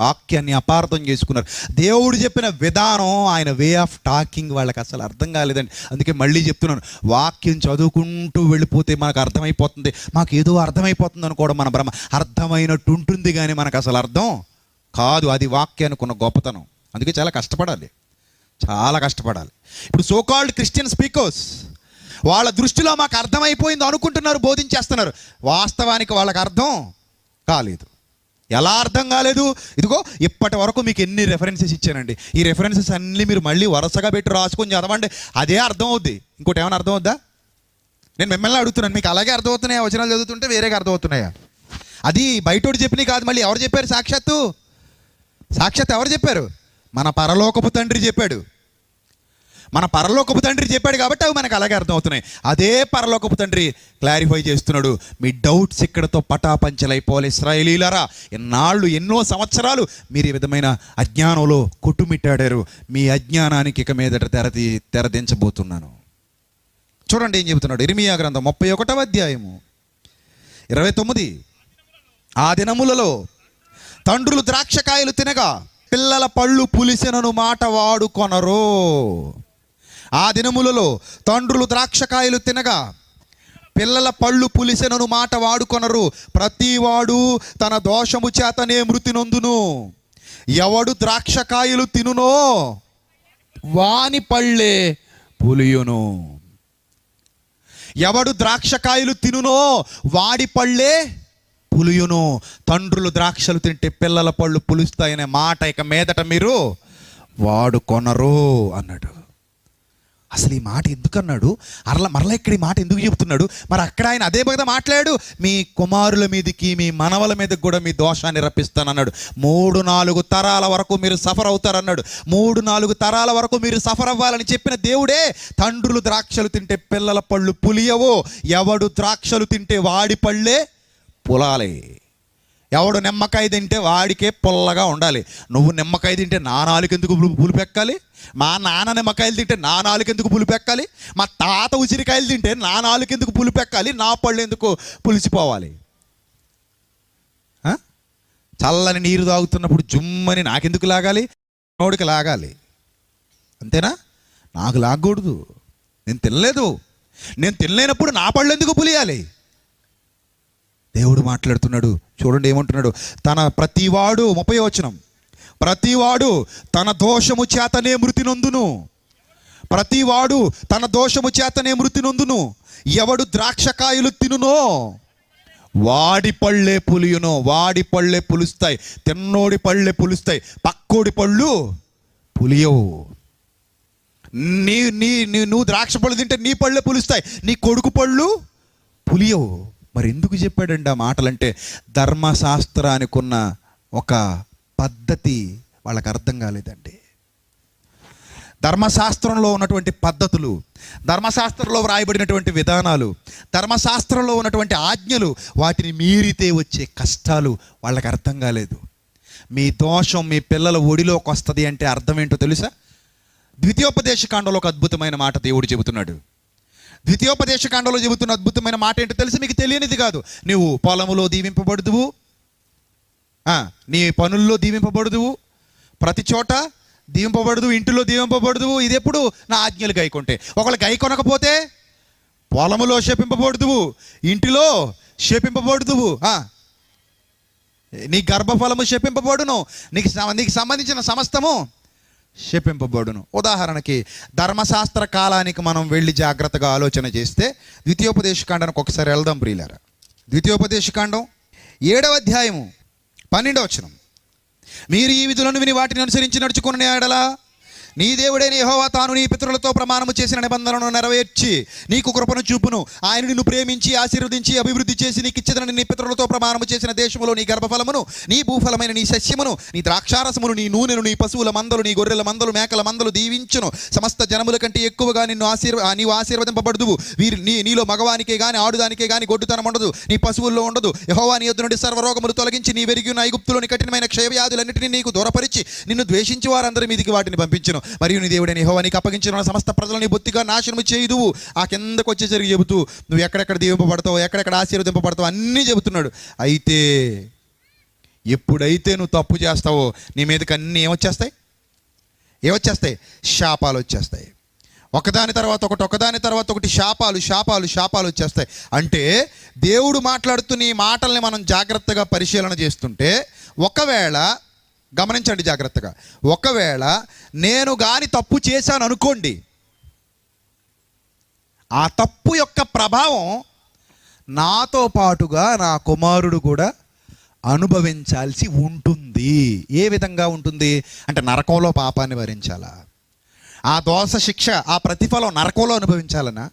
వాక్యాన్ని అపార్థం చేసుకున్నారు. దేవుడు చెప్పిన విధానం, ఆయన వే ఆఫ్ టాకింగ్ వాళ్ళకి అసలు అర్థం కాలేదండి. అందుకే మళ్ళీ చెప్తున్నాను, వాక్యం చదువుకుంటూ వెళ్ళిపోతే మనకు అర్థమైపోతుంది, మాకు ఏదో అర్థమైపోతుంది అనుకోవడం మన భ్రమ. అర్థమైనట్టు ఉంటుంది కానీ మనకు అసలు అర్థం కాదు. అది వాక్యానికి ఉన్న గొప్పతనం. అందుకే చాలా కష్టపడాలి, చాలా కష్టపడాలి. ఇప్పుడు సోకాల్డ్ క్రిస్టియన్ స్పీకర్స్ వాళ్ళ దృష్టిలో మాకు అర్థమైపోయింది అనుకుంటున్నారు, బోధించేస్తున్నారు. వాస్తవానికి వాళ్ళకి అర్థం కాలేదు. ఎలా అర్థం కాలేదు? ఇదిగో ఇప్పటి వరకు మీకు ఎన్ని రెఫరెన్సెస్ ఇచ్చానండి, ఈ రెఫరెన్సెస్ అన్నీ మీరు మళ్ళీ వరుసగా పెట్టి రాసుకొని చదవండి, అదే అర్థం అవుద్ది. ఇంకోటి ఏమైనా అర్థం అవుద్దా? నేను మిమ్మల్ని అడుగుతున్నాను, మీకు అలాగే అర్థమవుతున్నాయా? వచనాలు చదువుతుంటే వేరేగా అర్థమవుతున్నాయా? అది బయటోడు చెప్పినవి కాదు. మళ్ళీ ఎవరు చెప్పారు? సాక్షాత్తు ఎవరు చెప్పారు? మన పరలోకపు తండ్రి చెప్పాడు. మన పరలోకపు తండ్రి చెప్పాడు కాబట్టి అవి మనకు అలాగే అర్థమవుతున్నాయి. అదే పరలోకపు తండ్రి క్లారిఫై చేస్తున్నాడు. మీ డౌట్స్ ఇక్కడతో పటాపంచలైపోవాలి. ఇశ్రాయేలీయులారా, ఎన్నాళ్ళు, ఎన్నో సంవత్సరాలు మీరు ఈ విధమైన అజ్ఞానంలో కొట్టుమిట్టాడారు. మీ అజ్ఞానానికి ఇక మీదట తెరదించబోతున్నాను. చూడండి ఏం చెబుతున్నాడు. ఇర్మీయా గ్రంథం 31వ అధ్యాయము 29. ఆ దినములలో తండ్రులు ద్రాక్షకాయలు తినగా పిల్లల పళ్ళు పులిసెనను మాట వాడుకొనరు. ఆ దినములలో తండ్రులు ద్రాక్షకాయలు తినగా పిల్లల పళ్ళు పులిసెనను మాట వాడుకొనరు. ప్రతివాడు తన దోషము చేతనే మృతి నొందును. ఎవడు ద్రాక్షకాయలు తినునో వాని పళ్ళే పులియును. ఎవడు ద్రాక్షకాయలు తినునో వాడి పళ్ళే పులియును. తండ్రులు ద్రాక్షలు తింటే పిల్లల పళ్ళు పులుస్తాయనే మాట ఇక మీదట మీరు వాడుకొనరు అన్నాడు. అసలు ఈ మాట ఎందుకు అన్నాడు? మరలా ఇక్కడ ఈ మాట ఎందుకు చెబుతున్నాడు? మరి అక్కడ ఆయన అదే విధంగా మాట్లాడు, మీ కుమారుల మీదకి, మీ మనవల మీదకి కూడా మీ దోషాన్ని రప్పిస్తానన్నాడు. 3-4 తరాల వరకు మీరు సఫర్ అవుతారన్నాడు. 3-4 తరాల వరకు మీరు సఫర్ అవ్వాలని చెప్పిన దేవుడే తండ్రులు ద్రాక్షలు తింటే పిల్లల పళ్ళు పులియవో, ఎవడు ద్రాక్షలు తింటే వాడి పళ్ళే పులాలి. ఎవడు నిమ్మకాయ తింటే వాడికే పుల్లగా ఉండాలి. నువ్వు నిమ్మకాయ తింటే నా నాలుకెందుకు పులిపెక్కాలి? మా నాన్న నిమ్మకాయలు తింటే నా నాలుకెందుకు పులిపెక్కాలి? మా తాత ఉసిరికాయలు తింటే నా నాలుకెందుకు పులిపెక్కాలి? నా పళ్ళు ఎందుకు పులిసిపోవాలి? చల్లని నీరు తాగుతున్నప్పుడు జుమ్మని నాకెందుకు లాగాలి? నోడికి లాగాలి, అంతేనా? నాకు లాగకూడదు. నేను తినలేదు, నేను తినలేనప్పుడు నా పళ్ళు ఎందుకు పులియాలి? దేవుడు మాట్లాడుతున్నాడు. చూడండి ఏమంటున్నాడు. ప్రతివాడు 30వ వచనం, ప్రతివాడు తన దోషము చేతనే మృతి నొందును. ప్రతివాడు తన దోషము చేతనే మృతి నొందును. ఎవడు ద్రాక్షకాయలు తినునో వాడి పళ్ళే పులియునో. వాడి పళ్ళే పులుస్తాయి, తిన్నోడి పళ్ళే పులుస్తాయి, పక్కోడి పళ్ళు పులియవు. నువ్వు ద్రాక్ష పళ్ళు తింటే నీ పళ్ళే పులుస్తాయి, నీ కొడుకు పళ్ళు పులియవు. మరి ఎందుకు చెప్పాడండి ఆ మాటలంటే, ధర్మశాస్త్రానికి ఉన్న ఒక పద్ధతి వాళ్ళకి అర్థం కాలేదండి. ధర్మశాస్త్రంలో ఉన్నటువంటి పద్ధతులు, ధర్మశాస్త్రంలో వ్రాయబడినటువంటి విధానాలు, ధర్మశాస్త్రంలో ఉన్నటువంటి ఆజ్ఞలు, వాటిని మీరితే వచ్చే కష్టాలు వాళ్ళకి అర్థం కాలేదు. మీ దోషం మీ పిల్లల ఒడిలోకి వస్తుంది అంటే అర్థం ఏంటో తెలుసా? ద్వితీయోపదేశకాండంలో ఒక అద్భుతమైన మాట దేవుడు చెబుతున్నాడు. ద్వితీయోపదేశకాండంలో చెబుతున్న అద్భుతమైన మాట ఏంటో తెలిసి మీకు తెలియనిది కాదు. నువ్వు పొలములో దీవింపబడుదువు, నీ పనుల్లో దీవింపబడుదువు, ప్రతి చోట దీవింపబడదు, ఇంటిలో దీవింపబడదువు. ఇది ఎప్పుడు? నా ఆజ్ఞలు గైకొంటే. ఒకళ్ళు గై కొనకపోతే పొలములో శపింపబడుదువు, ఇంటిలో శపింపబడుదువు, నీ గర్భఫలము శపింపబడును, నీకు సంబంధించిన సమస్తము శపింపబడును. ఉదాహరణకి ధర్మశాస్త్ర కాలానికి మనం వెళ్ళి జాగ్రత్తగా ఆలోచన చేస్తే, ద్వితీయోపదేశకాండానికి ఒకసారి వెళ్దాం ప్రియులారా. ద్వితీయోపదేశకాండం 7వ అధ్యాయము 12వ వచనం. మీరు ఈ విధులను విని వాటిని అనుసరించి నడుచుకునే ఎడల నీ దేవుడైన యెహోవా తాను నీ పితరులతో ప్రమాణము చేసిన నిబంధనను నెరవేర్చి నీకు కృపను చూపును. ఆయన నిన్ను ప్రేమించి ఆశీర్వదించి అభివృద్ధి చేసి నీకు ఇచ్చేదని నీ పితరులతో ప్రమాణము చేసిన దేశములో నీ గర్భఫలమును, నీ భూఫలమైన నీ సస్యమును, నీ ద్రాక్షారసమును, నీ నూనెను, నీ పశువుల మందలు, నీ గొర్రెల మందలు, మేకల మందలు దీవించును. సమస్త జనముల కంటే ఎక్కువగా నీవు ఆశీర్వదింపబడుదువు. నీలో మగవానికే గాని ఆడుదానికే గాని గొడ్డుతనం ఉండదు, నీ పశువుల్లో ఉండదు. యెహోవా నీ యొద్ద నుండి సర్వరోగములు తొలగించి నీ వెరిగి ఉన్న ఐగుప్తులోని కఠినమైన క్షయవ్యాధులన్నిటినీ నీకు దూరపరిచి నిన్ను ద్వేషించి వారందరి మీదికి వాటిని పంపించును. మరియు నీ దేవుడైన యెహోవా నీకు అప్పగించిన సమస్త ప్రజలని బొత్తిగా నాశనము చేయుదువు. ఆ కిందకు వచ్చేసరికి చెబుతూ నువ్వు ఎక్కడెక్కడ దీవింపబడతావు, ఎక్కడెక్కడ ఆశీర్వదింపబడతావు అన్నీ చెబుతున్నాడు. అయితే ఎప్పుడైతే నువ్వు తప్పు చేస్తావో నీ మీదకి అన్నీ ఏమొచ్చేస్తాయి? శాపాలు వచ్చేస్తాయి. ఒకదాని తర్వాత ఒకటి శాపాలు వచ్చేస్తాయి. అంటే దేవుడు మాట్లాడుతూ నీ మాటల్ని మనం జాగ్రత్తగా పరిశీలన చేస్తుంటే, ఒకవేళ గమనించండి జాగ్రత్తగా, ఒకవేళ నేను గాని తప్పు చేశాను అనుకోండి, ఆ తప్పు యొక్క ప్రభావం నాతో పాటుగా నా కుమారుడు కూడా అనుభవించాల్సి ఉంటుంది. ఏ విధంగా ఉంటుంది అంటే, నరకంలో పాపాన్ని భరించాలా? ఆ దోష శిక్ష, ఆ ప్రతిఫలం నరకంలో అనుభవించాలనా?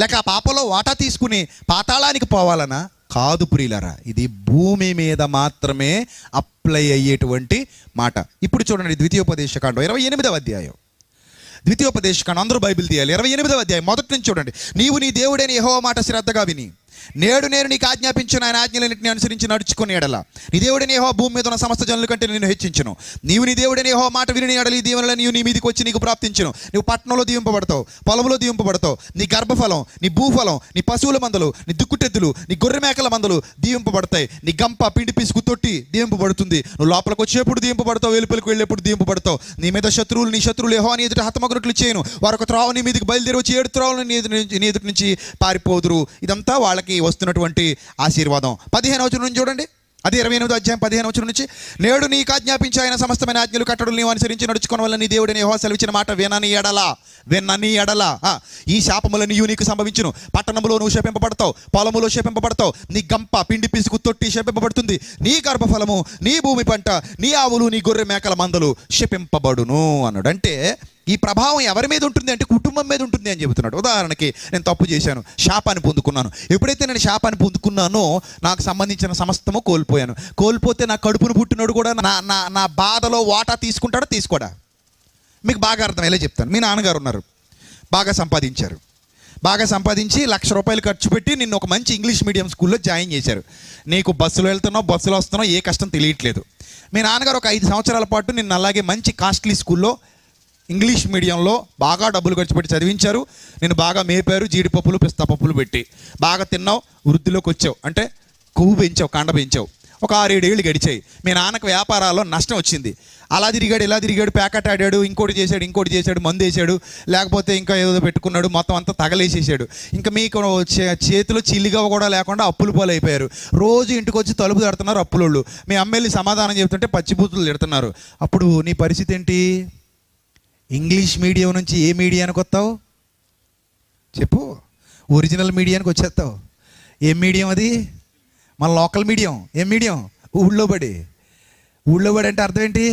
లేక ఆ పాపంలో వాటా తీసుకుని పాతాళానికి పోవాలనా? కాదు ప్రియులరా, ఇది భూమి మీద మాత్రమే అప్లై అయ్యేటువంటి మాట. ఇప్పుడు చూడండి, ద్వితీయోపదేశకాండం 28వ అధ్యాయం. ద్వితీయోపదేశకాండం, అందరూ బైబిల్ తీయాలి. 28వ అధ్యాయం మొదటి నుంచి చూడండి. నీవు నీ దేవుడైన యెహోవా మాట శ్రద్ధగా విని నేడు నేను నీకు ఆజ్ఞాపించిన ఆయన ఆజ్ఞలన్నింటినీ అనుసరించి నడుచుకుని ఎడల నీ దేవుడైన యెహోవా భూమి మీద ఉన్న సమస్త జనుల కంటే నేను హెచ్చించును. నీవు నీ దేవుడైన యెహోవా మాట విని ఎడల ఈ దీవెనలు నీవు నీ మీదకి వచ్చి నీకు ప్రాప్తించును. నువ్వు పట్టణంలో దీవింపబడతావు, పొలంలో దీవింపబడతావు. నీ గర్భఫలం, నీ భూఫలం, నీ పశువుల మందలు, నీ దుక్కుటెద్దులు, నీ గొర్రె మేకల మందలు దీవింపబడతాయి. నీ గంప, పిండి పిసుకు తొట్టి దీవింపబడుతుంది. నువ్వు లోపలికి వచ్చేప్పుడు దీవింపబడతావు, వెలుపలికి వెళ్ళేప్పుడు దీవింపబడతావు. నీ మీద నీ శత్రువులు యెహోవా నీ ఎదుట హతమగునట్లు చేయను. వారు ఒక త్రోవ నీ మీదకి బయలుదేరి వచ్చి 7 త్రోవలను నీ ఎదుటి నుంచి పారిపోదురు. ఇదంతా వాళ్ళకి వస్తున్నటువంటి ఆశీర్వాదం. 15వ వచనం నుంచి చూడండి. అది 28వ అధ్యాయం 15వ వచనం నుంచి. నేడు నీకు ఆజ్ఞాపించి ఆయన సమస్తమైన ఆజ్ఞలు కట్టడలు నీవు అనుసరించి నడుచుకోవడం వల్ల నీ దేవుడైన యెహోవా సెలవిచ్చిన మాట వినని ఎడల ఈ శాపములను నీకు సంభవించును. పట్టణములో నువ్వు శపింపబడతావు, పొలములో శపింపబడతావు. నీ గంప, పిండి పిసుకు తొట్టి శపింపబడుతుంది. నీ గర్భఫలము, నీ భూమి పంట, నీ ఆవులు, నీ గొర్రె మేకల మందలు శపింపబడును అన్నాడు. అంటే ఈ ప్రభావం ఎవరి మీద ఉంటుంది అంటే కుటుంబం మీద ఉంటుంది అని చెబుతున్నాడు. ఉదాహరణకి, నేను తప్పు చేశాను, శాపాన్ని పొందుకున్నాను. ఎప్పుడైతే నేను శాపాన్ని పొందుకున్నానో నాకు సంబంధించిన సమస్తము కోల్పోతే నా కడుపును పుట్టినోడు కూడా నా బాధలో వాటా తీసుకోడా? మీకు బాగా అర్థమయ్యేలా చెప్తాను. మీ నాన్నగారు ఉన్నారు, బాగా సంపాదించి ₹1,00,000 ఖర్చు పెట్టి నిన్ను ఒక మంచి ఇంగ్లీష్ మీడియం స్కూల్లో జాయిన్ చేశారు. నీకు బస్సులో వెళ్తున్నావు, బస్సులో వస్తున్నావు, ఏ కష్టం తెలియట్లేదు. మీ నాన్నగారు ఒక 5 సంవత్సరాల పాటు నిన్ను అలాగే మంచి కాస్ట్లీ స్కూల్లో ఇంగ్లీష్ మీడియంలో బాగా డబ్బులు ఖర్చు పెట్టి చదివించారు. నేను బాగా మేపారు, జీడిపప్పులు, పిస్తా పప్పులు పెట్టి బాగా తిన్నావు. వృద్ధిలోకి వచ్చావు, అంటే కొవ్వు పెంచావు, కండ పెంచావు. ఒక 6-7 ఏళ్ళు గడిచాయి. మీ నాన్నకు వ్యాపారాల్లో నష్టం వచ్చింది. అలా తిరిగాడు, ఇలా తిరిగాడు, ప్యాకెట్ ఆడాడు, ఇంకోటి చేశాడు, మందు వేసాడు, లేకపోతే ఇంకా ఏదో పెట్టుకున్నాడు, మొత్తం అంతా తగలేసేసాడు. ఇంకా మీకు చేతిలో చిల్లిగా కూడా లేకుండా అప్పులు పాలు అయిపోయారు. రోజు ఇంటికి వచ్చి తలుపు తడుతున్నారు అప్పులోళ్ళు. మీ అమ్మాయిని సమాధానం చెబుతుంటే పచ్చిబూతులు తిడుతున్నారు. అప్పుడు నీ పరిస్థితి ఏంటి? ఇంగ్లీష్ మీడియం నుంచి ఏ మీడియానికి వస్తావు చెప్పు? ఒరిజినల్ మీడియానికి వచ్చేస్తావు. ఏం మీడియం అది? మన లోకల్ మీడియం. ఏం మీడియం? ఊళ్ళో బడి అంటే అర్థం ఏంటి?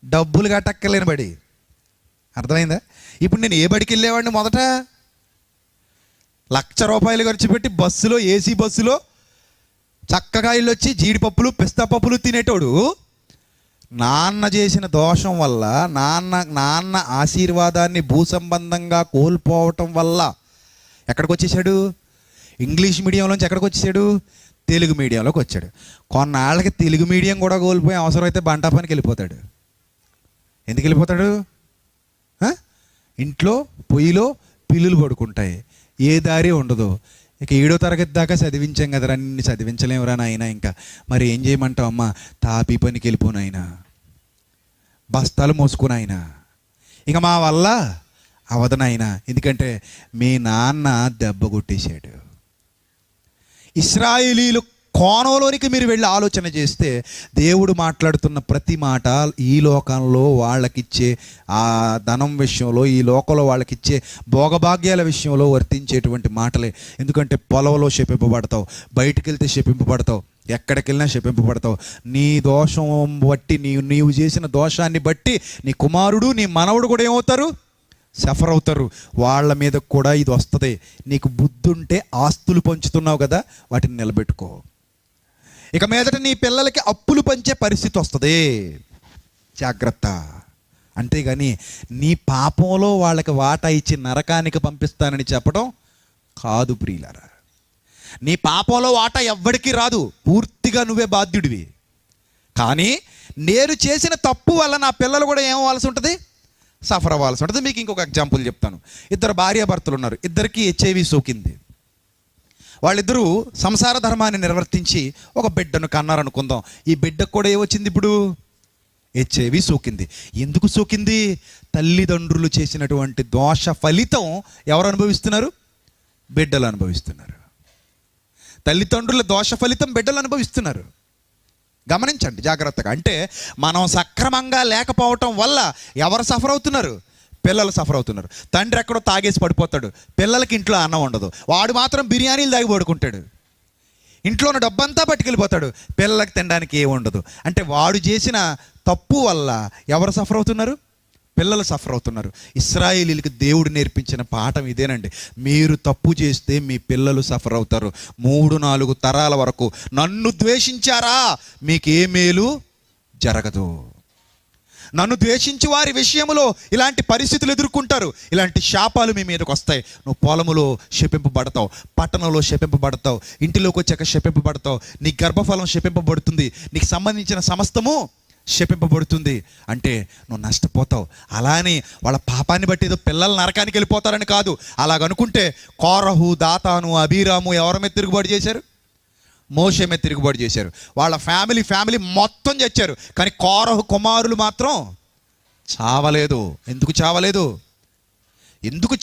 డబ్బులు కట్టక్కలేని బడి. అర్థమైందా? ఇప్పుడు నేను ఏ బడికి వెళ్ళేవాడిని? మొదట ₹1,00,000 ఖర్చు పెట్టి బస్సులో, ఏసీ బస్సులో చక్కగా ఇల్లు వచ్చి జీడిపప్పులు, పిస్తా పప్పులు తినేటోడు నాన్న చేసిన దోషం వల్ల, నాన్న ఆశీర్వాదాన్ని భూసంబంధంగా కోల్పోవటం వల్ల ఎక్కడికి వచ్చేసాడు? ఇంగ్లీష్ మీడియంలోంచి ఎక్కడికి వచ్చేసాడు? తెలుగు మీడియంలోకి వచ్చాడు. కొన్నాళ్ళకి తెలుగు మీడియం కూడా కోల్పోయి అవసరమైతే బంటాపానికి వెళ్ళిపోతాడు. ఎందుకు వెళ్ళిపోతాడు? ఇంట్లో పొయ్యిలో పిల్లులు పడుకుంటాయి, ఏ దారి ఉండదు. ఇక 7వ తరగతి దాకా చదివించాం కదరా, అన్ని చదివించలేమురా నాయన. ఇంకా మరి ఏం చేయమంటావు అమ్మ? తాపీ పనికి వెళ్ళిపోనాయన, బస్తాలు మోసుకున్నాయన, ఇక మా వల్ల అవదనాయన. ఎందుకంటే మీ నాన్న దెబ్బ కొట్టేశాడు. ఇశ్రాయేలీలు కోణంలోనికి మీరు వెళ్ళి ఆలోచన చేస్తే దేవుడు మాట్లాడుతున్న ప్రతి మాట ఈ లోకంలో వాళ్ళకిచ్చే ఆ ధనం విషయంలో, ఈ లోకంలో వాళ్ళకిచ్చే భోగభాగ్యాల విషయంలో వర్తించేటువంటి మాటలే. ఎందుకంటే పొలంలో శపింపబడతావు, బయటికి వెళ్తే శపింపబడతావు, ఎక్కడికి వెళ్ళినా శపింపబడతావు. నీ దోషం బట్టి, నీవు చేసిన దోషాన్ని బట్టి నీ కుమారుడు, నీ మనవడు కూడా ఏమవుతారు? సఫర్ అవుతారు. వాళ్ళ మీద కూడా ఇది వస్తుంది. నీకు బుద్ధి ఉంటే ఆస్తులు పంచుతున్నావు కదా, వాటిని నిలబెట్టుకో. ఇక మీదట నీ పిల్లలకి అప్పులు పంచే పరిస్థితి వస్తుంది, జాగ్రత్త. అంతేగాని నీ పాపంలో వాళ్ళకి వాటా ఇచ్చి నరకానికి పంపిస్తానని చెప్పడం కాదు ప్రియులారా. నీ పాపంలో వాటా ఎవ్వడికి రాదు, పూర్తిగా నువ్వే బాధ్యుడివి. కానీ నేను చేసిన తప్పు వల్ల నా పిల్లలు కూడా ఏమవ్వాల్సి ఉంటుంది? సఫర్ అవ్వాల్సి ఉంటుంది. మీకు ఇంకొక ఎగ్జాంపుల్ చెప్తాను. 2 భార్యాభర్తలు ఉన్నారు, ఇద్దరికి HIV సోకింది. వాళ్ళిద్దరూ సంసార ధర్మాన్ని నిర్వర్తించి ఒక బిడ్డను కన్నారనుకుందాం. ఈ బిడ్డకు కూడా ఏమొచ్చింది? ఇప్పుడు హెచ్ఐవి సోకింది. ఎందుకు సోకింది? తల్లిదండ్రులు చేసినటువంటి దోష ఫలితం ఎవరు అనుభవిస్తున్నారు? బిడ్డలు అనుభవిస్తున్నారు. తల్లిదండ్రుల దోష ఫలితం బిడ్డలు అనుభవిస్తున్నారు. గమనించండి జాగ్రత్తగా. అంటే మనం సక్రమంగా లేకపోవటం వల్ల ఎవరు సఫర్ అవుతున్నారు? పిల్లలు సఫర్ అవుతున్నారు. తండ్రి ఎక్కడో తాగేసి పడిపోతాడు, పిల్లలకి ఇంట్లో అన్నం ఉండదు, వాడు మాత్రం బిర్యానీలు తాగి పడుకుంటాడు, ఇంట్లో ఉన్న డబ్బంతా పట్టుకెళ్ళిపోతాడు, పిల్లలకి తినడానికి ఏమి ఉండదు. అంటే వాడు చేసిన తప్పు వల్ల ఎవరు సఫర్ అవుతున్నారు? పిల్లలు సఫర్ అవుతున్నారు. ఇశ్రాయేలీలకు దేవుడు నేర్పించిన పాఠం ఇదేనండి. మీరు తప్పు చేస్తే మీ పిల్లలు సఫర్ అవుతారు. 3-4 తరాల వరకు నన్ను ద్వేషించారా, మీకు ఏ మేలు జరగదు. నన్ను ద్వేషించి వారి విషయంలో ఇలాంటి పరిస్థితులు ఎదుర్కొంటారు. ఇలాంటి శాపాలు మీ మీదకి వస్తాయి. నువ్వు పొలములో శపింపబడతావు, పట్టణంలో శపింపబడతావు, ఇంటిలోకి వచ్చాక శపింపబడతావు, నీ గర్భఫలం శపింపబడుతుంది, నీకు సంబంధించిన సమస్తము శపింపబడుతుంది. అంటే నువ్వు నష్టపోతావు. అలానే వాళ్ళ పాపాన్ని బట్టి ఏదో పిల్లలు నరకానికి వెళ్ళిపోతారని కాదు. అలాగనుకుంటే కోరహు, దాతాను, అబీరాము ఎవరి మీద తిరుగుబాటు చేశారు? మోషే మీద తిరుగుబాటు చేశారు. వాళ్ళ ఫ్యామిలీ మొత్తం చచ్చారు. కానీ కోరహు కుమారులు మాత్రం చావలేదు. ఎందుకు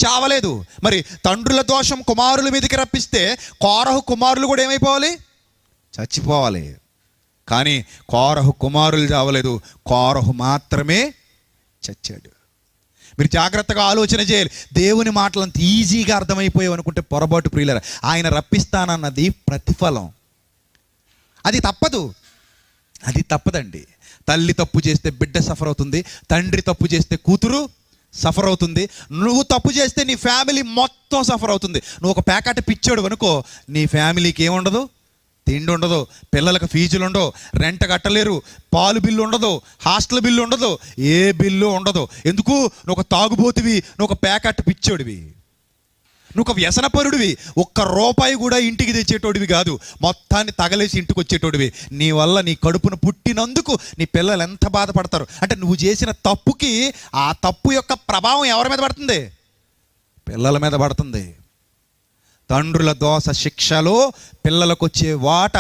చావలేదు? మరి తండ్రుల దోషం కుమారుల మీదకి రప్పిస్తే కోరహు కుమారులు కూడా ఏమైపోవాలి? చచ్చిపోవాలి. కానీ కోరహు కుమారులు చావలేదు, కోరహు మాత్రమే చచ్చాడు. మీరు జాగ్రత్తగా ఆలోచన చేయాలి. దేవుని మాటలు అంత ఈజీగా అర్థమైపోయావు అనుకుంటే పొరపాటు ప్రియులారా. ఆయన రప్పిస్తానన్నది ప్రతిఫలం. అది తప్పదండి. తల్లి తప్పు చేస్తే బిడ్డ సఫర్ అవుతుంది, తండ్రి తప్పు చేస్తే కూతురు సఫర్ అవుతుంది. నువ్వు తప్పు చేస్తే నీ ఫ్యామిలీ మొత్తం సఫర్ అవుతుంది. నువ్వు ఒక ప్యాకెట్ పిచ్చాడు అనుకో, నీ ఫ్యామిలీకి ఏముండదు? తిండి ఉండదు, పిల్లలకు ఫీజులు ఉండవు, రెంట్ కట్టలేరు, పాలు బిల్లు ఉండదు, హాస్టల్ బిల్లు ఉండదు, ఏ బిల్లు ఉండదు. ఎందుకు? నువ్వు ఒక తాగుబోతువి, నువ్వు ఒక ప్యాకెట్ పిచ్చోడివి, నువ్వు ఒక వ్యసనపరుడివి. ₹1 కూడా ఇంటికి తెచ్చేటోడివి కాదు, మొత్తాన్ని తగలేసి ఇంటికి వచ్చేటోడివి. నీ వల్ల నీ కడుపున పుట్టినందుకు నీ పిల్లలు ఎంత బాధపడతారు. అంటే నువ్వు చేసిన తప్పుకి ఆ తప్పు యొక్క ప్రభావం ఎవరి మీద పడుతుంది? పిల్లల మీద పడుతుంది. తండ్రుల దోష శిక్షలో పిల్లలకు వచ్చే వాట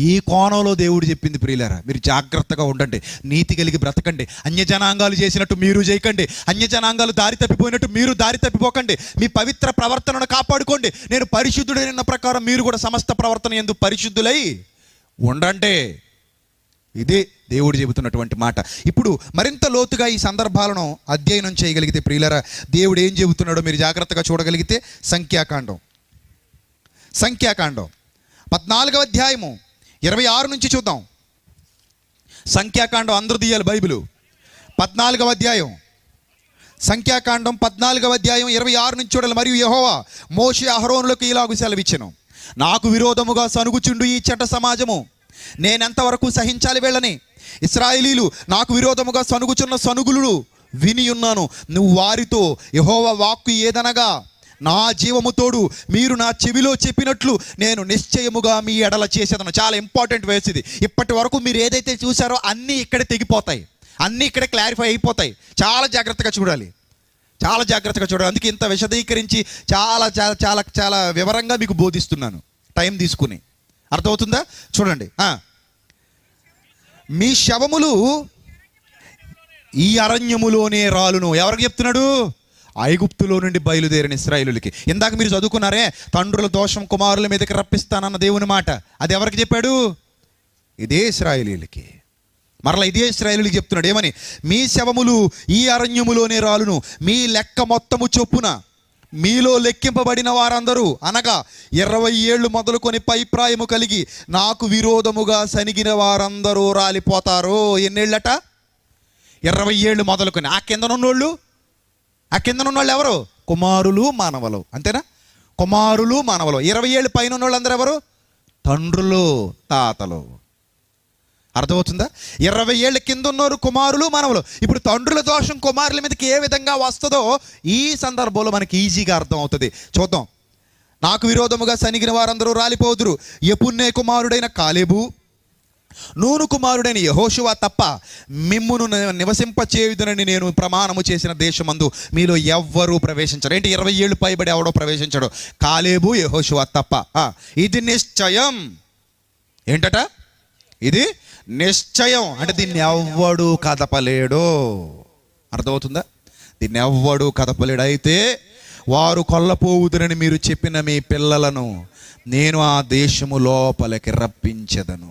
ఈ కోణంలో దేవుడు చెప్పింది. ప్రియులారా, మీరు జాగ్రత్తగా ఉండండి, నీతి కలిగి బ్రతకండి. అన్యజనాంగాలు చేసినట్టు మీరు చేయకండి, అన్యజనాంగాలు దారి తప్పిపోయినట్టు మీరు దారి తప్పిపోకండి. మీ పవిత్ర ప్రవర్తనను కాపాడుకోండి. నేను పరిశుద్ధుడైన ప్రకారం మీరు కూడా సమస్త ప్రవర్తన యందు పరిశుద్ధులై ఉండండి. ఇదే దేవుడు చెబుతున్నటువంటి మాట. ఇప్పుడు మరింత లోతుగా ఈ సందర్భాలను అధ్యయనం చేయగలిగితే ప్రియులారా, దేవుడు ఏం చెబుతున్నాడో మీరు జాగ్రత్తగా చూడగలిగితే సంఖ్యాకాండం 14వ అధ్యాయము 26 నుంచి చూద్దాం. సంఖ్యాకాండం అందరూ తీయాలి బైబిలు. 14వ అధ్యాయం, సంఖ్యాకాండం 14వ అధ్యాయం 26 నుంచి చూడాలి. మరియు యెహోవా మోషే అహరోనులకు ఇలాగు సెలవిచ్చెను, నాకు విరోధముగా సనుగుచుండు ఈ చెడ్డ సమాజము నేనెంతవరకు సహించాలి వీళ్ళని? ఇశ్రాయేలీలు నాకు విరోధముగా సనుగుచున్న సనుగులు విని ఉన్నాను. నువ్వు వారితో యెహోవా వాక్కు ఏదనగా, నా జీవము తోడు మీరు నా చెవిలో చెప్పినట్లు నేను నిశ్చయముగా మీ ఎడల చేసేదను. చాలా ఇంపార్టెంట్ వేస్ ఇది. ఇప్పటి వరకు మీరు ఏదైతే చూసారో అన్నీ ఇక్కడే తెగిపోతాయి, అన్నీ ఇక్కడే క్లారిఫై అయిపోతాయి. చాలా జాగ్రత్తగా చూడాలి. అందుకే ఇంత విశదీకరించి చాలా చాలా చాలా చాలా వివరంగా మీకు బోధిస్తున్నాను, టైం తీసుకుని. అర్థమవుతుందా? చూడండి. మీ శవములు ఈ అరణ్యములోనే రాలును. ఎవరికి చెప్తున్నాడు? ఐగుప్తులో నుండి బయలుదేరిన ఇశ్రాయేలులకి. ఇందాక మీరు చదువుకున్నారే, తండ్రుల దోషం కుమారుల మీదకి రప్పిస్తానన్న దేవుని మాట. అది ఎవరికి చెప్పాడు? ఇదే ఇశ్రాయేలీలకి. మరలా ఇదే ఇశ్రాయేలులకి చెప్తున్నాడు ఏమని? మీ శవములు ఈ అరణ్యములోనే రాలును, మీ లెక్క మొత్తము చొప్పున మీలో లెక్కింపబడిన వారందరూ, అనగా 20 ఏళ్ళు మొదలుకొని పైప్రాయము కలిగి నాకు విరోధముగా సనిగిన వారందరూ రాలిపోతారు. ఎన్నేళ్ళట? 20 ఏళ్ళు మొదలుకొని. ఆ కిందనున్నోళ్ళు ఎవరు? కుమారులు మానవులు. అంతేనా? కుమారులు మానవులు. 20 ఏళ్ళు పైన ఉన్న వాళ్ళందరూ ఎవరు? తండ్రులు, తాతలు. అర్థమవుతుందా? 20 ఏళ్ళ కింద ఉన్నారు కుమారులు మానవులు. ఇప్పుడు తండ్రుల దోషం కుమారుల మీదకి ఏ విధంగా వస్తుందో ఈ సందర్భంలో మనకి ఈజీగా అర్థం అవుతుంది. చూద్దాం. నాకు విరోధముగా సనిగిన వారందరూ రాలిపోదురు. యెఫున్నె కుమారుడైన కాలేబు, నూను కుమారుడైన యెహోషువ తప్ప మిమ్మును నివసింపచేయుదునని నేను ప్రమాణము చేసిన దేశమందు మీలో ఎవ్వరూ ప్రవేశించరు. ఏంటి 20 ఏళ్ళు పైబడి ఎవడో ప్రవేశించడు, కాలేబు యెహోషువ తప్ప. ఇది నిశ్చయం. ఏంటట? ఇది నిశ్చయం. అంటే దీన్ని ఎవ్వడు కదపలేడు. అర్థమవుతుందా? దీన్ని ఎవ్వడు కదపలేడు. అయితే వారు కొల్లపోవుదునని మీరు చెప్పిన మీ పిల్లలను నేను ఆ దేశము లోపలికి రప్పించెదను.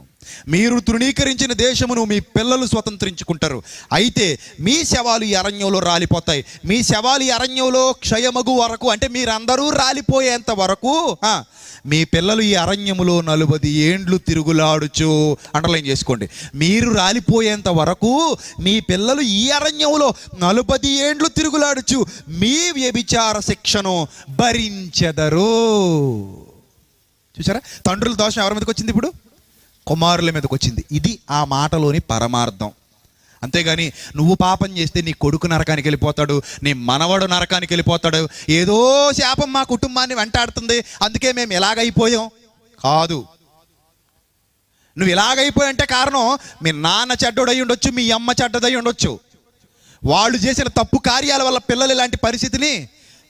మీరు తృణీకరించిన దేశమును మీ పిల్లలు స్వతంత్రించుకుంటారు. అయితే మీ శవాలు ఈ అరణ్యంలో రాలిపోతాయి. మీ శవాలు ఈ అరణ్యంలో క్షయమగు వరకు, అంటే మీరందరూ రాలిపోయేంత వరకు మీ పిల్లలు ఈ అరణ్యములో 40 ఏండ్లు తిరుగులాడుచు, అండర్లైన్ చేసుకోండి, మీరు రాలిపోయేంత వరకు మీ పిల్లలు ఈ అరణ్యంలో 40 ఏండ్లు తిరుగులాడుచు మీ వ్యభిచార శిక్షను భరించెదరు. చూసారా? తండ్రుల దోషం ఎవరి మీదకి వచ్చింది? ఇప్పుడు కుమారుల మీదకి వచ్చింది. ఇది ఆ మాటలోని పరమార్థం. అంతేగాని నువ్వు పాపం చేస్తే నీ కొడుకు నరకానికి వెళ్ళిపోతాడు, నీ మనవడు నరకానికి వెళ్ళిపోతాడు, ఏదో శాపం మా కుటుంబాన్ని వెంటాడుతుంది అందుకే మేము ఎలాగైపోయాం కాదు. నువ్వు ఇలాగైపోయంటే కారణం మీ నాన్న చెడ్డోడై ఉండొచ్చు, మీ అమ్మ చెడ్డదై ఉండొచ్చు. వాళ్ళు చేసిన తప్పు కార్యాల వల్ల పిల్లలు ఇలాంటి పరిస్థితిని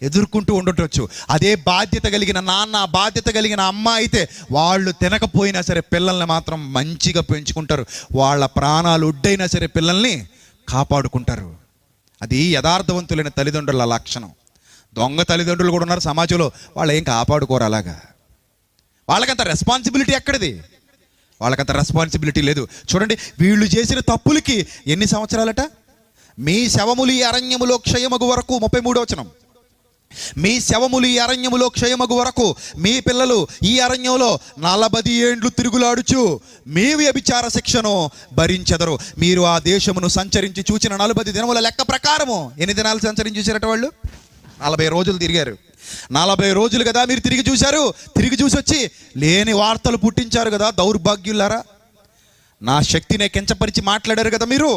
ఎదుర్కొంటూ ఉండొచ్చు. అదే బాధ్యత కలిగిన నాన్న, బాధ్యత కలిగిన అమ్మ అయితే వాళ్ళు తినకపోయినా సరే పిల్లల్ని మాత్రం మంచిగా పెంచుకుంటారు. వాళ్ళ ప్రాణాలు ఒడ్డైనా సరే పిల్లల్ని కాపాడుకుంటారు. అది యథార్థవంతులైన తల్లిదండ్రుల లక్షణం. దొంగ తల్లిదండ్రులు కూడా ఉన్నారు సమాజంలో, వాళ్ళు ఏం కాపాడుకోరు. అలాగా వాళ్ళకంత రెస్పాన్సిబిలిటీ ఎక్కడిది? వాళ్ళకంత రెస్పాన్సిబిలిటీ లేదు. చూడండి, వీళ్ళు చేసిన తప్పులకి ఎన్ని సంవత్సరాలట? మీ శవములు ఈ అరణ్యములో క్షయమగు వరకు, 33వ వచనం, మీ శవములు ఈ అరణ్యములో క్షయమగు వరకు మీ పిల్లలు ఈ అరణ్యంలో 40 ఏండ్లు తిరుగులాడుచు మీ వ్యభిచార శిక్షను భరించెదరు. మీరు ఆ దేశమును సంచరించి చూచిన 40 దినముల లెక్క ప్రకారము ఎన్ని దినాలు సంచరించి చూసారట వాళ్ళు? 40 రోజులు తిరిగారు. 40 రోజులు కదా మీరు తిరిగి చూశారు. తిరిగి చూసి వచ్చి లేని వార్తలు పుట్టించారు కదా దౌర్భాగ్యులారా. నా శక్తిని కించపరిచి మాట్లాడారు కదా మీరు.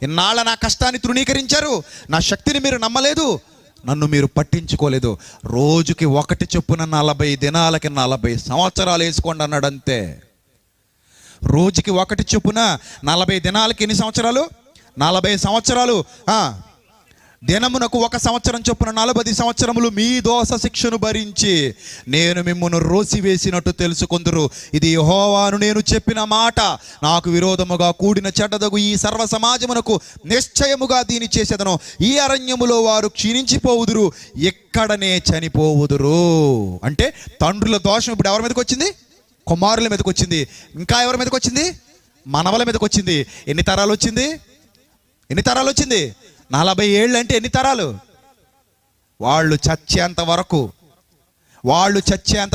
ఇన్నాళ్ళ నా కష్టాన్ని తృణీకరించారు, నా శక్తిని మీరు నమ్మలేదు, నన్ను మీరు పట్టించుకోలేదు. రోజుకి 1 చొప్పున 40 దినాలకి 40 సంవత్సరాలు వేసుకోండి అన్నాడు. అంతే. రోజుకి 1 చొప్పున 40 దినాలకి ఎన్ని సంవత్సరాలు? 40 సంవత్సరాలు. దినమునకు 1 సంవత్సరం చొప్పున 40 సంవత్సరములు మీ దోష శిక్షను భరించి నేను మిమ్మును రోసివేసినట్టు తెలుసుకొందురు. ఇది యెహోవాను నేను చెప్పిన మాట. నాకు విరోధముగా కూడిన చెడ్డదగు ఈ సర్వ సమాజమునకు నిశ్చయముగా దీని చేసేదను. ఈ అరణ్యములో వారు క్షీణించిపోవుదురు, ఎక్కడనే చనిపోవుదురు. అంటే తండ్రుల దోషం ఇప్పుడు ఎవరి మీదకి వచ్చింది? కుమారుల మీదకి వచ్చింది. ఇంకా ఎవరి మీదకి వచ్చింది? మనవల మీదకి వచ్చింది. ఎన్ని తరాలు వచ్చింది? 40 ఏళ్ళు అంటే ఎన్ని తరాలు? వాళ్ళు చచ్చేంత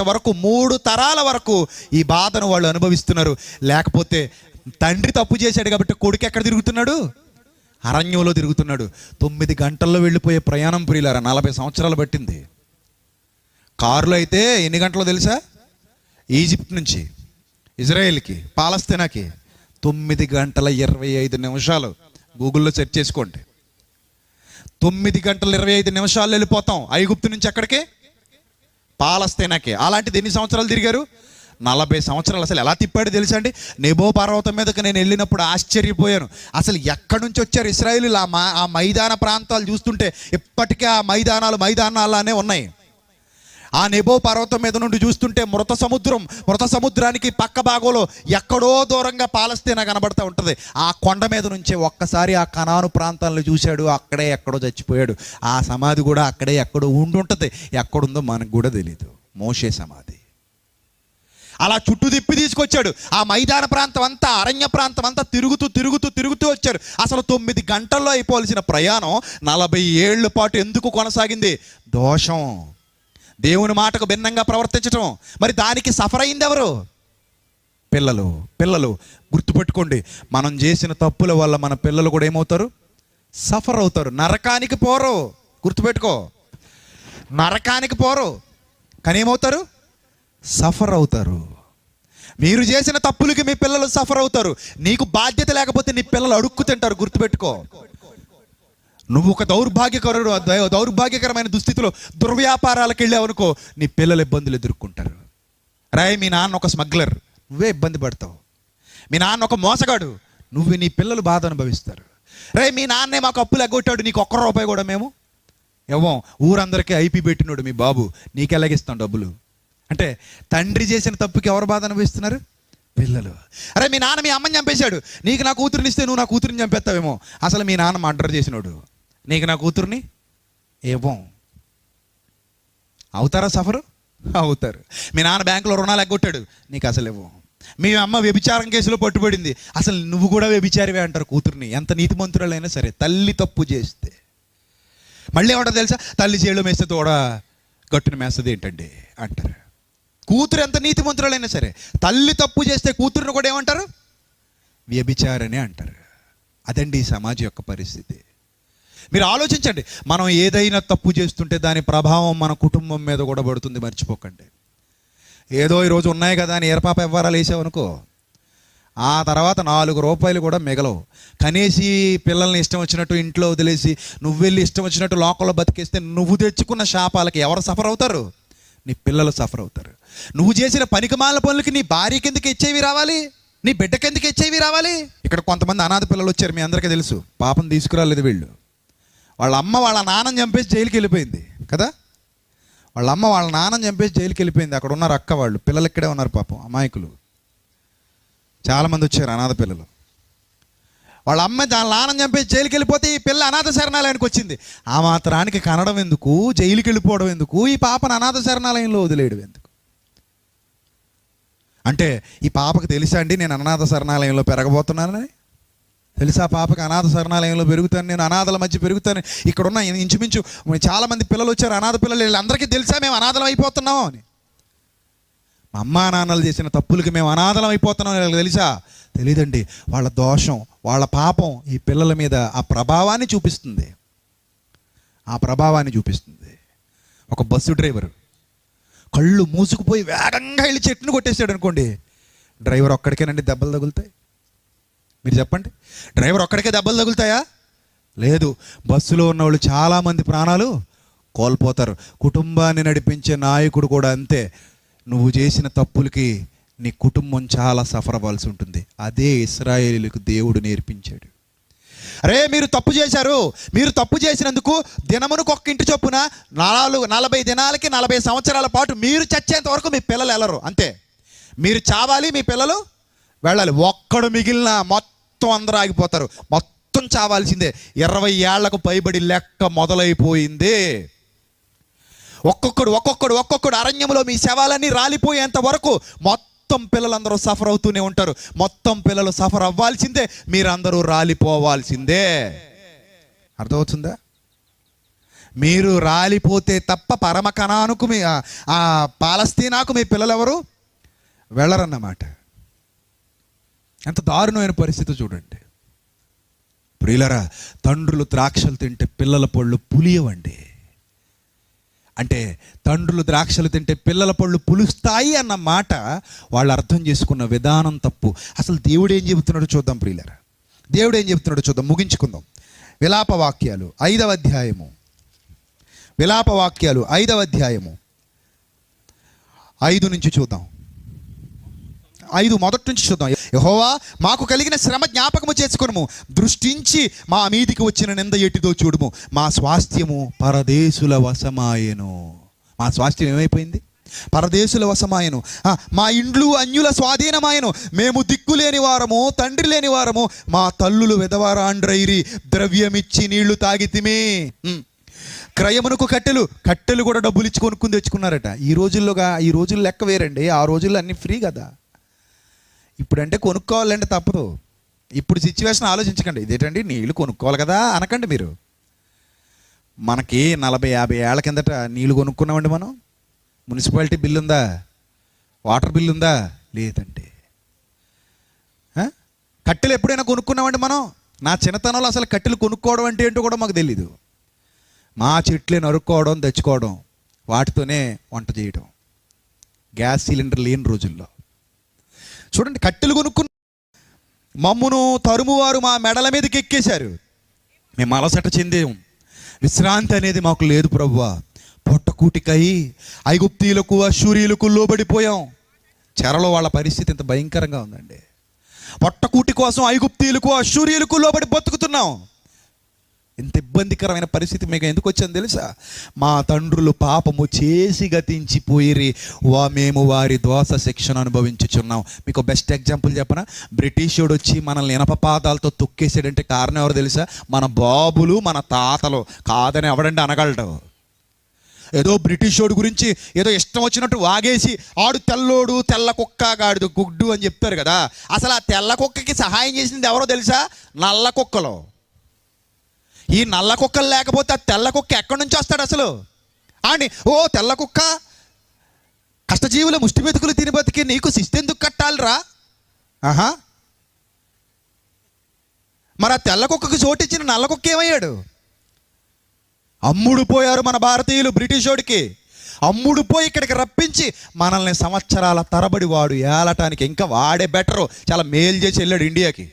వరకు 3 తరాల వరకు ఈ బాధను వాళ్ళు అనుభవిస్తున్నారు. లేకపోతే తండ్రి తప్పు చేశాడు కాబట్టి కొడుకు ఎక్కడ తిరుగుతున్నాడు? అరణ్యంలో తిరుగుతున్నాడు. 9 గంటల్లో వెళ్ళిపోయే ప్రయాణం ప్రియులారా 40 సంవత్సరాలు పట్టింది. కారులో అయితే ఎన్ని గంటలో తెలుసా? ఈజిప్ట్ నుంచి ఇజ్రాయెల్కి, పాలస్తీనాకి 9 గంటల 25 నిమిషాలు. గూగుల్లో సెర్చ్ చేసుకోండి. 9 గంటల 25 నిమిషాలు వెళ్ళిపోతాం ఐగుప్తు నుంచి ఎక్కడికి? పాలస్తీనాకి. అలాంటిది ఎన్ని సంవత్సరాలు తిరిగారు? 40 సంవత్సరాలు. అసలు ఎలా తిప్పాడు తెలుసా అండి? నెబో పర్వతం మీదకి నేను వెళ్ళినప్పుడు ఆశ్చర్యపోయాను. అసలు ఎక్కడి నుంచి వచ్చారు ఇశ్రాయేలీయులు? ఆ మైదాన ప్రాంతాలు చూస్తుంటే ఇప్పటికే ఆ మైదానాలనే ఉన్నాయి. ఆ నెబో పర్వతం మీద నుండి చూస్తుంటే మృత సముద్రానికి పక్క భాగంలో ఎక్కడో దూరంగా పాలస్తీనా కనబడతా ఉంటుంది. ఆ కొండ మీద నుంచే ఒక్కసారి ఆ కనాను ప్రాంతాలను చూశాడు. అక్కడే ఎక్కడో చచ్చిపోయాడు. ఆ సమాధి కూడా అక్కడే ఎక్కడో ఉండుంటుంది. ఎక్కడుందో మనకు కూడా తెలియదు. మోషే సమాధి. అలా చుట్టూ తిప్పి తీసుకొచ్చాడు. ఆ మైదాన ప్రాంతం అంతా, అరణ్య ప్రాంతం అంతా తిరుగుతూ వచ్చారు. అసలు 9 గంటల్లో అయిపోవలసిన ప్రయాణం 40 ఏళ్ల పాటు ఎందుకు కొనసాగింది? దోషం, దేవుని మాటకు భిన్నంగా ప్రవర్తించటం. మరి దానికి సఫర్ అయింది ఎవరు? పిల్లలు. గుర్తుపెట్టుకోండి, మనం చేసిన తప్పుల వల్ల మన పిల్లలు కూడా ఏమవుతారు? సఫర్ అవుతారు. నరకానికి పోరు. గుర్తుపెట్టుకో, నరకానికి పోరు, కానీ ఏమవుతారు? సఫర్ అవుతారు. మీరు చేసిన తప్పులకి మీ పిల్లలు సఫర్ అవుతారు. నీకు బాధ్యత లేకపోతే నీ పిల్లలు అడుక్కు తింటారు. గుర్తుపెట్టుకో, నువ్వు ఒక దౌర్భాగ్యకరమైన దుస్థితిలో దుర్వ్యాపారాలకు వెళ్ళావనుకో, నీ పిల్లలు ఇబ్బందులు ఎదుర్కొంటారు. రాయ్, మీ నాన్న ఒక స్మగ్లర్, నువ్వే ఇబ్బంది పడతావు. మీ నాన్న ఒక మోసగాడు, నువ్వు నీ పిల్లలు బాధ అనుభవిస్తారు. రే మీ నాన్నే మాకు అప్పులు ఎగ్గొట్టాడు, నీకు ఒక్క రూపాయి కూడా మేము ఇవ్వం, ఊరందరికీ ఐపీ పెట్టినాడు మీ బాబు, నీకు ఎలాగిస్తాం డబ్బులు అంటే తండ్రి చేసిన తప్పుకి ఎవరు బాధ అనుభవిస్తున్నారు? పిల్లలు. అరే మీ నాన్న మీ అమ్మని చంపేశాడు, నీకు నా కూతురుని ఇస్తే నువ్వు నా కూతురిని చంపేస్తావేమో, అసలు మీ నాన్న మర్డర్ చేసినాడు, నీకు నా కూతుర్ని ఇవ్వం. అవుతారా సఫరు? అవుతారు. మీ నాన్న బ్యాంకులో రుణాలు ఎగ్గొట్టాడు, నీకు అసలు ఇవ్వం. మీ అమ్మ వ్యభిచారం కేసులో పట్టుబడింది, అసలు నువ్వు కూడా వ్యభిచారివే అంటారు కూతుర్ని, ఎంత నీతిమంతురాలైనా సరే. తల్లి తప్పు చేస్తే మళ్ళీ ఏమంటారు తెలుసా? తల్లి చేళ్ళు మేస్తే తోడ గట్టును మేస్తుంది ఏంటండి అంటారు. కూతురు ఎంత నీతిమంతురాలైనా సరే తల్లి తప్పు చేస్తే కూతురుని కూడా ఏమంటారు? వ్యభిచారనే అంటారు. అదండి ఈ సమాజం యొక్క పరిస్థితి. మీరు ఆలోచించండి, మనం ఏదైనా తప్పు చేస్తుంటే దాని ప్రభావం మన కుటుంబం మీద కూడా పడుతుంది, మర్చిపోకండి. ఏదో ఈరోజు ఉన్నాయి కదా అని ఏరపాప వ్యవహారాలు వేసావనుకో, ఆ తర్వాత 4 రూపాయలు కూడా మిగలవు. కనేసి పిల్లల్ని ఇష్టం వచ్చినట్టు ఇంట్లో వదిలేసి నువ్వు వెళ్ళి ఇష్టం వచ్చినట్టు లోకంలో బతికేస్తే నువ్వు తెచ్చుకున్న శాపాలకి ఎవరు సఫర్ అవుతారు? నీ పిల్లలు సఫర్ అవుతారు. నువ్వు చేసిన పనికిమాల పనులకి నీ భార్య కిందకి హెచ్ఐవి రావాలి, నీ బిడ్డ కిందకి హెచ్ఐవి రావాలి. ఇక్కడ కొంతమంది అనాథ పిల్లలు వచ్చారు, మీ అందరికీ తెలుసు. పాపం తీసుకురాలేదు వీళ్ళు. వాళ్ళ అమ్మ వాళ్ళ నాన్నని చంపేసి జైలుకి వెళ్ళిపోయింది కదా. వాళ్ళ అమ్మ వాళ్ళ నాన్నని చంపేసి జైలుకి వెళ్ళిపోయింది. అక్కడ ఉన్నారు అక్క వాళ్ళు, పిల్లలు ఇక్కడే ఉన్నారు పాపం, అమాయకులు చాలామంది వచ్చారు అనాథ పిల్లలు. వాళ్ళ అమ్మ దాని నాన్నని చంపేసి జైలుకి వెళ్ళిపోతే ఈ పిల్ల అనాథ శరణాలయానికి వచ్చింది. ఆ మాత్రానికి కనడం ఎందుకు, జైలుకి వెళ్ళిపోవడం ఎందుకు, ఈ పాపను అనాథ శరణాలయంలో వదిలేయడం ఎందుకు? అంటే ఈ పాపకు తెలుసా అండి నేను అనాథ శరణాలయంలో పెరగబోతున్నానని? తెలుసా పాపకి అనాథ శరణాలయంలో పెరుగుతాను, నేను అనాథల మధ్య పెరుగుతాను. ఇక్కడున్న ఇంచుమించు చాలామంది పిల్లలు వచ్చారు, అనాథ పిల్లలు, వీళ్ళందరికీ తెలుసా మేము అనాథలం అయిపోతున్నాము అని? మా అమ్మా నాన్నలు చేసిన తప్పులకి మేము అనాథలం అయిపోతున్నాం వీళ్ళకి తెలుసా? తెలియదండి. వాళ్ళ దోషం, వాళ్ళ పాపం ఈ పిల్లల మీద ఆ ప్రభావాన్ని చూపిస్తుంది. ఒక బస్సు డ్రైవర్ కళ్ళు మూసుకుపోయి వేగంగా వెళ్ళి చెట్టును కొట్టేసాడు అనుకోండి, డ్రైవర్ ఒక్కడికేనండి దెబ్బలు తగులుతాయి? మీరు చెప్పండి, డ్రైవర్ ఒక్కడికే దెబ్బలు తగులుతాయా? లేదు. బస్సులో ఉన్న వాళ్ళు చాలామంది ప్రాణాలు కోల్పోతారు. కుటుంబాన్ని నడిపించే నాయకుడు కూడా అంతే. నువ్వు చేసిన తప్పులకి నీ కుటుంబం చాలా సఫర్ అవ్వాల్సి ఉంటుంది. అదే ఇశ్రాయేలీయులకు దేవుడు నేర్పించాడు. అరే మీరు తప్పు చేశారు, మీరు తప్పు చేసినందుకు దినమునకు ఒక్క ఇంటి చొప్పున 40 దినాలకి 40 సంవత్సరాల పాటు మీరు చచ్చేంత వరకు మీ పిల్లలు వెళ్ళరు. అంతే, మీరు చావాలి, మీ పిల్లలు వెళ్ళాలి. ఒక్కడు మిగిలిన మొత్తం అందరూ ఆగిపోతారు, మొత్తం చావాల్సిందే. 20 ఏళ్లకు పైబడి లెక్క మొదలైపోయింది. ఒక్కొక్కడు అరణ్యంలో మీ శవాలన్నీ రాలిపోయేంత వరకు మొత్తం పిల్లలందరూ సఫర్ అవుతూనే ఉంటారు. మొత్తం పిల్లలు సఫర్ అవ్వాల్సిందే, మీరందరూ రాలిపోవాల్సిందే. అర్థమవుతుందా? మీరు రాలిపోతే తప్ప పరమ కనానుకు మీ ఆ పాలస్తీనాకు మీ పిల్లలు ఎవరు వెళ్ళరన్నమాట. ఎంత దారుణమైన పరిస్థితి చూడండి ప్రియులరా. తండ్రులు ద్రాక్షలు తింటే పిల్లల పళ్ళు పులియవండి. అంటే తండ్రులు ద్రాక్షలు తింటే పిల్లల పళ్ళు పులుస్తాయి అన్న మాట వాళ్ళు అర్థం చేసుకున్న విధానం తప్పు. అసలు దేవుడు ఏం చెబుతున్నాడో చూద్దాం ప్రియులరా. దేవుడు ఏం చెబుతున్నాడో చూద్దాం, ముగించుకుందాం. విలాపవాక్యాలు 5వ అధ్యాయము, విలాపవాక్యాలు 5వ అధ్యాయము 5 నుంచి చూద్దాం. 5 మొదటి నుంచి చూద్దాం. యెహోవా మాకు కలిగిన శ్రమ జ్ఞాపకము చేసుకొనుము, దృష్టించి మా మీదికి వచ్చిన నింద ఎట్టిదో చూడుము. మా స్వాస్థ్యము పరదేశుల వశమాయెను. మా స్వాస్థ్యం ఏమైపోయింది? పరదేశుల వశమాయెను. మా ఇండ్లు అన్యుల స్వాధీనమాయెను. మేము దిక్కులేని వారము, తండ్రి లేని వారము. మా తల్లులు విధవరాండ్రైరి, ద్రవ్యమిచ్చి నీళ్లు తాగితిమి. క్రయమునకు కట్టెలు కూడా డబ్బులు ఇచ్చి కొనుక్కుని తెచ్చుకున్నారట. ఈ రోజుల్లో లెక్క వేరండి. ఆ రోజుల్లో అన్నీ ఫ్రీ కదా. ఇప్పుడంటే కొనుక్కోవాలంటే తప్పదు. ఇప్పుడు సిచ్యువేషన్ ఆలోచించకండి. ఇదేంటండి నీళ్ళు కొనుక్కోవాలి కదా అనకండి మీరు. మనకి 40-50 ఏళ్ల కిందట నీళ్ళు కొనుక్కున్నామండి మనం. మున్సిపాలిటీ బిల్లు ఉందా? వాటర్ బిల్లు ఉందా? లేదండి. కట్టెలు ఎప్పుడైనా కొనుక్కున్నామండి మనం? నా చిన్నతనంలో అసలు కట్టెలు కొనుక్కోవడం అంటే ఏంటో కూడా మాకు తెలీదు. మా చెట్లే నరుక్కోవడం, తెచ్చుకోవడం, వాటితోనే వంట చేయడం. గ్యాస్ సిలిండర్ లేని రోజుల్లో చూడండి, కట్టెలు కొనుక్కున్న మమ్మును తరుమువారు మా మెడల మీదకి ఎక్కేశారు. మేము అలసట చెందేం. విశ్రాంతి అనేది మాకు లేదు ప్రభువా. పొట్టకూటికై ఐగుప్తీయులకు అశ్షూరీయులకు లోబడిపోయాం. చెరలో వాళ్ళ పరిస్థితి ఇంత భయంకరంగా ఉందండి. పొట్టకూటి కోసం ఐగుప్తీయులకు అష్షూరీయులకు లోబడి బతుకుతున్నాం. ఇంత ఇబ్బందికరమైన పరిస్థితి మీకు ఎందుకు వచ్చింది తెలుసా? మా తండ్రులు పాపము చేసి గతించిపోయిరి, మేము వారి దోష శిక్షను అనుభవించుచున్నాం. మీకు బెస్ట్ ఎగ్జాంపుల్ చెప్పనా? బ్రిటిషోడు వచ్చి మనల్ని ఇనప పాదాలతో తొక్కేసాడంటే కారణం ఎవరు తెలుసా? మన బాబులు, మన తాతలు. కాదని ఎవడండి అనగలడు? ఏదో బ్రిటిషోడు గురించి ఏదో ఇష్టం వచ్చినట్టు వాగేసి ఆడు తెల్లోడు, తెల్ల కుక్క, గాడిద గుడ్డు అని చెప్తారు కదా. అసలు ఆ తెల్ల కుక్కకి సహాయం చేసింది ఎవరో తెలుసా? నల్ల కుక్కలు. ఈ నల్ల కుక్కలు లేకపోతే ఆ తెల్ల కుక్క ఎక్కడి నుంచి వస్తాడు అసలు? అని ఓ తెల్ల కుక్క, కష్టజీవుల ముష్టి మెతుకులు తిని బతికి నీకు శిస్తెందుకు కట్టాలిరా? ఆహా, మరి ఆ తెల్ల కుక్కకు చోటిచ్చిన నల్ల కుక్క ఏమయ్యాడు? అమ్ముడు పోయారు మన భారతీయులు బ్రిటిషోడికి. అమ్ముడు పోయి ఇక్కడికి రప్పించి మనల్ని సంవత్సరాల తరబడి వాడు ఏలటానికి. ఇంకా వాడే బెటరు, చాలా మేలు చేసి వెళ్ళాడు ఇండియాకి.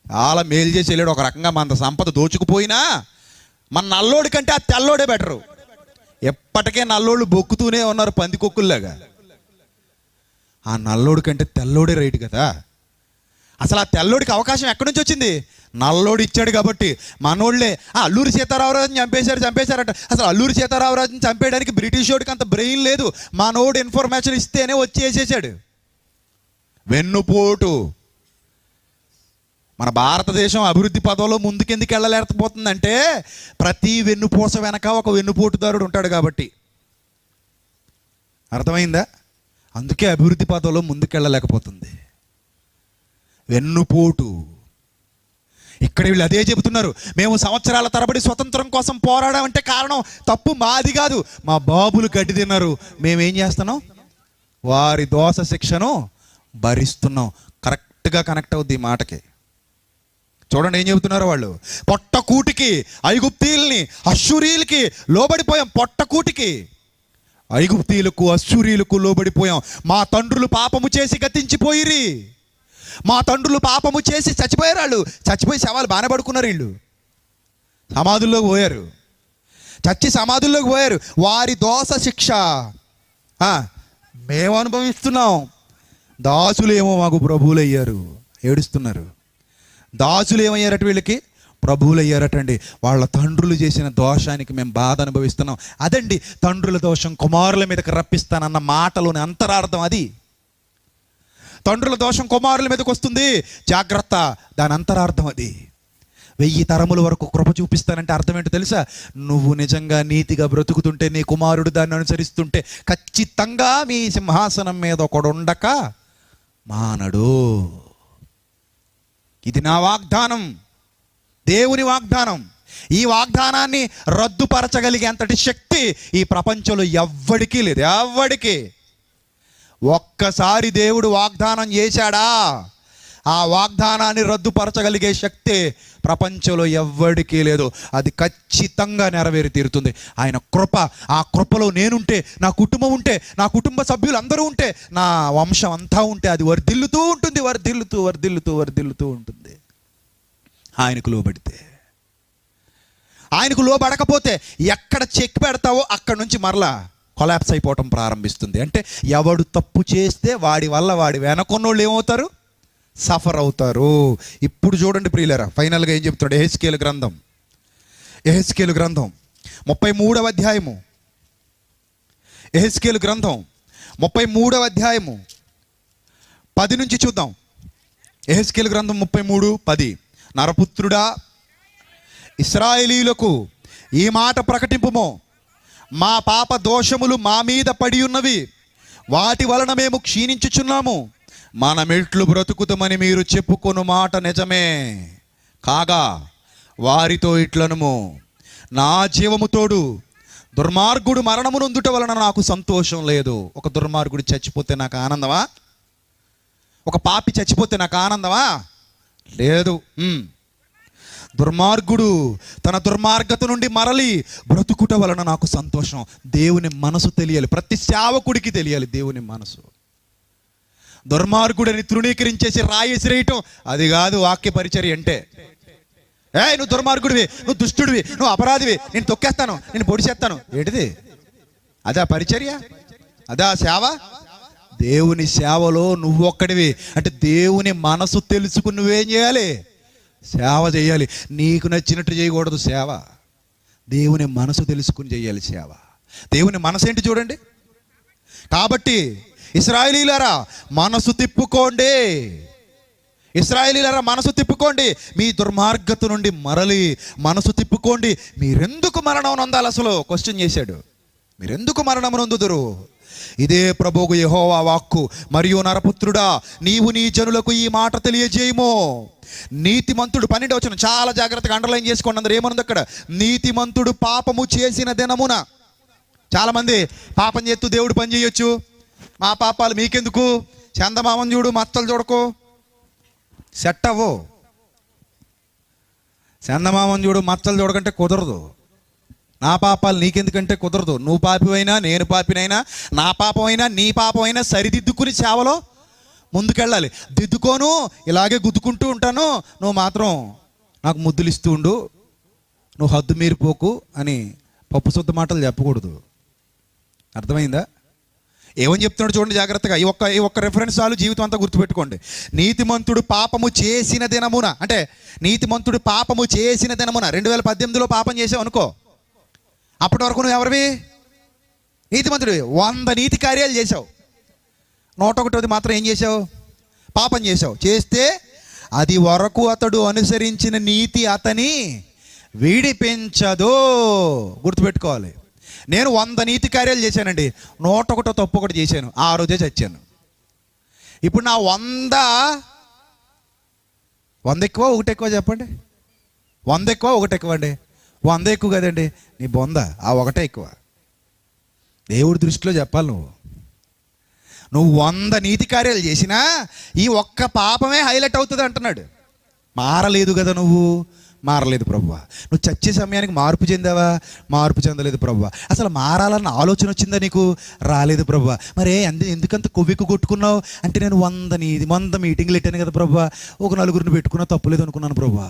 చాలా మేలు చేసి వెళ్ళాడు. ఒక రకంగా మన సంపద దోచుకుపోయినా మన నల్లోడి కంటే ఆ తెల్లోడే బెటరు. ఎప్పటికే నల్లోళ్ళు బొక్కుతూనే ఉన్నారు పందికొక్కుల్లాగా. ఆ నల్లోడి కంటే తెల్లోడే రైట్ కదా. అసలు ఆ తెల్లోడికి అవకాశం ఎక్కడి నుంచి వచ్చింది? నల్లోడు ఇచ్చాడు కాబట్టి. మనోళ్ళే అల్లూరి సీతారామరాజుని చంపేశారట. అసలు అల్లూరి సీతారామరాజుని చంపేయడానికి బ్రిటిష్ వాడికి అంత బ్రెయిన్ లేదు. మనోడు ఇన్ఫర్మేషన్ ఇస్తేనే వచ్చి వేసేసాడు. వెన్నుపోటు. మన భారతదేశం అభివృద్ధి పదంలో ముందుకెందుకు వెళ్ళలేకపోతుందంటే ప్రతి వెన్నుపూస వెనక ఒక వెన్నుపోటుదారుడు ఉంటాడు కాబట్టి. అర్థమైందా? అందుకే అభివృద్ధి పదంలో ముందుకెళ్ళలేకపోతుంది. వెన్నుపోటు. ఇక్కడ వీళ్ళు అదే చెబుతున్నారు. మేము సంవత్సరాల తరబడి స్వతంత్రం కోసం పోరాడామంటే కారణం తప్పు మాది కాదు, మా బాబులు గడ్డి తిన్నారు, మేమేం చేస్తున్నాం? వారి దోష శిక్షను భరిస్తున్నాం. కరెక్ట్గా కనెక్ట్ అవుద్ది ఈ మాటకి. చూడండి ఏం చెబుతున్నారు వాళ్ళు. పొట్టకూటికి ఐగుప్తీయుల్ని అష్షూరీయులకి లోబడిపోయాం. పొట్టకూటికి ఐగుప్తీయులకు అష్షూరీయులకు లోబడిపోయాం. మా తండ్రులు పాపము చేసి గతించిపోయిరి. మా తండ్రులు పాపము చేసి చచ్చిపోయారు. వాళ్ళు చచ్చిపోయి శవాలు బాగానే పడుకున్నారు. వీళ్ళు సమాధుల్లోకి పోయారు. చచ్చి సమాధుల్లోకి పోయారు. వారి దోష శిక్ష మేము అనుభవిస్తున్నాం. దాసులేమో మాకు ప్రభువులు అయ్యారు. ఏడుస్తున్నారు. దాసులు ఏమయ్యారట? వీళ్ళకి ప్రభువులు అయ్యారటండి. వాళ్ళ తండ్రులు చేసిన దోషానికి మేము బాధ అనుభవిస్తున్నాం. అదండి తండ్రుల దోషం కుమారుల మీదకి రప్పిస్తానన్న మాటలోని అంతరార్థం అది. తండ్రుల దోషం కుమారుల మీదకి వస్తుంది, జాగ్రత్త. దాని అంతరార్థం అది. 1000 తరముల వరకు కృప చూపిస్తానంటే అర్థం ఏంటో తెలుసా? నువ్వు నిజంగా నీతిగా బ్రతుకుతుంటే, నీ కుమారుడు దాన్ని అనుసరిస్తుంటే ఖచ్చితంగా మీ సింహాసనం మీద ఒకడు ఉండక మానడు. ఇది నా వాగ్దానం, దేవుని వాగ్దానం. ఈ వాగ్దానాన్ని రద్దుపరచగలిగే అంతటి శక్తి ఈ ప్రపంచంలో ఎవ్వడికి లేదు. ఎవ్వడికి. ఒక్కసారి దేవుడు వాగ్దానం చేశాడా, ఆ వాగ్దానాన్ని రద్దుపరచగలిగే శక్తి ప్రపంచంలో ఎవ్వడికి లేదు. అది ఖచ్చితంగా నెరవేరి తీరుతుంది. ఆయన కృప, ఆ కృపలో నేనుంటే, నా కుటుంబం ఉంటే, నా కుటుంబ సభ్యులు అందరూ ఉంటే, నా వంశం అంతా ఉంటే అది వర్ధిల్లుతూ ఉంటుంది. వర్ధిల్లుతూ వర్ధిల్లుతూ వర్ధిల్లుతూ ఉంటుంది. ఆయనకు లోబడితే. ఆయనకు లోబడకపోతే ఎక్కడ చెక్ పెడతావో అక్కడి నుంచి మరలా కొలాప్స్ అయిపోవటం ప్రారంభిస్తుంది. అంటే ఎవడు తప్పు చేస్తే వాడి వల్ల వాడి వెనకొన్నోళ్ళు ఏమవుతారు? సఫర్ అవుతారు. ఇప్పుడు చూడండి ప్రియులారా, ఫైనల్గా ఏం చెప్తున్నాడు? యెహెజ్కేలు గ్రంథం 33వ అధ్యాయము. యెహెజ్కేలు గ్రంథం 33వ అధ్యాయము 10 నుంచి చూద్దాం. యెహెజ్కేలు గ్రంథం 33:10. నరపుత్రుడా, ఇశ్రాయేలీయులకు ఈ మాట ప్రకటింపుము. మా పాప దోషములు మా మీద పడి ఉన్నవి, వాటి వలన మేము క్షీణించుచున్నాము. మన మెట్లు బ్రతుకుతామని మీరు చెప్పుకొను మాట నిజమే కాగా వారితో ఇట్లనుము, నా జీవము తోడు దుర్మార్గుడు మరణము నొందుట వలన నాకు సంతోషం లేదు. ఒక దుర్మార్గుడు చచ్చిపోతే నాకు ఆనందమా? ఒక పాపి చచ్చిపోతే నాకు ఆనందమా? లేదు. దుర్మార్గుడు తన దుర్మార్గత నుండి మరలి బ్రతుకుట వలన నాకు సంతోషం. దేవుని మనసు తెలియాలి. ప్రతి సేవకుడికి తెలియాలి దేవుని మనసు. దుర్మార్గుడిని తృణీకరించేసి రాయేసిరేయటం అది కాదు వాక్య పరిచర్య అంటే. నువ్వు దుర్మార్గుడివి, నువ్వు దుష్టుడివి, నువ్వు అపరాధివి, నేను తొక్కేస్తాను, నేను పొడి చేస్తాను. ఏంటిది? అదా పరిచర్య? అదా సేవ? దేవుని సేవలో నువ్వు ఒక్కడివి. అంటే దేవుని మనసు తెలుసుకుని నువ్వేం చేయాలి? సేవ చేయాలి. నీకు నచ్చినట్టు చేయకూడదు సేవ. దేవుని మనసు తెలుసుకుని చేయాలి సేవ. దేవుని మనసు ఏంటి చూడండి. కాబట్టి ఇశ్రాయేలీయులారా మనసు తిప్పుకోండి. ఇశ్రాయేలీయులారా మనసు తిప్పుకోండి. మీ దుర్మార్గత నుండి మరలి మనసు తిప్పుకోండి. మీరెందుకు మరణం నొందాలి? అసలు క్వశ్చన్ చేశాడు. మీరెందుకు మరణం నొందుదురు? ఇదే ప్రభువు యెహోవా వాక్కు. మరియు నరపుత్రుడా, నీవు నీ జనులకు ఈ మాట తెలియజేయము. నీతిమంతుడు 12వ వచనం చాలా జాగ్రత్తగా అండర్లైన్ చేసుకోండి. అందరూ ఏమనుంది అక్కడ? నీతిమంతుడు పాపము చేసిన దినమున. చాలామంది పాపం చేస్తూ దేవుడు పని చేయొచ్చు. మా పాపాలు మీకెందుకు? చందమామని చూడు, మచ్చలు చూడకు, సెట్ అవ్వు. చందమామని చూడు, మచ్చలు చూడకంటే కుదరదు. నా పాపాలు నీకెందుకంటే కుదరదు. నువ్వు పాపివైనా నేను పాపినైనా, నా పాపమైనా నీ పాపమైనా సరిదిద్దుకుని సేవలో ముందుకెళ్ళాలి. దిద్దుకోను, ఇలాగే గుద్దుకుంటూ ఉంటాను, నువ్వు మాత్రం నాకు ముద్దులు ఇస్తూ ఉండు, నువ్వు హద్దు మీరిపోకు అని పప్పు శుద్ధ మాటలు చెప్పకూడదు. అర్థమైందా? ఏమని చెప్తున్నాడు చూడండి జాగ్రత్తగా. ఈ ఒక్క రెఫరెన్స్ చాలు, జీవితం అంతా గుర్తుపెట్టుకోండి. నీతిమంతుడు పాపము చేసిన దినమున, అంటే నీతిమంతుడు పాపము చేసిన దినమున 2018లో పాపం చేసావు అనుకో, అప్పటి వరకు నువ్వు ఎవరివి? నీతిమంతుడివి. 100 నీతి కార్యాలు చేసావు, 101ది మాత్రం ఏం చేసావు? పాపం చేసావు. చేస్తే అది వరకు అతడు అనుసరించిన నీతి అతని విడిపించదు. గుర్తుపెట్టుకోవాలి. నేను 100 నీతి కార్యాలు చేశానండి, 101 తప్పు ఒకటి చేశాను, ఆ రోజే చచ్చాను. ఇప్పుడు నా 100 ఎక్కువ 1 ఎక్కువ చెప్పండి? 100 ఎక్కువ 1 ఎక్కువ అండి? 100 ఎక్కువ కదండి, నీ బొంద ఆ 1 ఎక్కువ. దేవుడి దృష్టిలో చెప్పాలి. నువ్వు 100 నీతి కార్యాలు చేసినా ఈ ఒక్క పాపమే హైలైట్ అవుతుంది అంటున్నాడు. మారలేదు కదా నువ్వు? మారలేదు ప్రభువా. నువ్వు చచ్చే సమయానికి మార్పు చెందావా? మార్పు చెందలేదు ప్రభువా. అసలు మారాలన్న ఆలోచన వచ్చిందా నీకు? రాలేదు ప్రభువా. మరే ఎందుకంత కొవ్వెక్కు కొట్టుకున్నావు అంటే, నేను 100 మీటింగ్లు పెట్టాను కదా ప్రభువా, ఒక 4గురిని పెట్టుకున్నా తప్పులేదు అనుకున్నాను ప్రభువా.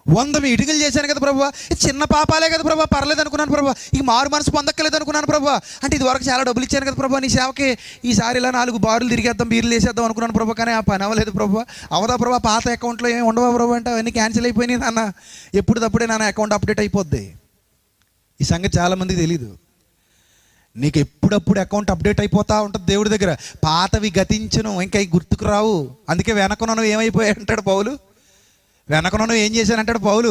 100 మీటింగులు చేశాను కదా ప్రభువా, చిన్న పాపాలే కదా ప్రభువా, పర్లేదు అనుకున్నాను ప్రభువా. ఇక మారు మనసు పొందక్కలేదు అనుకున్నాను ప్రభువా. అంటే ఇది వరకు చాలా డబ్బులు ఇచ్చాను కదా ప్రభువా నీ సేవకి, ఈసారి ఇలా 4 బారులు తిరిగేద్దాం, బీర్లు వేసేద్దాం అనుకున్నాను ప్రభువా, కానీ ఆ పని అవ్వలేదు ప్రభువా. అవదా ప్రభువా, పాత అకౌంట్లో ఏమి ఉండవా ప్రభువా అంటే అవన్నీ క్యాన్సిల్ అయిపోయినాయి నాన్న. ఎప్పుడు తప్పుడే నాన్న అకౌంట్ అప్డేట్ అయిపోద్ది. ఈ సంగతి చాలామందికి తెలీదు. నీకు ఎప్పుడప్పుడు అకౌంట్ అప్డేట్ అయిపోతూ ఉంటుంది దేవుడి దగ్గర. పాతవి గతించను, ఇంకా గుర్తుకు రావు. అందుకే వెనకను ఏమైపోయాయి అంటాడు పౌలు. వెనకను ఏం చేశానంటాడు పౌలు?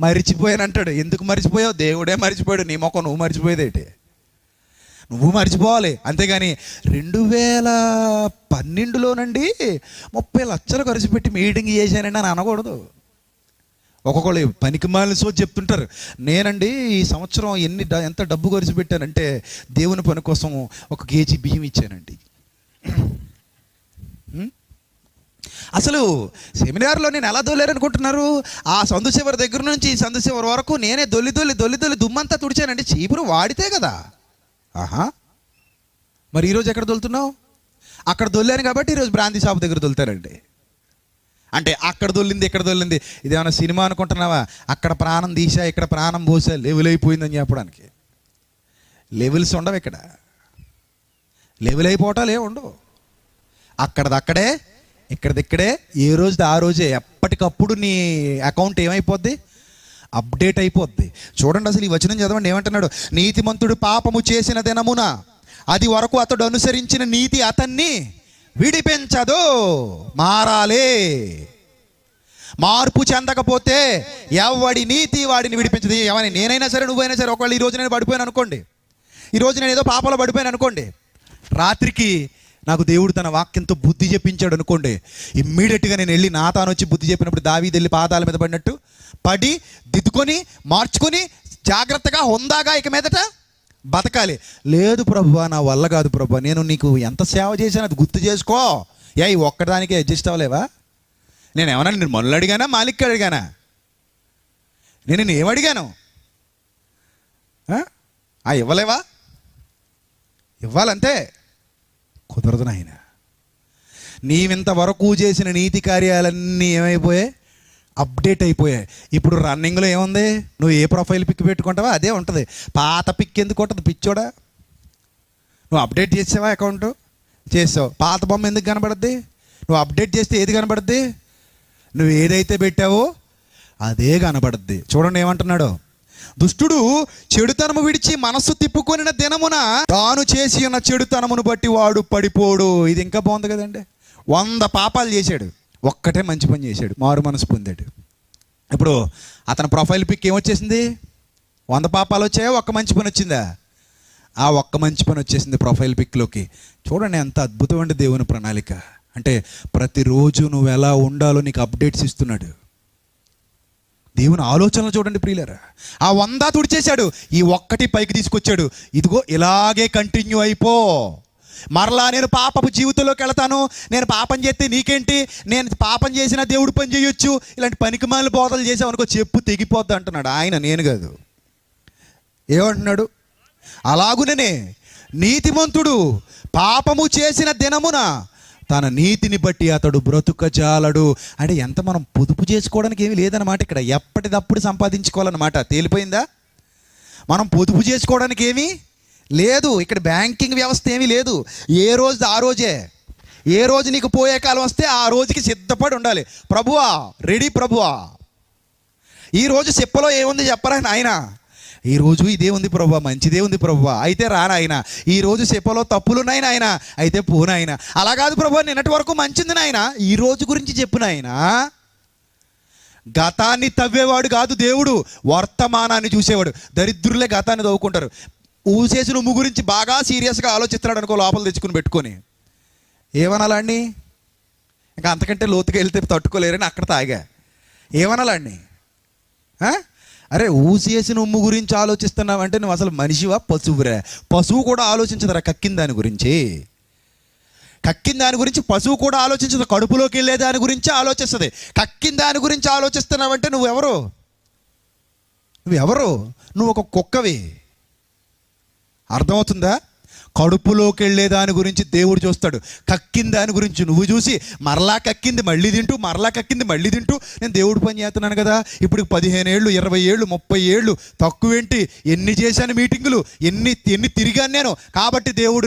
మరిచిపోయానంటాడు. ఎందుకు మరిచిపోయావు? దేవుడే మరిచిపోయాడు. నీ మొక్క నువ్వు మరిచిపోయేదేంటి? నువ్వు మరిచిపోవాలి. అంతేగాని 2012లోనండి 30 లక్షలు ఖర్చు పెట్టి మీటింగ్ చేశానండి అని అనకూడదు. ఒక్కొక్కళ్ళు పనికి మాలిన సోచి చెప్తుంటారు. నేనండి ఈ సంవత్సరం ఎంత డబ్బు ఖర్చు పెట్టానంటే దేవుని పని కోసం 1 కేజీ బియ్యం ఇచ్చానండి. అసలు సెమినార్లో నేను ఎలా దొల్లారనుకుంటున్నారు? ఆ సందు చివరి దగ్గర నుంచి ఈ సందు చివరి వరకు నేనే దొల్లి దుమ్మంతా తుడిచానండి. చీపురు వాడితే కదా. ఆహా, మరి ఈరోజు ఎక్కడ దొలుతున్నావు? అక్కడ దొల్లాను కాబట్టి ఈరోజు బ్రాంతి షాప్ దగ్గర దొలుతారండి. అంటే అక్కడ దొల్లింది ఇక్కడ దొల్లింది ఇదేమన్నా సినిమా అనుకుంటున్నావా? అక్కడ ప్రాణం తీసా, ఇక్కడ ప్రాణం పోసా, లెవెల్ అయిపోయిందని చెప్పడానికి. లెవెల్స్ ఉండవు ఇక్కడ. లెవెల్ అయిపోవటాలు ఏమి ఉండవు. అక్కడదక్కడే, ఇక్కడిక్కడే, ఏ రోజుది ఆ రోజే ఎప్పటికప్పుడు నీ అకౌంట్ ఏమైపోద్ది? అప్డేట్ అయిపోద్ది. చూడండి అసలు ఈ వచనం చదవండి, ఏమంటున్నాడు? నీతిమంతుడు పాపము చేసిన దినమున అది వరకు అతడు అనుసరించిన నీతి అతన్ని విడిపించదు. మారాలి. మార్పు చెందకపోతే ఎవడి నీతి వాడిని విడిపించదు. ఎవరిని నేనైనా సరే, నువ్వైనా సరే, ఒకవేళ ఈరోజు నేను పడిపోయాను అనుకోండి, ఈరోజు నేను ఏదో పాపంలో పడిపోయాను అనుకోండి, రాత్రికి నాకు దేవుడు తన వాక్యంతో బుద్ధి చెప్పించాడు అనుకోండి, ఇమ్మీడియట్గా నేను వెళ్ళి నాతాను వచ్చి బుద్ధి చెప్పినప్పుడు దావీదు వెళ్ళి పాదాల మీద పడినట్టు పడి దిద్దుకొని మార్చుకొని జాగ్రత్తగా హుందాగా ఇక మీదట బతకాలి. లేదు ప్రభువా, నా వల్ల కాదు ప్రభువా, నేను నీకు ఎంత సేవ చేశాను అది గుర్తు చేసుకో. ఈ ఒక్కదానికే అడ్జస్ట్ అవ్వలేవా? నేను ఏమన్నా నేను మనులు అడిగానా, మాలిక్ అడిగానా? నేను ఏమడిగాను? ఇవ్వలేవా? ఇవ్వాలంతే. కుదరదు నాయన. నీవింతవరకు చేసిన నీతి కార్యాలన్నీ ఏమైపోయాయి? అప్డేట్ అయిపోయాయి. ఇప్పుడు రన్నింగ్లో ఏముంది? నువ్వు ఏ ప్రొఫైల్ పిక్ పెట్టుకుంటావో అదే ఉంటుంది. పాత పిక్ ఎందుకు ఉంటుంది పిచ్చోడా? నువ్వు అప్డేట్ చేసావా అకౌంట్? చేసావు. పాత బొమ్మ ఎందుకు కనబడుద్ది? నువ్వు అప్డేట్ చేస్తే ఏది కనబడుద్ది? నువ్వు ఏదైతే పెట్టావో అదే కనబడుద్ది. చూడండి ఏమంటున్నాడు, దుష్టుడు చెడుతనము విడిచి మనస్సు తిప్పుకొనిన దినమున తాను చేసి ఉన్న చెడుతనమును బట్టి వాడు పడిపోడు. ఇది ఇంకా బాగుంది కదండి. 100 పాపాలు చేశాడు, ఒక్కటే మంచి పని చేశాడు, మారు మనసు పొందాడు. ఇప్పుడు అతని ప్రొఫైల్ పిక్ ఏమొచ్చేసింది? 100 పాపాలు వచ్చాయో ఒక్క మంచి పని వచ్చిందా? ఆ ఒక్క మంచి పని వచ్చేసింది ప్రొఫైల్ పిక్లోకి. చూడండి ఎంత అద్భుతమైన దేవుని ప్రణాళిక. అంటే ప్రతిరోజు నువ్వు ఎలా ఉండాలో నీకు అప్డేట్స్ ఇస్తున్నాడు. దేవుని ఆలోచనలు చూడండి ప్రియులారా. ఆ 100 తుడిచేశాడు, ఈ ఒక్కటి పైకి తీసుకొచ్చాడు. ఇదిగో ఇలాగే కంటిన్యూ అయిపో. మరలా నేను పాపపు జీవితంలోకి వెళతాను, నేను పాపం చేస్తే నీకేంటి, నేను పాపం చేసిన దేవుడు పని చేయొచ్చు, ఇలాంటి పనికిమాలిన బోధలు చేసావు అనుకో చెప్పు తెగిపోద్ది అంటున్నాడు ఆయన, నేను కాదు. ఏమంటున్నాడు? అలాగుననే నీతిమంతుడు పాపము చేసిన దినమున తన నీతిని బట్టి అతడు బ్రతుకజాలడు. అంటే ఎంత మనం పొదుపు చేసుకోవడానికి ఏమీ లేదన్నమాట ఇక్కడ. ఎప్పటిదప్పుడు సంపాదించుకోవాలన్నమాట. తేలిపోయిందా? మనం పొదుపు చేసుకోవడానికి ఏమీ లేదు ఇక్కడ. బ్యాంకింగ్ వ్యవస్థ ఏమీ లేదు. ఏ రోజు ఆ రోజే. ఏ రోజు నీకు పోయే కాలం వస్తే ఆ రోజుకి సిద్ధపడి ఉండాలి. ప్రభువా రెడీ ప్రభువా, ఈరోజు చెప్పలో ఏముంది చెప్పరా నాయన, ఈరోజు ఇదే ఉంది ప్రభువా, మంచిదే ఉంది ప్రభువా, అయితే రానాయన. ఈరోజు చెప్పలో తప్పులున్నాయి నాయన, అయితే పోనాయన. అలా కాదు ప్రభువా, నిన్నటి వరకు మంచింది నాయన, ఈ రోజు గురించి చెప్పు నాయన. గతాన్ని తవ్వేవాడు కాదు దేవుడు, వర్తమానాన్ని చూసేవాడు. దరిద్రులే గతాన్ని తవ్వుకుంటారు. ఊసేసిన ఉమ్ము గురించి బాగా సీరియస్గా ఆలోచిస్తున్నాడు అనుకో, లోపల తెచ్చుకుని పెట్టుకొని. ఏమనాలండి? ఇంకా అంతకంటే లోతుగా వెళ్తే తట్టుకోలేరని అక్కడ తాగా. ఏమనాలండి? అరే ఊసేసిన ఉమ్ము గురించి ఆలోచిస్తున్నావంటే నువ్వు అసలు మనిషివా పశువురా? పశువు కూడా ఆలోచించదురా కక్కిన దాని గురించి. కక్కిన దాని గురించి పశువు కూడా ఆలోచించదు, కడుపులోకి వెళ్ళే దాని గురించి ఆలోచిస్తుంది. కక్కిన దాని గురించి ఆలోచిస్తున్నావంటే నువ్వెవరు? నువ్వు ఒక కుక్కవి. అర్థమవుతుందా? కడుపులోకి వెళ్ళే దాని గురించి దేవుడు చూస్తాడు, కక్కిన దాని గురించి నువ్వు చూసి మరలా కక్కింది మళ్ళీ తింటూ, మరలా కక్కింది మళ్ళీ తింటూ, నేను దేవుడు పని చేస్తున్నాను కదా, ఇప్పుడు 15 ఏళ్ళు 20 ఏళ్ళు 30 ఏళ్ళు తక్కువేంటి, ఎన్ని చేశాను మీటింగులు, ఎన్ని తిరిగాను నేను, కాబట్టి దేవుడు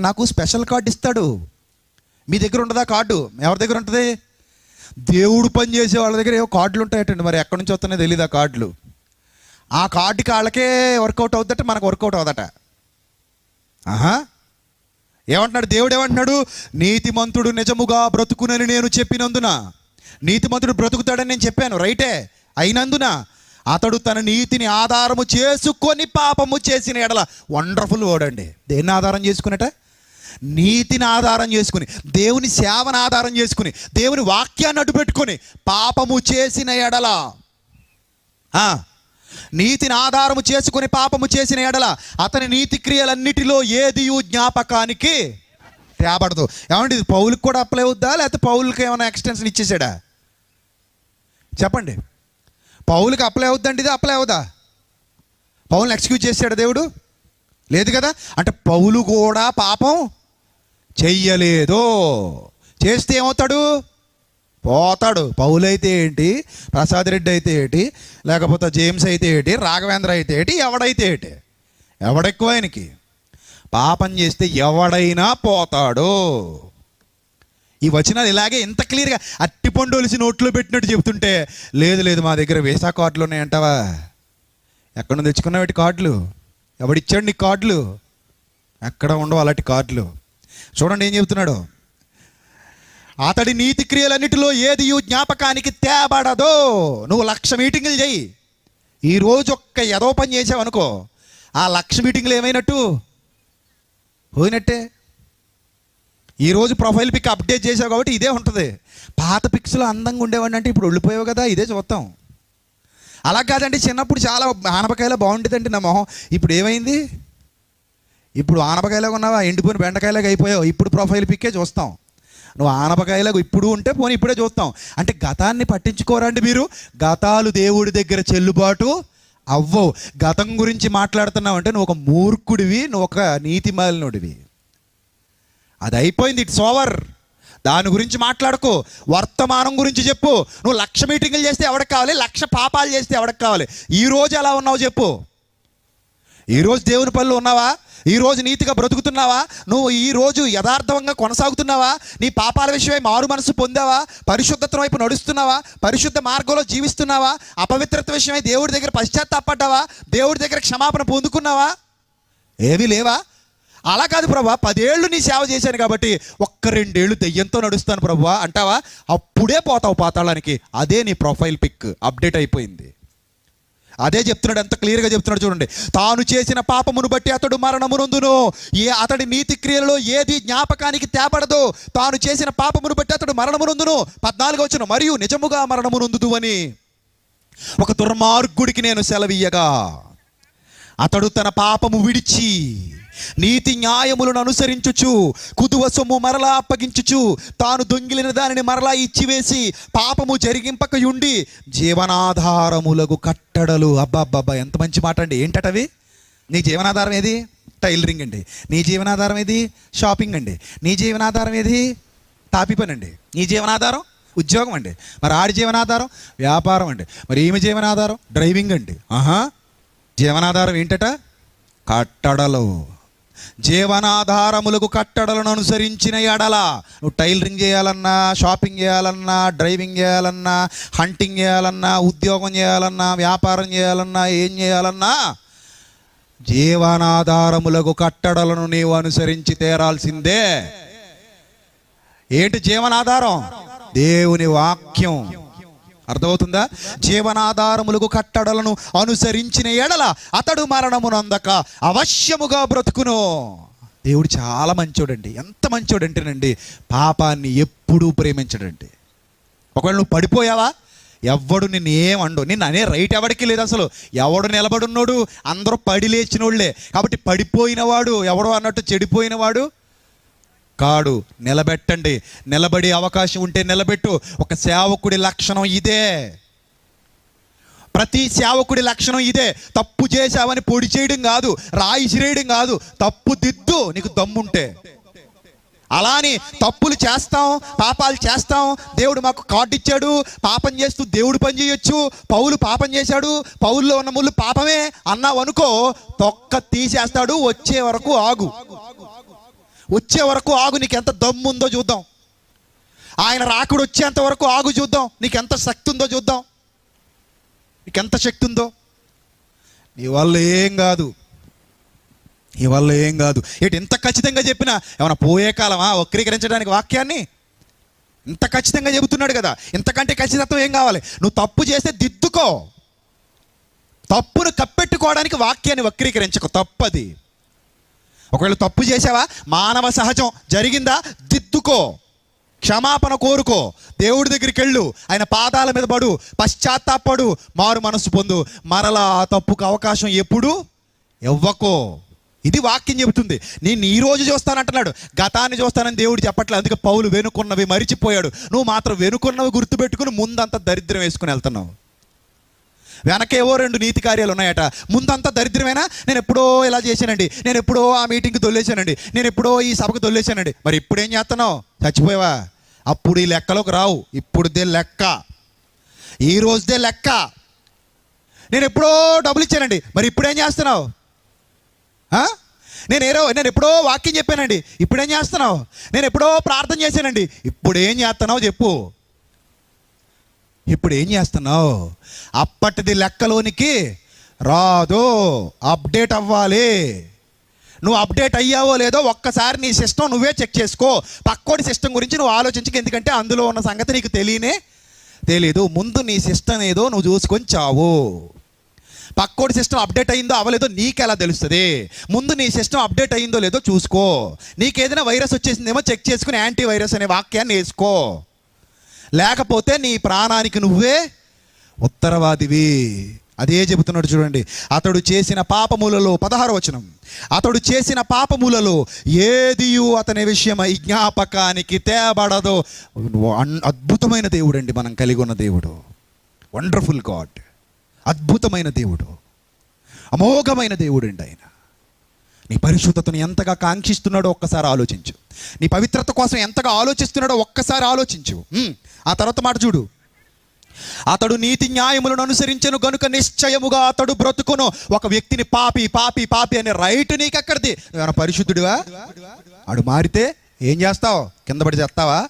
నాకు స్పెషల్ కార్డు ఇస్తాడు. మీ దగ్గర ఉండదా కార్డు? ఎవరి దగ్గర ఉంటుంది? దేవుడు పని చేసే వాళ్ళ దగ్గర ఏవో కార్డులు ఉంటాయటండి. మరి ఎక్కడి నుంచి వస్తున్నాయో తెలియదు ఆ కార్డులు. ఆ కార్డుకి వాళ్ళకే వర్కౌట్ అవుద్దట, మనకు వర్కౌట్ అవుదట. ఏమంటున్నాడు దేవుడు? ఏమంటున్నాడు? నీతిమంతుడు నిజముగా బ్రతుకునని నేను చెప్పినందున, నీతిమంతుడు బ్రతుకుతాడని నేను చెప్పాను, రైటే. అయినందున అతడు తన నీతిని ఆధారము చేసుకొని పాపము చేసిన ఎడల. వండర్ఫుల్ వర్డ్ అండి. దేన్ని ఆధారం చేసుకునేట? నీతిని ఆధారం చేసుకుని, దేవుని సేవను ఆధారం చేసుకుని, దేవుని వాక్యాన్ని అడ్డుపెట్టుకొని పాపము చేసిన ఎడల, నీతిని ఆధారము చేసుకుని పాపము చేసిన ఎడల అతని నీతి క్రియలన్నిటిలో ఏదియు జ్ఞాపకానికి తేబడదు. ఏమంటే ఇది పౌలుకి కూడా అప్లై అవుద్దా, లేకపోతే పౌలుకి ఏమైనా ఎక్స్టెన్షన్ ఇచ్చేసాడా? చెప్పండి. పౌలుకి అప్లై అవుద్దండి ఇది? అప్లై అవుదా? పౌలుని ఎక్స్క్యూజ్ చేశాడు దేవుడు? లేదు కదా. అంటే పౌలు కూడా పాపం చెయ్యలేదు. చేస్తే ఏమవుతాడు? పోతాడు. పౌలు అయితే ఏంటి, ప్రసాద్ రెడ్డి అయితే ఏంటి, లేకపోతే జేమ్స్ అయితే ఏంటి, రాఘవేంద్ర అయితే ఏంటి, ఎవడైతే ఏంటి, ఎవడెక్కువ ఆయనకి? పాపం చేస్తే ఎవడైనా పోతాడు. ఈ వచనాలు ఇలాగే ఇంత క్లియర్గా అట్టిపండు ఒలిసి నోట్లో పెట్టినట్టు చెబుతుంటే, లేదు మా దగ్గర వీసా కార్డులు ఉన్నాయంటావా? ఎక్కడ నుంచి తెచ్చుకున్నావు కార్డులు? ఎవడిచ్చాడు నీకు కార్డులు? ఎక్కడ ఉండవు అలాంటి కార్డులు. చూడండి ఏం చెబుతున్నాడు. అతడి నీతి క్రియలన్నిటిలో ఏది జ్ఞాపకానికి తేబడదో. నువ్వు 1,00,000 మీటింగులు చెయ్యి, ఈరోజు ఒక్క ఏదో పని చేసావు అనుకో, ఆ 1,00,000 మీటింగులు ఏమైనట్టు? పోయినట్టే. ఈరోజు ప్రొఫైల్ పిక్ అప్డేట్ చేసావు కాబట్టి ఇదే ఉంటుంది. పాత పిక్స్లో అందంగా ఉండేవాడిని అంటే ఇప్పుడు వెళ్ళిపోయావు కదా, ఇదే చూస్తాం. అలా కాదండి, చిన్నప్పుడు చాలా ఆనపకాయలా బాగుండేదండి నా మొహం, ఇప్పుడు ఏమైంది? ఇప్పుడు ఆనపకాయలాగా ఉన్నావా, ఎండిపోయిన బెండకాయలాగా అయిపోయావు, ఇప్పుడు ప్రొఫైల్ పిక్కే చూస్తాం. నువ్వు ఆనపకాయలాగా ఇప్పుడు ఉంటే పోనీ ఇప్పుడే చూస్తాం. అంటే గతాన్ని పట్టించుకోరండి మీరు. గతాలు దేవుడి దగ్గర చెల్లుబాటు అవ్వవు. గతం గురించి మాట్లాడుతున్నావు అంటే నువ్వు ఒక మూర్ఖుడివి, నువ్వు ఒక నీతిమాలినుడివి. అది అయిపోయింది, ఇట్స్ ఓవర్. దాని గురించి మాట్లాడుకో, వర్తమానం గురించి చెప్పు. నువ్వు 1,00,000 మీటింగులు చేస్తే ఎవరికి కావాలి? 1,00,000 పాపాలు చేస్తే ఎవరికి కావాలి? ఈరోజు ఎలా ఉన్నావు చెప్పు. ఈరోజు దేవుని పనులు ఉన్నావా? ఈరోజు నీతిగా బ్రతుకుతున్నావా? నువ్వు ఈరోజు యథార్థంగా కొనసాగుతున్నావా? నీ పాపాల విషయమై మారు మనసు పొందావా? పరిశుద్ధత వైపు నడుస్తున్నావా? పరిశుద్ధ మార్గంలో జీవిస్తున్నావా? అపవిత్రత విషయమై దేవుడి దగ్గర పశ్చాత్తాపడ్డావా? దేవుడి దగ్గర క్షమాపణ పొందుకున్నావా? ఏమీ లేవా? అలా కాదు ప్రభువా, 10 ఏళ్ళు నీ సేవ చేశాను కాబట్టి ఒక్క 2 ఏళ్ళు దెయ్యంతో నడుస్తాను ప్రభువా అంటావా? అప్పుడే పోతావు పాతాళానికి. అదే నీ ప్రొఫైల్ పిక్ అప్డేట్ అయిపోయింది. అదే చెప్తున్నాడు, ఎంత క్లియర్గా చెప్తున్నాడు చూడండి. తాను చేసిన పాపమును బట్టి అతడు మరణమునందును, అతడి నీతి క్రియలలో ఏది జ్ఞాపకానికి తేబడదు. తాను చేసిన పాపమును బట్టి అతడు మరణమునందును. 14వ వచనం, మరియు నిజముగా మరణమునందుదు అని ఒక దుర్మార్గుడికి నేను సెలవీయగా అతడు తన పాపము విడిచి నీతి న్యాయములను అనుసరించుచు కుదువ సొమ్ము మరలా అప్పగించుచు తాను దొంగిలిన దానిని మరలా ఇచ్చివేసి పాపము జరిగింపకయుండి జీవనాధారములకు కట్టడలు. అబ్బాబ్బాబ్బా, ఎంత మంచి మాట అండి. ఏంటటవి? నీ జీవనాధారం ఏది? టైలరింగ్ అండి. నీ జీవనాధారం ఏది? షాపింగ్ అండి. నీ జీవనాధారం ఏది? తాపి పని అండి. నీ జీవనాధారం ఉద్యోగం అండి. మరి ఆడి జీవనాధారం వ్యాపారం అండి. మరి ఈమె జీవనాధారం డ్రైవింగ్ అండి. జీవనాధారం ఏంటట? కట్టడలు. జీవనాధారములకు కట్టడలను అనుసరించిన ఎడల నువ్వు టైలరింగ్ చేయాలన్నా, షాపింగ్ చేయాలన్నా, డ్రైవింగ్ చేయాలన్నా, హంటింగ్ చేయాలన్నా, ఉద్యోగం చేయాలన్నా, వ్యాపారం చేయాలన్నా, ఏం చేయాలన్నా జీవనాధారములకు కట్టడలను నీవు అనుసరించి తీరాల్సిందే. ఏంటి జీవనాధారం? దేవుని వాక్యం. అర్థమవుతుందా? జీవనాధారములకు కట్టడలను అనుసరించిన ఎడల అతడు మరణమునందక అవశ్యముగా బ్రతుకును. దేవుడు చాలా మంచోడండి. ఎంత మంచోడంటేనండి, పాపాన్ని ఎప్పుడూ ప్రేమించడండి. ఒకవేళ నువ్వు పడిపోయావా, ఎవడు నిన్ను ఏమండు, నిన్ను అనే రైట్ ఎవడికి లేదు. అసలు ఎవడు నిలబడున్నాడు? అందరూ పడి లేచినోళ్లే. కాబట్టి పడిపోయినవాడు ఎవడో అన్నట్టు చెడిపోయినవాడు కాడు. నిలబెట్టండి. నిలబడే అవకాశం ఉంటే నిలబెట్టు. ఒక సేవకుడి లక్షణం ఇదే. ప్రతి సేవకుడి లక్షణం ఇదే. తప్పు చేశావని పొడి చేయడం కాదు, రాయి సిరేయడం కాదు, తప్పు దిద్దు నీకు దమ్ముంటే. అలాని తప్పులు చేస్తాం, పాపాలు చేస్తాం. దేవుడు మాకు కార్డు ఇచ్చాడు, పాపం చేస్తూ దేవుడు పని చేయొచ్చు. పౌలు పాపం చేశాడు, పౌల్లో ఉన్న ముళ్ళు పాపమే అన్నావు అనుకో, తొక్క తీసేస్తాడు. వచ్చే వరకు ఆగు, వచ్చే వరకు ఆగు. నీకెంత దమ్ము ఉందో చూద్దాం. ఆయన రాకుడు వచ్చేంత వరకు ఆగు, చూద్దాం నీకెంత శక్తి ఉందో చూద్దాం. నీకెంత శక్తి ఉందో. నీ వల్ల ఏం కాదు, నీ వల్ల ఏం కాదు. ఏంటి ఇంత ఖచ్చితంగా చెప్పినా ఏమైనా పోయే కాలమా వక్రీకరించడానికి వాక్యాన్ని? ఇంత ఖచ్చితంగా చెబుతున్నాడు కదా, ఇంతకంటే ఖచ్చితత్వం ఏం కావాలి? నువ్వు తప్పు చేస్తే దిద్దుకో. తప్పును కప్పెట్టుకోవడానికి వాక్యాన్ని వక్రీకరించకు, తప్పది. ఒకవేళ తప్పు చేసావా, మానవ సహజం జరిగిందా, దిద్దుకో, క్షమాపణ కోరుకో, దేవుడి దగ్గరికి వెళ్ళు, ఆయన పాదాల మీద పడు, పశ్చాత్తాపడు, మారు మనసు పొందు. మరలా ఆ తప్పుకు అవకాశం ఎప్పుడు ఇవ్వకో. ఇది వాక్యం చెబుతుంది. నేను ఈ రోజు చూస్తానంటున్నాడు, గతాన్ని చూస్తానని దేవుడు చెప్పట్లేదు. అందుకే పౌలు వెనుకున్నవి మరిచిపోయాడు. నువ్వు మాత్రం వెనుకున్నవి గుర్తుపెట్టుకుని ముందంతా దరిద్రం వేసుకుని వెళ్తున్నావు. వెనకేవో 2 నీతి కార్యాలు ఉన్నాయట, ముందంతా దరిద్రమేనా? నేను ఎప్పుడో ఇలా చేశానండి, నేను ఎప్పుడో ఆ మీటింగ్కి తొల్లేశానండి, నేను ఎప్పుడో ఈ సభకు తొల్లేశానండి. మరి ఇప్పుడేం చేస్తున్నావు? చచ్చిపోయావా? అప్పుడు ఈ లెక్కలోకి రావు. ఇప్పుడుదే లెక్క, ఈ రోజుదే లెక్క. నేను ఎప్పుడో డబ్బులు ఇచ్చానండి, మరి ఇప్పుడేం చేస్తున్నావు? నేను ఎప్పుడో వాక్యం చెప్పానండి, ఇప్పుడేం చేస్తున్నావు? నేను ఎప్పుడో ప్రార్థన చేశానండి, ఇప్పుడేం చేస్తున్నావు చెప్పు. ఇప్పుడు ఏం చేస్తున్నావు? అప్పటిది లెక్కలోనికి రాదు, అప్డేట్ అవ్వాలి. నువ్వు అప్డేట్ అయ్యావో లేదో ఒక్కసారి నీ సిస్టమ్ నువ్వే చెక్ చేసుకో. పక్కోడి సిస్టమ్ గురించి నువ్వు ఆలోచించక, ఎందుకంటే అందులో ఉన్న సంగతి నీకు తెలీదు. ముందు నీ సిస్టమ్ ఏదో నువ్వు చూసుకొని చావు. పక్కోడి సిస్టమ్ అప్డేట్ అయిందో అవ్వలేదో నీకెలా తెలుస్తుంది? ముందు నీ సిస్టమ్ అప్డేట్ అయిందో లేదో చూసుకో. నీకేదైనా వైరస్ వచ్చేసిందేమో చెక్ చేసుకుని యాంటీ వైరస్ అనే వాక్యాన్ని వేసుకో. లేకపోతే నీ ప్రాణానికి నువ్వే ఉత్తరవాదివి. అదే చెబుతున్నాడు చూడండి. అతడు చేసిన పాపములలో 16వ వచనం, అతడు చేసిన పాపములలో ఏదియు అతని విషయమై జ్ఞాపకానికి తేబడదు. అద్భుతమైన దేవుడు అండి మనం కలిగి ఉన్న దేవుడు. వండర్ఫుల్ గాడ్, అద్భుతమైన దేవుడు, అమోఘమైన దేవుడు అండి ఆయన. నీ పరిశుద్ధతను ఎంతగా కాంక్షిస్తున్నాడో ఒక్కసారి ఆలోచించు. నీ పవిత్రత కోసం ఎంతగా ఆలోచిస్తున్నాడో ఒక్కసారి ఆలోచించు. ఆ తర్వాత మాట చూడు, అతడు నీతి న్యాయములను అనుసరించెను గనుక నిశ్చయముగా అతడు బ్రతుకును. ఒక వ్యక్తిని పాపి పాపి పాపి అనే రైట్ నీకెక్కడిది? ఏమైనా పరిశుద్ధుడివా? ఆడు మారితే ఏం చేస్తావు? కింద పడి చేస్తావా?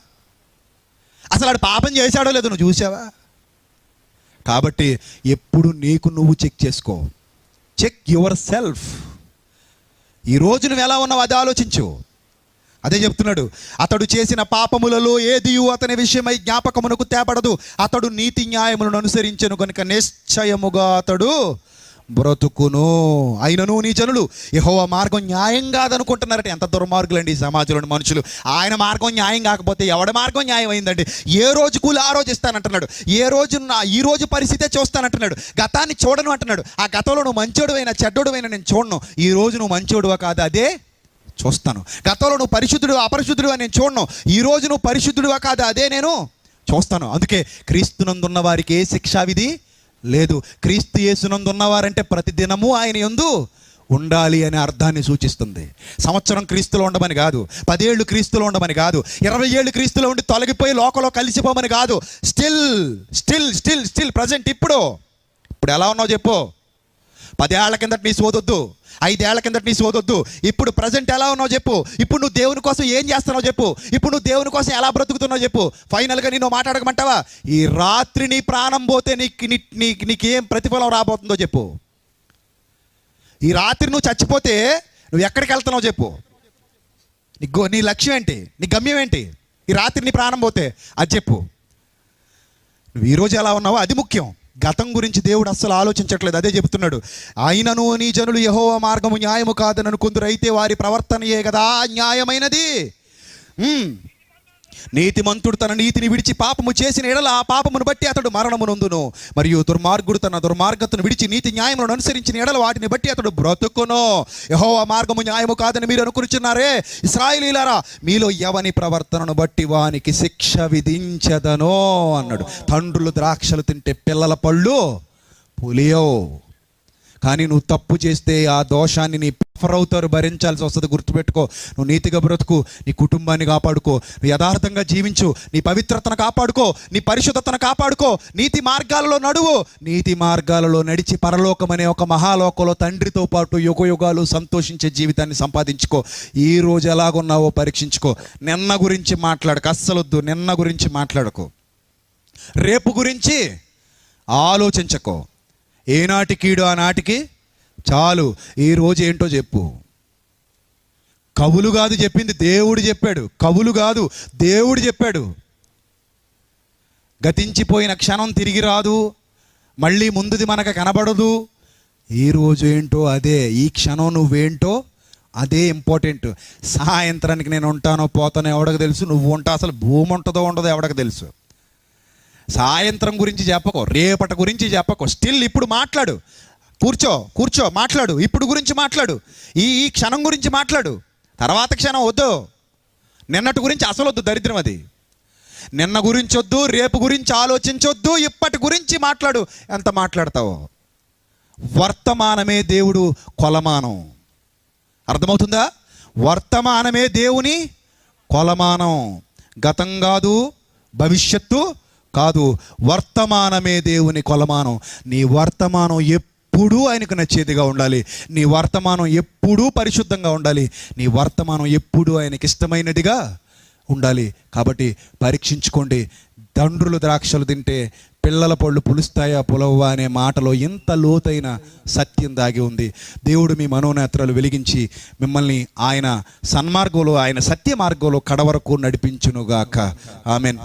అసలు ఆడు పాపం చేశాడో లేదో నువ్వు చూసావా? కాబట్టి ఎప్పుడు నీకు నువ్వు చెక్ చేసుకో. Check yourself. ఈరోజు నువ్వు ఎలా ఉన్నావు అది ఆలోచించు. అదే చెప్తున్నాడు, అతడు చేసిన పాపములలో ఏదియు అతని విషయమై జ్ఞాపకమునకు తేబడదు. అతడు నీతి న్యాయములను అనుసరించెను కనుక నిశ్చయముగా అతడు బ్రతుకును. అయినను నీ జనులు యెహోవా మార్గం న్యాయం కాదనుకుంటున్నారట. ఎంత దుర్మార్గులండి ఈ సమాజంలోని మనుషులు. ఆయన మార్గం న్యాయం కాకపోతే ఎవడి మార్గం న్యాయం అయిందండి? ఏ రోజు కూలి ఆ రోజు ఇస్తానంటున్నాడు. ఈ రోజు పరిస్థితే చూస్తానంటున్నాడు. గతాన్ని చూడను అంటున్నాడు. ఆ గతంలో నువ్వు మంచోడు అయినా చెడ్డోడు అయినా నేను చూడను. ఈ రోజు నువ్వు మంచోడువా కాదు అదే చూస్తాను. గతంలో నువ్వు పరిశుద్ధుడు అపరిశుద్ధుడువా నేను చూడను. ఈ రోజు నువ్వు పరిశుద్ధుడువా కాదు అదే నేను చూస్తాను. అందుకే క్రీస్తునందున్న వారికి ఏ శిక్షా విధి లేదు. క్రీస్తు యేసునందున్నవారంటే ప్రతిదినము ఆయన యందు ఉండాలి అనే అర్థాన్ని సూచిస్తుంది. సంవత్సరం క్రీస్తులో ఉండమని కాదు, 10 ఏళ్ళు క్రీస్తులో ఉండమని కాదు, 20 ఏళ్ళు క్రీస్తులో ఉండి తొలగిపోయి లోకంలో కలిసిపోమని కాదు. Still still still still present. ఇప్పుడు ఎలా ఉన్నావు చెప్పు? 10 ఏళ్ల కిందట నీ సోదొద్దు, 5 ఏళ్ల కిందట నీ సోదొద్దు. ఇప్పుడు ప్రజెంట్ ఎలా ఉన్నావు చెప్పు? ఇప్పుడు నువ్వు దేవుని కోసం ఏం చేస్తున్నావు చెప్పు? ఇప్పుడు నువ్వు దేవుని కోసం ఎలా బ్రతుకుతున్నావు చెప్పు? ఫైనల్గా నేను మాట్లాడకమంటావా? ఈ రాత్రి నీ ప్రాణం పోతే నీకేం ప్రతిఫలం రాబోతుందో చెప్పు. ఈ రాత్రి నువ్వు చచ్చిపోతే నువ్వు ఎక్కడికి వెళ్తున్నావు చెప్పు? నీ లక్ష్యం ఏంటి? నీ గమ్యం ఏంటి? ఈ రాత్రి నీ ప్రాణం పోతే అది చెప్పు. నువ్వు ఈరోజు ఎలా ఉన్నావో అది ముఖ్యం. గతం గురించి దేవుడు అస్సలు ఆలోచించట్లేదు. అదే చెప్తున్నాడు, అయినను నీ జనులు యెహోవా మార్గము న్యాయము కాదని అనుకుందరు. అయితే వారి ప్రవర్తనయే కదా న్యాయమైనది. నీతిమంతుడు తన నీతిని విడిచి పాపము చేసిన ఎడల ఆ పాపమును బట్టి అతడు మరణము నొందును. మరియు దుర్మార్గుడు తన దుర్మార్గతను విడిచి నీతి న్యాయములను అనుసరించిన ఎడల వాటిని బట్టి అతడు బ్రతుకును. యెహోవా మార్గము న్యాయము కాదని మీరు అనుకునిచున్నారే. ఇశ్రాయేలీయులారా, మీలో ఎవని ప్రవర్తనను బట్టి వానికి శిక్ష విధించదనో అన్నాడు. తండ్రులు ద్రాక్షలు తింటే పిల్లల పళ్ళు పులియో. కానీ నువ్వు తప్పు చేస్తే ఆ దోషాన్ని నీ అవుతారు భరించాల్సి వస్తుంది. గుర్తుపెట్టుకో. నువ్వు నీతిగా బ్రతుకు, నీ కుటుంబాన్ని కాపాడుకో, నువ్వు యథార్థంగా జీవించు, నీ పవిత్రతను కాపాడుకో, నీ పరిశుద్ధతను కాపాడుకో, నీతి మార్గాలలో నడువు. నీతి మార్గాలలో నడిచి పరలోకం అనే ఒక మహాలోకంలో తండ్రితో పాటు యుగయుగాలు సంతోషించే జీవితాన్ని సంపాదించుకో. ఈ రోజు ఎలాగున్నావో పరీక్షించుకో. నిన్న గురించి మాట్లాడకు, అస్సలొద్దు. నిన్న గురించి మాట్లాడకు. రేపు గురించి ఆలోచించకో. ఏనాటి కీడు ఆనాటికి చాలు. ఈరోజు ఏంటో చెప్పు. కవులు కాదు చెప్పింది, దేవుడు చెప్పాడు. కవులు కాదు, దేవుడు చెప్పాడు. గతించిపోయిన క్షణం తిరిగి రాదు, మళ్ళీ ముందుది మనకు కనబడదు. ఈరోజు ఏంటో అదే, ఈ క్షణం నువ్వేంటో అదే ఇంపార్టెంట్. సాయంత్రానికి నేను ఉంటానో పోతానో ఎవడకు తెలుసు? నువ్వు ఉంటా అసలు భూమి ఉంటుందో ఉండదో ఎవడకు తెలుసు? సాయంత్రం గురించి చెప్పకో, రేపటి గురించి చెప్పకో. స్టిల్ ఇప్పుడు మాట్లాడు. కూర్చో మాట్లాడు. ఇప్పుడు గురించి మాట్లాడు. ఈ క్షణం గురించి మాట్లాడు. తర్వాత క్షణం వద్దు. నిన్నటి గురించి అసలు వద్దు, దరిద్రం అది. నిన్న గురించి వద్దు, రేపు గురించి ఆలోచించొద్దు, ఇప్పటి గురించి మాట్లాడు. ఎంత మాట్లాడతావో. వర్తమానమే దేవుడు కొలమానం. అర్థమవుతుందా? వర్తమానమే దేవుని కొలమానం. గతం కాదు, భవిష్యత్తు కాదు, వర్తమానమే దేవుని కొలమానం. నీ వర్తమానం ఎప్పుడూ ఆయనకు నచ్చేదిగా ఉండాలి. నీ వర్తమానం ఎప్పుడూ పరిశుద్ధంగా ఉండాలి. నీ వర్తమానం ఎప్పుడూ ఆయనకి ఇష్టమైనదిగా ఉండాలి. కాబట్టి పరీక్షించుకోండి. తండ్రులు ద్రాక్షలు తింటే పిల్లల పళ్ళు పులుస్తాయా పులవ్వా అనే మాటలో ఎంత లోతైన సత్యం దాగి ఉంది. దేవుడు మీ మనోనేత్రాలు వెలిగించి మిమ్మల్ని ఆయన సన్మార్గంలో, ఆయన సత్య మార్గంలో కడవరకు నడిపించునుగాక. ఆమెన్.